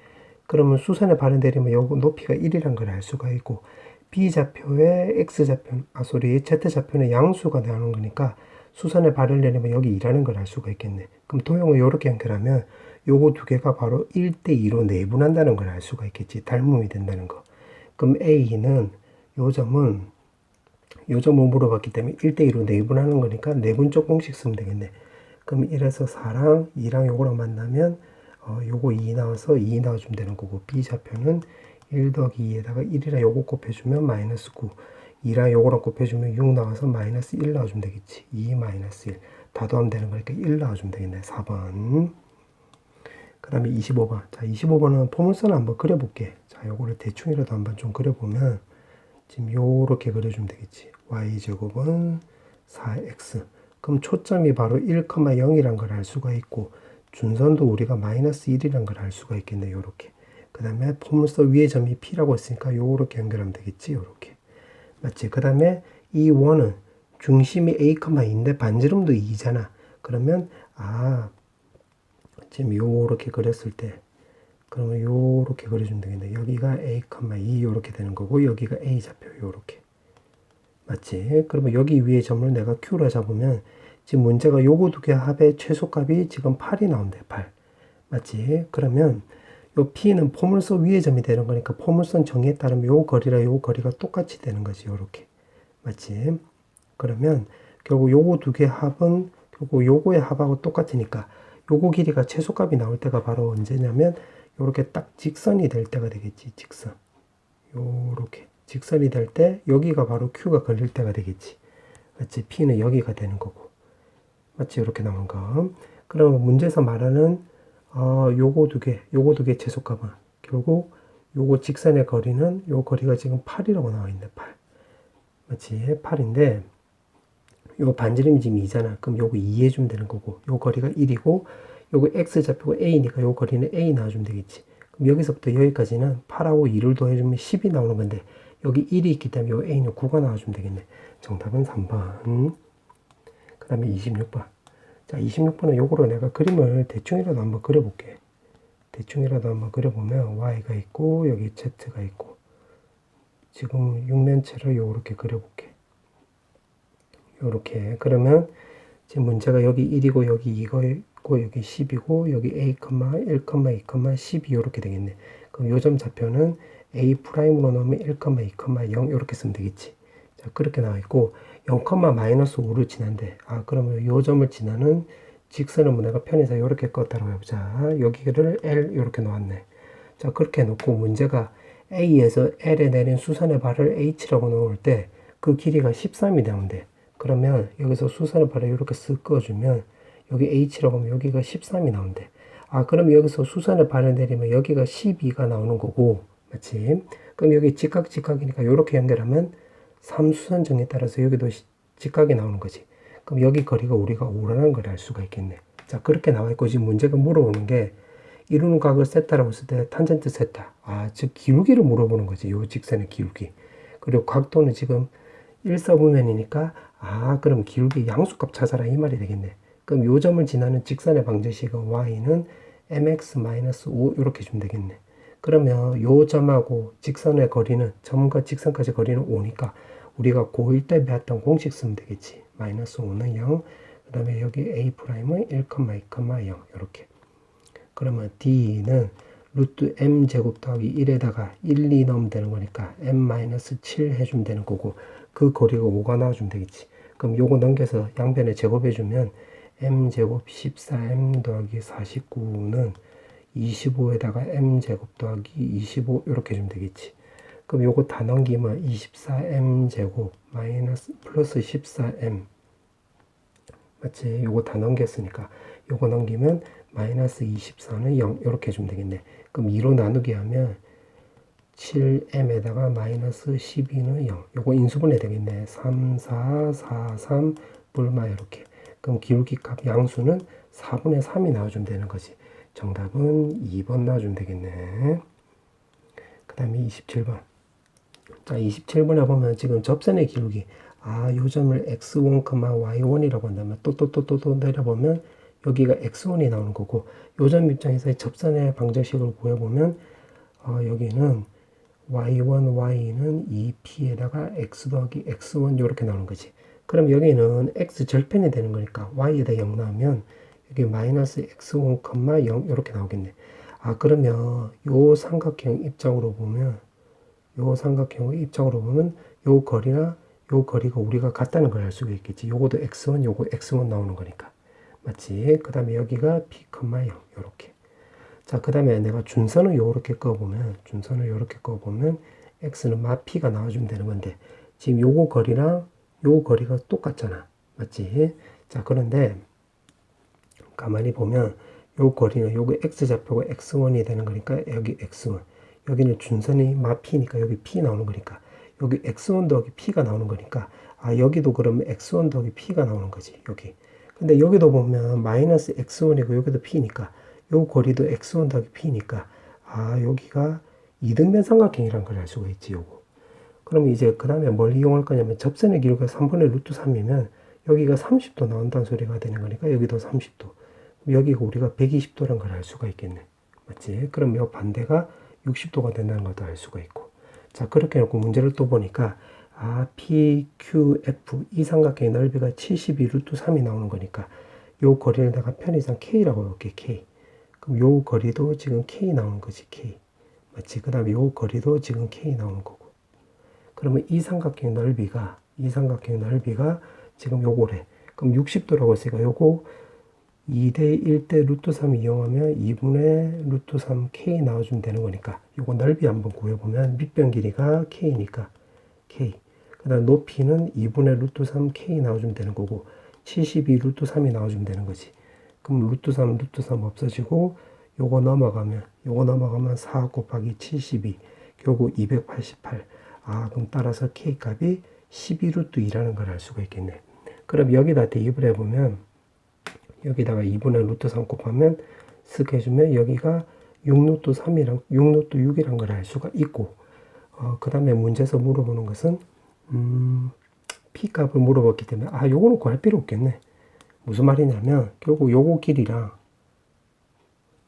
그러면 수선에 발현되려면 요거 높이가 1이란 걸 알 수가 있고, b좌표의 z좌표는 양수가 나오는 거니까 수선에 발현되려면 여기 2라는 걸 알 수가 있겠네. 그럼 도형을 이렇게 연결하면 요거 두 개가 바로 1대2로 내분한다는 걸 알 수가 있겠지. 닮음이 된다는 거. 그럼 A는 요 점을 물어봤기 때문에 1대2로 내분하는 거니까 내분적 공식 쓰면 되겠네. 그럼 1에서 4랑 2랑 요거랑 만나면 요거 2 나와서 2 나와주면 되는 거고, B좌표는 1 더하기 2에다가 1이랑 요거 곱해주면 마이너스 9, 2랑 요거랑 곱해주면 6 나와서 마이너스 1 나와주면 되겠지. 2 마이너스 1 다 더하면 되는 거니까 1 나와주면 되겠네. 4번. 그 다음에 25번. 자, 25번은 포물선을 한번 그려볼게. 자, 요거를 대충이라도 한번 좀 그려보면 지금 요렇게 그려주면 되겠지. y제곱은 4x. 그럼 초점이 바로 1,0이란 걸 알 수가 있고, 준선도 우리가 마이너스 1이란 걸 알 수가 있겠네. 요렇게. 그 다음에 포물선 위에 점이 P라고 했으니까 요렇게 연결하면 되겠지. 요렇게. 맞지? 그 다음에 이 원은 중심이 a,2인데 반지름도 2잖아. 그러면 지금 요렇게 그렸을 때, 그러면 요렇게 그려주면 되겠네. 여기가 a, 2 요렇게 되는 거고, 여기가 a 좌표 요렇게. 맞지? 그러면 여기 위에 점을 내가 q로 잡으면 지금 문제가 요거 두 개 합의 최소값이 지금 8이 나온대. 8. 맞지? 그러면 요 p는 포물선 위에 점이 되는 거니까 포물선 정의에 따르면 요 거리랑 요 거리가 똑같이 되는 거지. 요렇게. 맞지? 그러면 결국 요거 두 개 합은 결국 요거의 합하고 똑같으니까 요거 길이가 최소값이 나올 때가 바로 언제냐면 요렇게 딱 직선이 될 때가 되겠지. 직선. 요렇게 직선이 될 때 여기가 바로 Q가 걸릴 때가 되겠지. 맞지? P는 여기가 되는 거고. 맞지? 이렇게 나오는 거. 그러면 문제에서 말하는 요거 두 개 최소값은 결국 요거 직선의 거리는 요 거리가 지금 8이라고 나와 있네. 8. 맞지? 8인데 요 반지름이 지금 2잖아. 그럼 요거 2 해주면 되는 거고, 요 거리가 1이고, 요거 x좌표가 a니까 요 거리는 a 나와주면 되겠지. 그럼 여기서부터 여기까지는 8하고 2를 더해주면 10이 나오는 건데, 여기 1이 있기 때문에 요 a는 9가 나와주면 되겠네. 정답은 3번. 그 다음에 26번. 자, 26번은 요거로 내가 그림을 대충이라도 한번 그려볼게. 대충이라도 한번 그려보면 y가 있고, 여기 z가 있고, 지금 육면체로 요렇게 그려볼게. 요렇게. 그러면 지금 문제가 여기 1이고 여기 2고 여기 10이고 여기 a, 1, 2, 12 요렇게 되겠네. 그럼 요점 좌표는 a 프라임으로 넣으면 1, 2, 0 요렇게 쓰면 되겠지. 자, 그렇게 나와 있고 0, 마이너스 5를 지난대. 아, 그러면 요 점을 지나는 직선은 내가 편의상 요렇게 껐다라고 해보자. 여기를 L 요렇게 놓았네. 자, 그렇게 놓고 문제가 A에서 L에 내린 수선의 발을 H라고 놓을 때 그 길이가 13이 나온대. 그러면 여기서 수선의 발을 이렇게 쓱 그어주면 여기 H라고 하면 여기가 13이 나온대. 아, 그럼 여기서 수선의 발을 내리면 여기가 12가 나오는 거고, 맞지? 그럼 여기 직각이니까 이렇게 연결하면 3수선정에 따라서 여기도 직각이 나오는 거지. 그럼 여기 거리가 우리가 5라는 걸 알 수가 있겠네. 자, 그렇게 나와 있고 지금 문제가 물어보는 게 이루는 각을 세타라고 했을 때 탄젠트 세타. 아, 즉 기울기를 물어보는 거지. 요 직선의 기울기. 그리고 각도는 지금 1사분면이니까 아, 그럼 기울기 양수값 찾아라 이 말이 되겠네. 그럼 요 점을 지나는 직선의 방정식은 y는 mx-5 이렇게 주면 되겠네. 그러면 요 점하고 직선의 거리는 점과 직선까지 거리는 5니까 우리가 고1 때 배웠던 공식 쓰면 되겠지. 마이너스 5는 0. 그 다음에 여기 a''은 1, 2, 0 이렇게. 그러면 d는 루트 m 제곱 더하기 1에다가 1, 2 넣으면 되는 거니까 m-7 해주면 되는 거고 그 거리가 5가 나와주면 되겠지. 그럼 요거 넘겨서 양변에 제곱해주면 m 제곱 14m 더하기 49는 25에다가 m 제곱 더하기 25 이렇게 해주면 되겠지. 그럼 요거 다 넘기면 24m 제곱 마이너스 플러스 14m 맞지? 요거 다 넘겼으니까 요거 넘기면 마이너스 24는 0 이렇게 해주면 되겠네. 그럼 2로 나누기 하면 7m에다가 마이너스 12는 0. 요거 인수분해 되겠네. 3, 4, 4, 3 불마 이렇게. 그럼 기울기 값 양수는 4분의 3이 나와주면 되는 거지. 정답은 2번 나와주면 되겠네. 그 다음에 27번. 자, 27번에 보면 지금 접선의 기울기. 아, 요 점을 x1, y1이라고 한다면 또 내려보면 여기가 x1이 나오는 거고 요 점 입장에서 접선의 방정식을 구해보면 여기는 y1, y는 2p에다가 x 더하기 x1 이렇게 나오는 거지. 그럼 여기는 x 절편이 되는 거니까 y에다 0 나오면 여기 마이너스 x1, 0 이렇게 나오겠네. 아, 그러면 요 삼각형 입장으로 보면 요 거리나 요 거리가 우리가 같다는 걸 알 수가 있겠지. 요거도 x1, 요거 x1 나오는 거니까. 맞지? 그 다음에 여기가 p, 0 요렇게. 자, 그 다음에 내가 준선을 요렇게 꺼보면 x는 마 p가 나와주면 되는 건데 지금 요거 거리랑 요 거리가 똑같잖아. 맞지? 자, 그런데 가만히 보면 요 거리는 요거 x좌표가 x1이 되는 거니까 여기 x1 여기는 준선이 마 p니까 여기 p 나오는 거니까 여기 x1 더하기 p가 나오는 거니까 아, 여기도 그러면 x1 더하기 p가 나오는 거지. 여기. 근데 여기도 보면 마이너스 x1이고 여기도 p니까 요 거리도 x1 더하기 p니까 아, 여기가 이등변 삼각형이라는 걸 알 수가 있지. 요거. 그럼 이제 그 다음에 뭘 이용할 거냐면 접선의 기울기가 3분의 루트 3이면 여기가 30도 나온다는 소리가 되는 거니까 여기도 30도. 여기가 우리가 120도라는 걸 알 수가 있겠네. 맞지? 그럼 요 반대가 60도가 된다는 것도 알 수가 있고. 자, 그렇게 해놓고 문제를 또 보니까 아, PQF 이 삼각형의 넓이가 72 루트 3이 나오는 거니까 요 거리를 내가 편의상 K라고 해볼게. K. 그럼 요 거리도 지금 K 나오는 거지. K. 맞지? 그 다음에 요 거리도 지금 K 나오는 거고. 그러면 이 삼각형의 넓이가 지금 요거래. 그럼 60도라고 했으니까 요거 2대 1대 루트 3 이용하면 2분의 루트 3 K 나와주면 되는 거니까 요거 넓이 한번 구해보면 밑변 길이가 K니까 K. 그 다음 높이는 2분의 루트 3 K 나와주면 되는 거고 72 루트 3이 나와주면 되는 거지. 그럼 루트 3 없어지고 요거 넘어가면 4 곱하기 72 결국 288. 아, 그럼 따라서 K 값이 12루트 2라는 걸 알 수가 있겠네. 그럼 여기다 대입을 해보면 여기다가 2분의 루트 3 곱하면 쓱 해주면 여기가 6루트 6이란 걸 알 수가 있고 그 다음에 문제에서 물어보는 것은 P 값을 물어봤기 때문에 아, 요거는 구할 필요 없겠네. 무슨 말이냐면 결국 요거 길이랑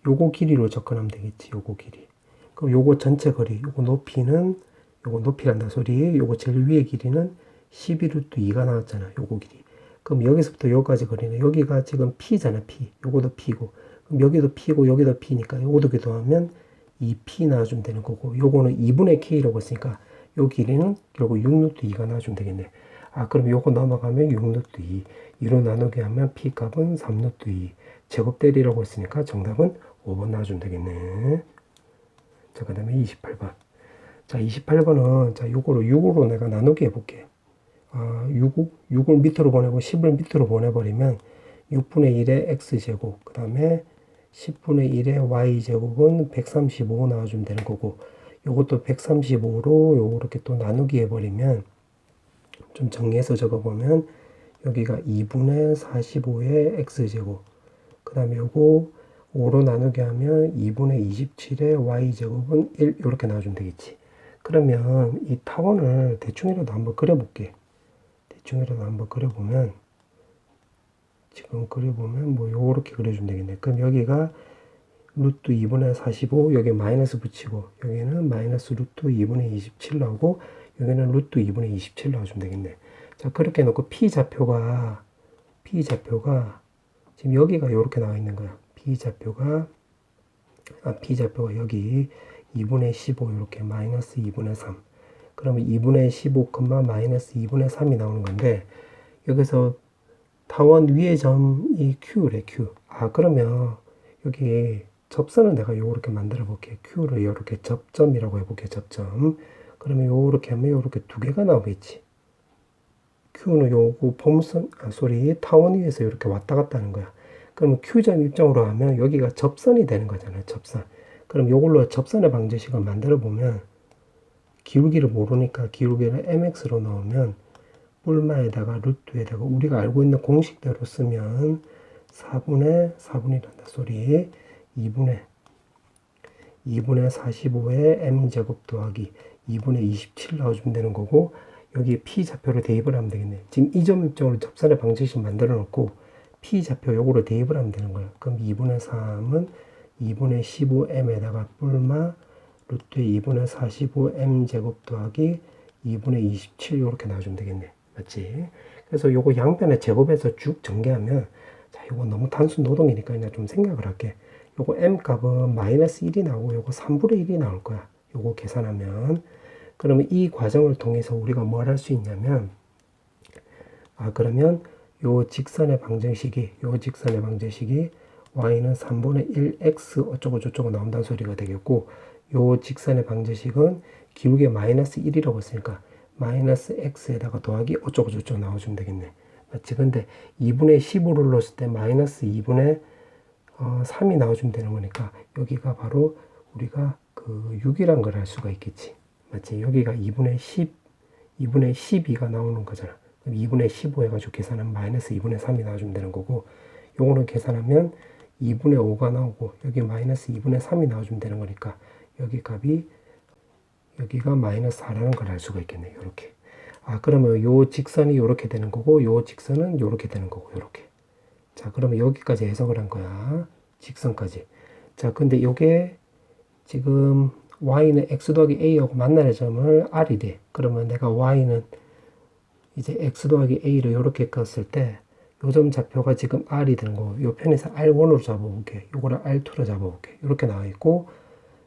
요거 길이로 접근하면 되겠지. 요거 길이. 그럼 요거 전체 거리, 요거 높이는 요거 높이란다 소리. 요거 제일 위에 길이는 12 루트 2가 나왔잖아. 요거 길이. 그럼 여기서부터 여기까지 거리는 여기가 지금 P잖아. P. 요거도 P고. 그럼 여기도 P고 여기도 P니까 요거도 기도하면 2P 나와주면 되는 거고, 요거는 2분의 K라고 했으니까 요 길이는 결국 6 루트 2가 나와주면 되겠네. 아, 그럼 요거 넘어가면 6 루트 2. 2로 나누게 하면 P 값은 3 루트 2. 제곱대리라고 했으니까 정답은 5번 나와주면 되겠네. 자, 그 다음에 28번. 자, 28번은, 자, 요거를 6으로 내가 나누게 해볼게. 6을 밑으로 보내고 10을 밑으로 보내버리면 6분의 1의 x제곱, 그 다음에 10분의 1의 y제곱은 135 나와주면 되는 거고, 요것도 135로 요렇게 또 나누기 해버리면, 좀 정리해서 적어보면 여기가 2분의 45의 x제곱, 그 다음에 요거 5로 나누게 하면 2분의 27의 y제곱은 1 이렇게 나와주면 되겠지. 그러면 이 타원을 대충이라도 한번 그려볼게. 대충이라도 한번 그려보면, 지금 그려보면 뭐 요렇게 그려주면 되겠네. 그럼 여기가 루트 2분의 45, 여기 마이너스 붙이고, 여기는 마이너스 루트 2분의 27 나오고, 여기는 루트 2분의 27 나와주면 되겠네. 자, 그렇게 해놓고 P좌표가 지금 여기가 요렇게 나와 있는 거야. P좌표가 여기 2분의 15 이렇게 마이너스 2분의 3. 그러면 2분의 15, 마이너스 2분의 3이 나오는 건데, 여기서 타원 위의 점이 Q래, Q. 아, 그러면 여기 접선은 내가 요렇게 만들어 볼게. Q를 요렇게 접점이라고 해볼게, 접점. 그러면 요렇게 하면 요렇게 두 개가 나오겠지. Q는 요거 타원 위에서 이렇게 왔다 갔다 하는 거야. 그러면 Q점 입장으로 하면 여기가 접선이 되는 거잖아요, 접선. 그럼 요걸로 접선의 방정식을 만들어 보면, 기울기를 모르니까 기울기를 mx로 넣으면 뿔마에다가 루트에다가 우리가 알고 있는 공식대로 쓰면 4분이란다 소리. 2분의 45의 m제곱 더하기 2분의 27 나와주면 되는 거고, 여기에 P좌표를 대입을 하면 되겠네. 지금 이 점 입장으로 접선의 방정식 만들어 놓고 P좌표 요거로 대입을 하면 되는 거야. 그럼 2분의 3은 2분의 15m에다가 뿔마 루트 2분의 45m제곱 더하기 2분의 27 이렇게 나와주면 되겠네. 맞지? 그래서 요거 양변의 제곱에서 쭉 전개하면, 자, 요거 너무 단순 노동이니까 그냥 좀 생각을 할게. 요거 m 값은 마이너스 1이 나오고 요거 3분의 1이 나올 거야. 요거 계산하면. 그러면 이 과정을 통해서 우리가 뭘 할 수 있냐면, 그러면 요 직선의 방정식이 y는 3분의 1x 어쩌고 저쩌고 나온다는 소리가 되겠고, 요 직선의 방정식은 기울기가 마이너스 1이라고 했으니까 마이너스 x에다가 더하기 어쩌고 저쩌고 나와주면 되겠네. 맞지? 근데 2분의 15를 넣었을 때 마이너스 2분의 3이 나와주면 되는 거니까 여기가 바로 우리가 그 6이란 걸 알 수가 있겠지. 맞지? 여기가 2분의 12가 나오는 거잖아. 그럼 2분의 15 해가지고 계산하면 마이너스 2분의 3이 나와주면 되는 거고, 요거는 계산하면 2분의 5가 나오고 여기 마이너스 2분의 3이 나와주면 되는 거니까 여기가 마이너스 4라는 걸 알 수가 있겠네. 요렇게. 그러면 요 직선이 요렇게 되는 거고, 요 직선은 요렇게 되는 거고, 요렇게. 자, 그러면 여기까지 해석을 한 거야. 직선까지. 자, 근데 요게 지금 y는 x 더하기 a하고 만나는 점을 r이 돼. 그러면 내가 y는 이제 x 더하기 a를 요렇게 껐을 때 요 점 좌표가 지금 r이 되는 거고, 요 편에서 r1으로 잡아볼게. 요거를 r2로 잡아볼게. 이렇게 나와 있고,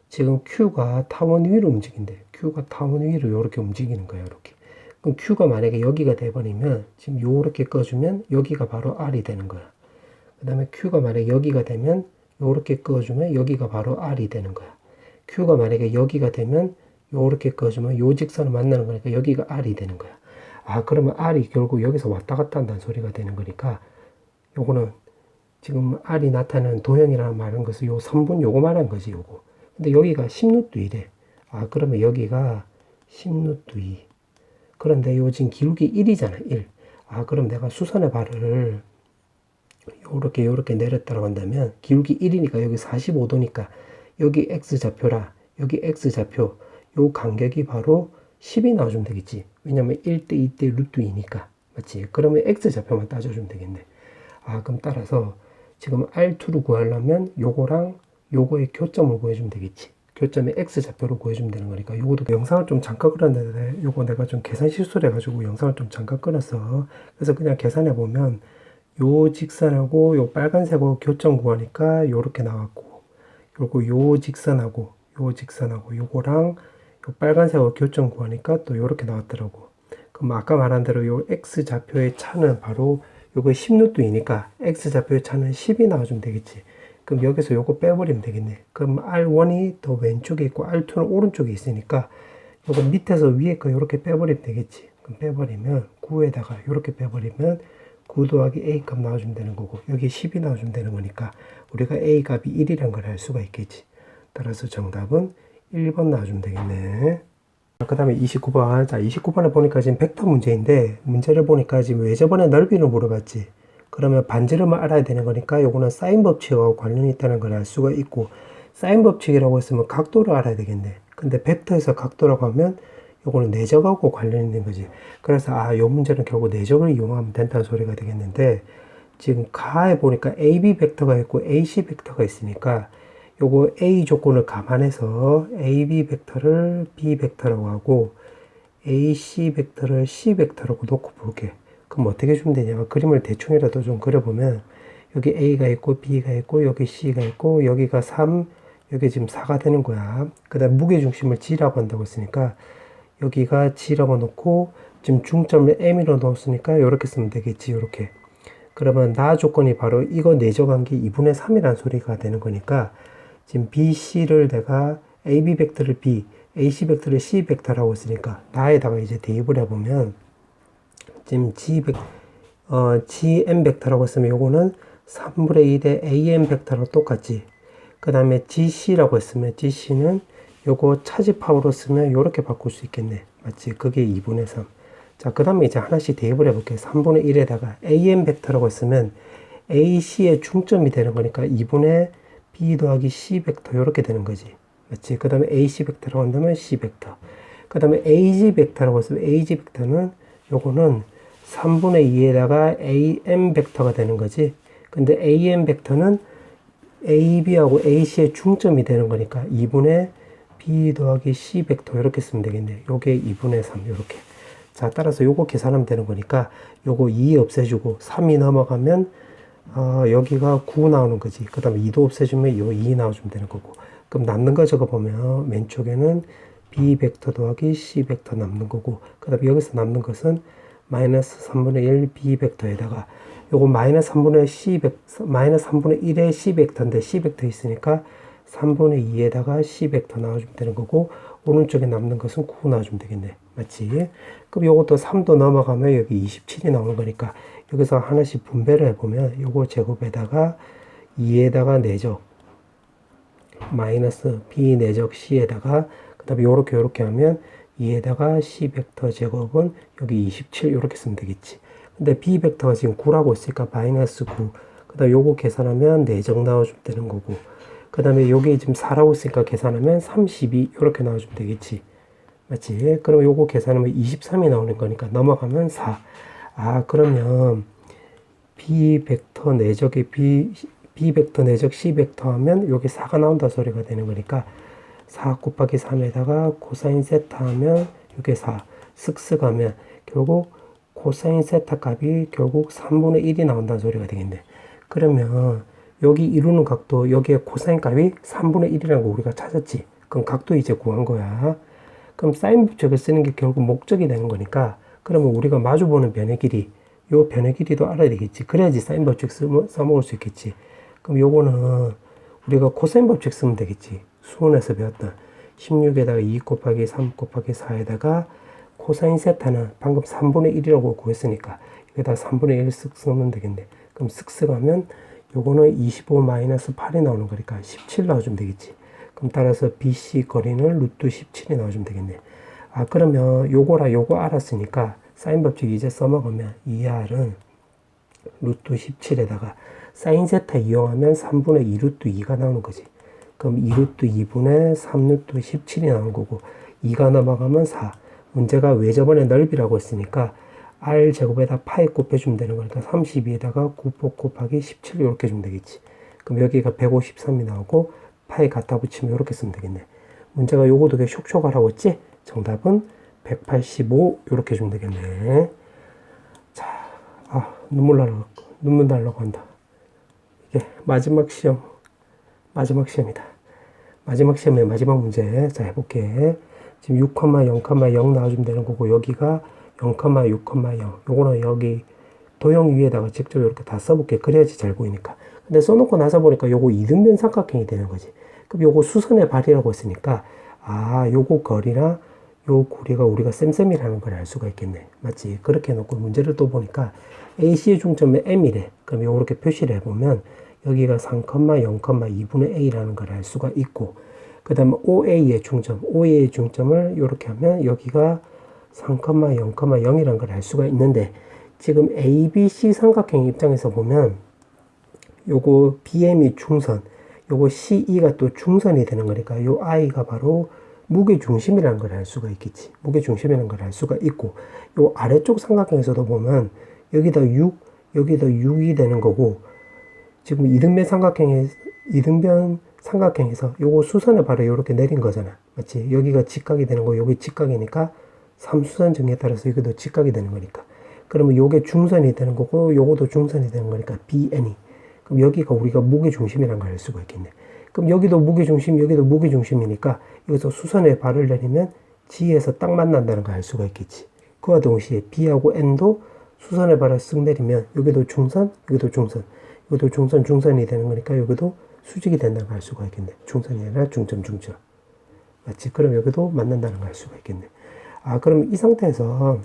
지금 Q가 타원 위로 움직인대. Q가 타원 위로 이렇게 움직이는 거야, 이렇게. 그럼 Q가 만약에 여기가 돼버리면, 지금 요렇게 꺼주면 여기가 바로 R이 되는 거야. 그 다음에 Q가 만약에 여기가 되면, 요렇게 꺼주면 여기가 바로 R이 되는 거야. Q가 만약에 여기가 되면, 요렇게 꺼주면 요 직선을 만나는 거니까 여기가 R이 되는 거야. 그러면 R이 결국 여기서 왔다 갔다 한다는 소리가 되는 거니까, 요거는 지금 R이 나타나는 도형이라는 말은 것은 요 선분 요거 말한 거지, 요거. 근데 여기가 10루트 2래. 그러면 여기가 10루트 2. 그런데 요 지금 기울기 1이잖아, 1. 그럼 내가 수선의 발을 요렇게 내렸다고 한다면, 기울기 1이니까 여기 45도니까, 여기 X좌표라, 여기 X좌표, 요 간격이 바로 10이 나와주면 되겠지. 왜냐면 1대 2대 루트 2니까. 맞지? 그러면 X좌표만 따져주면 되겠네. 그럼 따라서 지금 R2를 구하려면 요거랑 요거의 교점을 구해주면 되겠지. 교점의 x좌표로 구해주면 되는 거니까 요것도 영상을 좀 잠깐 끌었는데 요거 내가 좀 계산 실수를 해가지고 영상을 좀 잠깐 끌었어. 그래서 그냥 계산해 보면 요 직선하고 요 빨간색하고 교점 구하니까 요렇게 나왔고, 그리고 요 직선하고 요거랑 요 빨간색하고 교점 구하니까 또 요렇게 나왔더라고. 그럼 아까 말한 대로 요 x좌표의 차는 바로 요거 10루트이니까 x좌표의 차는 10이 나와주면 되겠지. 그럼 여기서 요거 빼버리면 되겠네. 그럼 R1이 더 왼쪽에 있고 R2는 오른쪽에 있으니까 요거 밑에서 위에 거 요렇게 빼버리면 되겠지. 그럼 빼버리면 9에다가 요렇게 빼버리면 9 더하기 A 값 나와주면 되는 거고, 여기 10이 나와주면 되는 거니까 우리가 A 값이 1이란 걸 알 수가 있겠지. 따라서 정답은 1번 나와주면 되겠네. 그 다음에 29번. 자, 29번에 보니까 지금 벡터 문제인데, 문제를 보니까 지금 왜 저번에 넓이를 물어봤지? 그러면 반지름을 알아야 되는 거니까 요거는 사인 법칙하고 관련이 있다는 걸 알 수가 있고, 사인 법칙이라고 했으면 각도를 알아야 되겠네. 근데 벡터에서 각도라고 하면 요거는 내적하고 관련이 있는 거지. 그래서 요 문제는 결국 내적을 이용하면 된다는 소리가 되겠는데, 지금 가에 보니까 AB 벡터가 있고 AC 벡터가 있으니까 요거 A 조건을 감안해서 AB 벡터를 B 벡터라고 하고 AC 벡터를 C 벡터라고 놓고 볼게. 그럼 어떻게 주면 되냐? 그림을 대충이라도 좀 그려보면 여기 A가 있고 B가 있고 여기 C가 있고 여기가 3, 여기 지금 4가 되는 거야. 그 다음 무게중심을 G라고 한다고 했으니까 여기가 G라고 놓고 지금 중점을 M으로 넣었으니까 이렇게 쓰면 되겠지. 이렇게. 그러면 나 조건이 바로 이거 내적한 게 2분의 3이라는 소리가 되는 거니까 지금 BC를 내가 AB 벡터를 B, AC 벡터를 C 벡터라고 했으니까 나에다가 이제 대입을 해보면 지금 GM 벡터라고 했으면 요거는 3분의 1의 AM 벡터랑 똑같지. 그 다음에 GC라고 했으면 GC는 요거 차집합으로 쓰면 요렇게 바꿀 수 있겠네. 맞지? 그게 2분의 3. 자, 그 다음에 이제 하나씩 대입을 해볼게요. 3분의 1에다가 AM 벡터라고 했으면 AC의 중점이 되는 거니까 2분의 B 더하기 C 벡터 요렇게 되는 거지. 맞지? 그 다음에 AC 벡터라고 한다면 C 벡터. 그 다음에 AG 벡터라고 했으면 AG 벡터는 요거는 3분의 2에다가 AM 벡터가 되는 거지. 근데 AM 벡터는 AB하고 AC의 중점이 되는 거니까 2분의 B 더하기 C 벡터 이렇게 쓰면 되겠네. 요게 2분의 3 요렇게. 자, 따라서 요거 계산하면 되는 거니까 요거 2 없애주고 3이 넘어가면 여기가 9 나오는 거지. 그 다음에 2도 없애주면 요 2 나와주면 되는 거고. 그럼 남는 거 적어보면 왼쪽에는 B 벡터 더하기 C 벡터 남는 거고, 그 다음에 여기서 남는 것은 마이너스 3분의 1 B 벡터에다가 요거 마이너스 3분의 1의 C 벡터인데 C 벡터 있으니까 3분의 2에다가 C 벡터 나와주면 되는 거고, 오른쪽에 남는 것은 9 나와주면 되겠네. 맞지? 그럼 요것도 3도 넘어가면 여기 27이 나오는 거니까 여기서 하나씩 분배를 해보면 요거 제곱에다가 2에다가 내적 마이너스 B 내적 C에다가 그 다음에 요렇게 하면 2에다가 C 벡터 제곱은 여기 27 요렇게 쓰면 되겠지. 근데 B 벡터가 지금 9라고 했으니까 마이너스 9. 그 다음에 요거 계산하면 내적 나와주면 되는 거고. 그 다음에 요게 지금 4라고 했으니까 계산하면 32 요렇게 나와주면 되겠지. 맞지? 그럼 요거 계산하면 23이 나오는 거니까 넘어가면 4. 그러면 B 벡터 내적의 B 벡터 내적 C 벡터 하면 여기 4가 나온다 소리가 되는 거니까 4 곱하기 3에다가 코사인 세타 하면 이게 4 쓱쓱 하면 결국 코사인 세타 값이 결국 3분의 1이 나온다는 소리가 되겠네. 그러면 여기 이루는 각도 여기에 코사인 값이 3분의 1이라는 거 우리가 찾았지. 그럼 각도 이제 구한 거야. 그럼 사인 법칙을 쓰는 게 결국 목적이 되는 거니까, 그러면 우리가 마주보는 변의 길이, 요 변의 길이도 알아야 되겠지. 그래야지 사인 법칙 써먹을 수 있겠지. 그럼 요거는 우리가 코사인 법칙 쓰면 되겠지. 수원에서 배웠던 16에다가 2 곱하기 3 곱하기 4에다가 코사인 세타는 방금 3분의 1이라고 구했으니까 여기다 3분의 1 쓱 쓰면 되겠네. 그럼 쓱쓱 하면 요거는 25 마이너스 8이 나오는 거니까 17 나와주면 되겠지. 그럼 따라서 BC 거리는 루트 17이 나와주면 되겠네. 그러면 요거랑 요거 알았으니까 사인 법칙 이제 써먹으면 2R은 루트 17에다가 사인 세타 이용하면 3분의 2 루트 2가 나오는 거지. 그럼 2 루트 2분의 3 루트 17이 나오는 거고, 2가 넘어가면 4. 문제가 왜 저번에 넓이라고 했으니까 R 제곱에다 파이 곱해주면 되는 거니까 32에다가 9 곱하기 17 이렇게 주면 되겠지. 그럼 여기가 153이 나오고 파이 갖다 붙이면 이렇게 쓰면 되겠네. 문제가 요거 두 개 쇽쇽하라고 했지? 정답은 185 이렇게 주면 되겠네. 자, 눈물 날라고 한다. 이게 마지막 시험이다. 마지막 시험의 마지막 문제. 자, 해볼게. 지금 6, 0, 나와주면 되는 거고, 여기가 0, 6,0. 요거는 여기 도형 위에다가 직접 이렇게 다 써볼게. 그래야지 잘 보이니까. 근데 써놓고 나서 보니까 요거 이등변 삼각형이 되는 거지. 그럼 요거 수선의 발이라고 했으니까, 요거 거리나 요 고리가 우리가 쌤쌤이라는 걸 알 수가 있겠네. 맞지? 그렇게 해놓고 문제를 또 보니까 AC의 중점은 M이래. 그럼 요렇게 표시를 해보면 여기가 3, 0,2분의 A라는 걸 알 수가 있고, 그 다음에 OA의 중점을 이렇게 하면 여기가 3, 0,0이라는 걸 알 수가 있는데, 지금 ABC 삼각형 입장에서 보면 요거 BM이 중선, 요거 CE가 또 중선이 되는 거니까 요 I가 바로 무게중심이라는 걸 알 수가 있겠지. 무게중심이라는 걸 알 수가 있고, 요 아래쪽 삼각형에서도 보면 여기다 6, 여기다 6이 되는 거고, 지금 이등변 삼각형에서 요거 수선을 바로 이렇게 내린 거잖아. 맞지? 여기가 직각이 되는 거, 여기 직각이니까 삼수선 정리에 따라서 여기도 직각이 되는 거니까. 그러면 요게 중선이 되는 거고, 요것도 중선이 되는 거니까 BN이. 그럼 여기가 우리가 무게중심이라는 걸 알 수가 있겠네. 그럼 여기도 무게중심이니까 여기서 수선에 발을 내리면 G에서 딱 만난다는 걸 알 수가 있겠지. 그와 동시에 B하고 N도 수선에 발을 쓱 내리면 여기도 중선, 여기도 중선이 되는 거니까 여기도 수직이 된다는 걸 알 수가 있겠네. 중선이 아니라 중점. 맞지? 그럼 여기도 만난다는 걸 알 수가 있겠네. 그럼 이 상태에서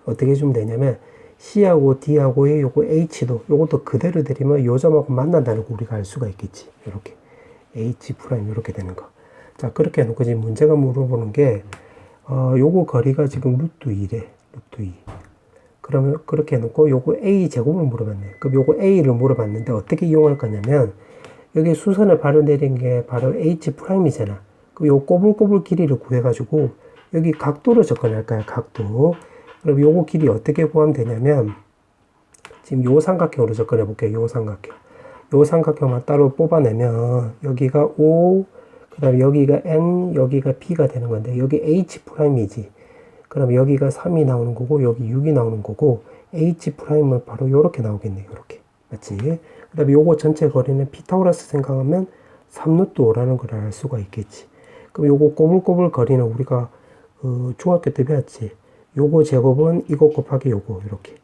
어떻게 해주면 되냐면 C하고 D하고의 요거 H도 요것도 그대로 내리면 요 점하고 만난다는 거 우리가 알 수가 있겠지. 이렇게 H 프라임 이렇게 되는 거. 자, 그렇게 해놓고 지금 문제가 물어보는 게 요거 거리가 지금 루트 2래. 루트 2. 그러면 그렇게 해놓고 요거 A 제곱을 물어봤네. 그럼 요거 A를 물어봤는데 어떻게 이용할 거냐면 여기 수선을 바로 내린 게 바로 H 프라임이잖아. 그럼 요 꼬불꼬불 길이를 구해가지고 여기 각도를 접근할까요? 각도. 그럼 요거 길이 어떻게 구하면 되냐면 지금 요 삼각형으로 접근해 볼게요. 요 삼각형만 따로 뽑아내면 여기가 O, 그 다음에 여기가 N, 여기가 P가 되는 건데 여기 H 프라임이지. 그럼 여기가 3이 나오는 거고 여기 6이 나오는 거고 H 프라임은 바로 요렇게 나오겠네. 요렇게. 맞지? 그 다음에 요거 전체 거리는 피타고라스 생각하면 3루트 5라는 걸 알 수가 있겠지. 그럼 요거 꼬불꼬불 거리는 우리가 중학교 때 배웠지. 요거 제곱은 이거 곱하기 요거 이렇게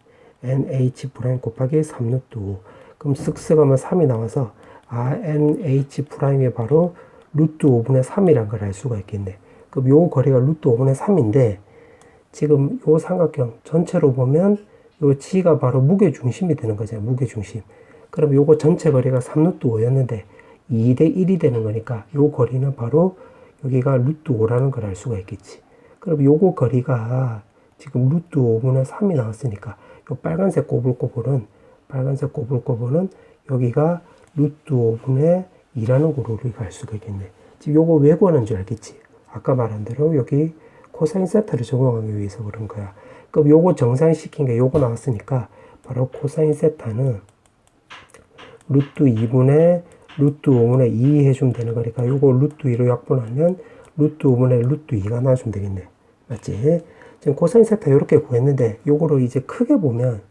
NH 프라임 곱하기 3루트 5. 그럼 쓱쓱 하면 3이 나와서 NH 프라임이 바로 루트 5분의 3이란 걸 알 수가 있겠네. 그럼 요 거리가 루트 5분의 3인데 지금 요 삼각형 전체로 보면 요 G가 바로 무게중심이 되는 거잖아요. 무게중심. 그럼 요거 전체 거리가 3루트 5였는데 2대 1이 되는 거니까 요 거리는 바로 여기가 루트 5라는 걸 알 수가 있겠지. 그럼 요거 거리가 지금 루트 5분의 3이 나왔으니까 요 빨간색 꼬불꼬불은 여기가 루트 5분의 2라는 거로 우리가 알 수가 있겠네. 지금 요거 왜 구하는 줄 알겠지? 아까 말한 대로 여기 코사인 세타를 적용하기 위해서 그런 거야. 그럼 요거 정상시킨 게 요거 나왔으니까 바로 코사인 세타는 루트 2분의 루트 5분의 2 해주면 되는 거니까 요거 루트 2로 약분하면 루트 5분의 루트 2가 나와주면 되겠네. 맞지? 지금 코사인 세타 이렇게 구했는데 요거를 이제 크게 보면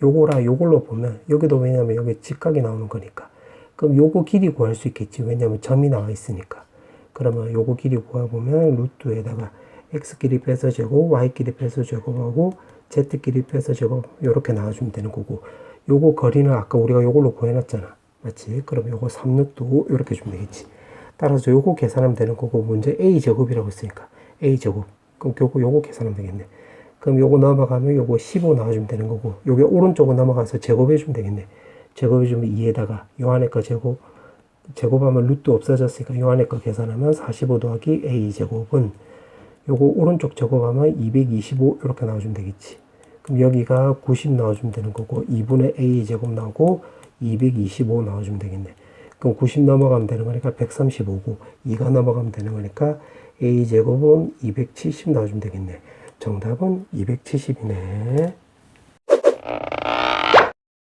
요거랑 요걸로 보면 여기도 왜냐면 여기 직각이 나오는 거니까 그럼 요거 길이 구할 수 있겠지. 왜냐면 점이 나와 있으니까. 그러면 요거 길이 구해보면 루트에다가 x끼리 빼서 제곱, y끼리 빼서 제곱하고 z끼리 빼서 제곱 요렇게 나와주면 되는 거고 요거 거리는 아까 우리가 요걸로 구해놨잖아. 맞지? 그럼 요거 3루트 5 요렇게 주면 되겠지. 따라서 요거 계산하면 되는 거고 문제 a제곱이라고 했으니까 a제곱. 그럼 요거 계산하면 되겠네. 그럼 요거 넘어가면 요거 15 나와주면 되는 거고 요게 오른쪽으로 넘어가서 제곱해주면 되겠네. 제곱해주면 2에다가 요 안에 거 제곱하면 루트 없어졌으니까 요 안에 거 계산하면 45 더하기 a제곱은 요거 오른쪽 제곱하면 225 이렇게 나와주면 되겠지. 그럼 여기가 90 나와주면 되는 거고 2분의 a제곱 나오고 225 나와주면 되겠네. 그럼 90 넘어가면 되는 거니까 135고 2가 넘어가면 되는 거니까 a제곱은 270 나와주면 되겠네. 정답은 270이네.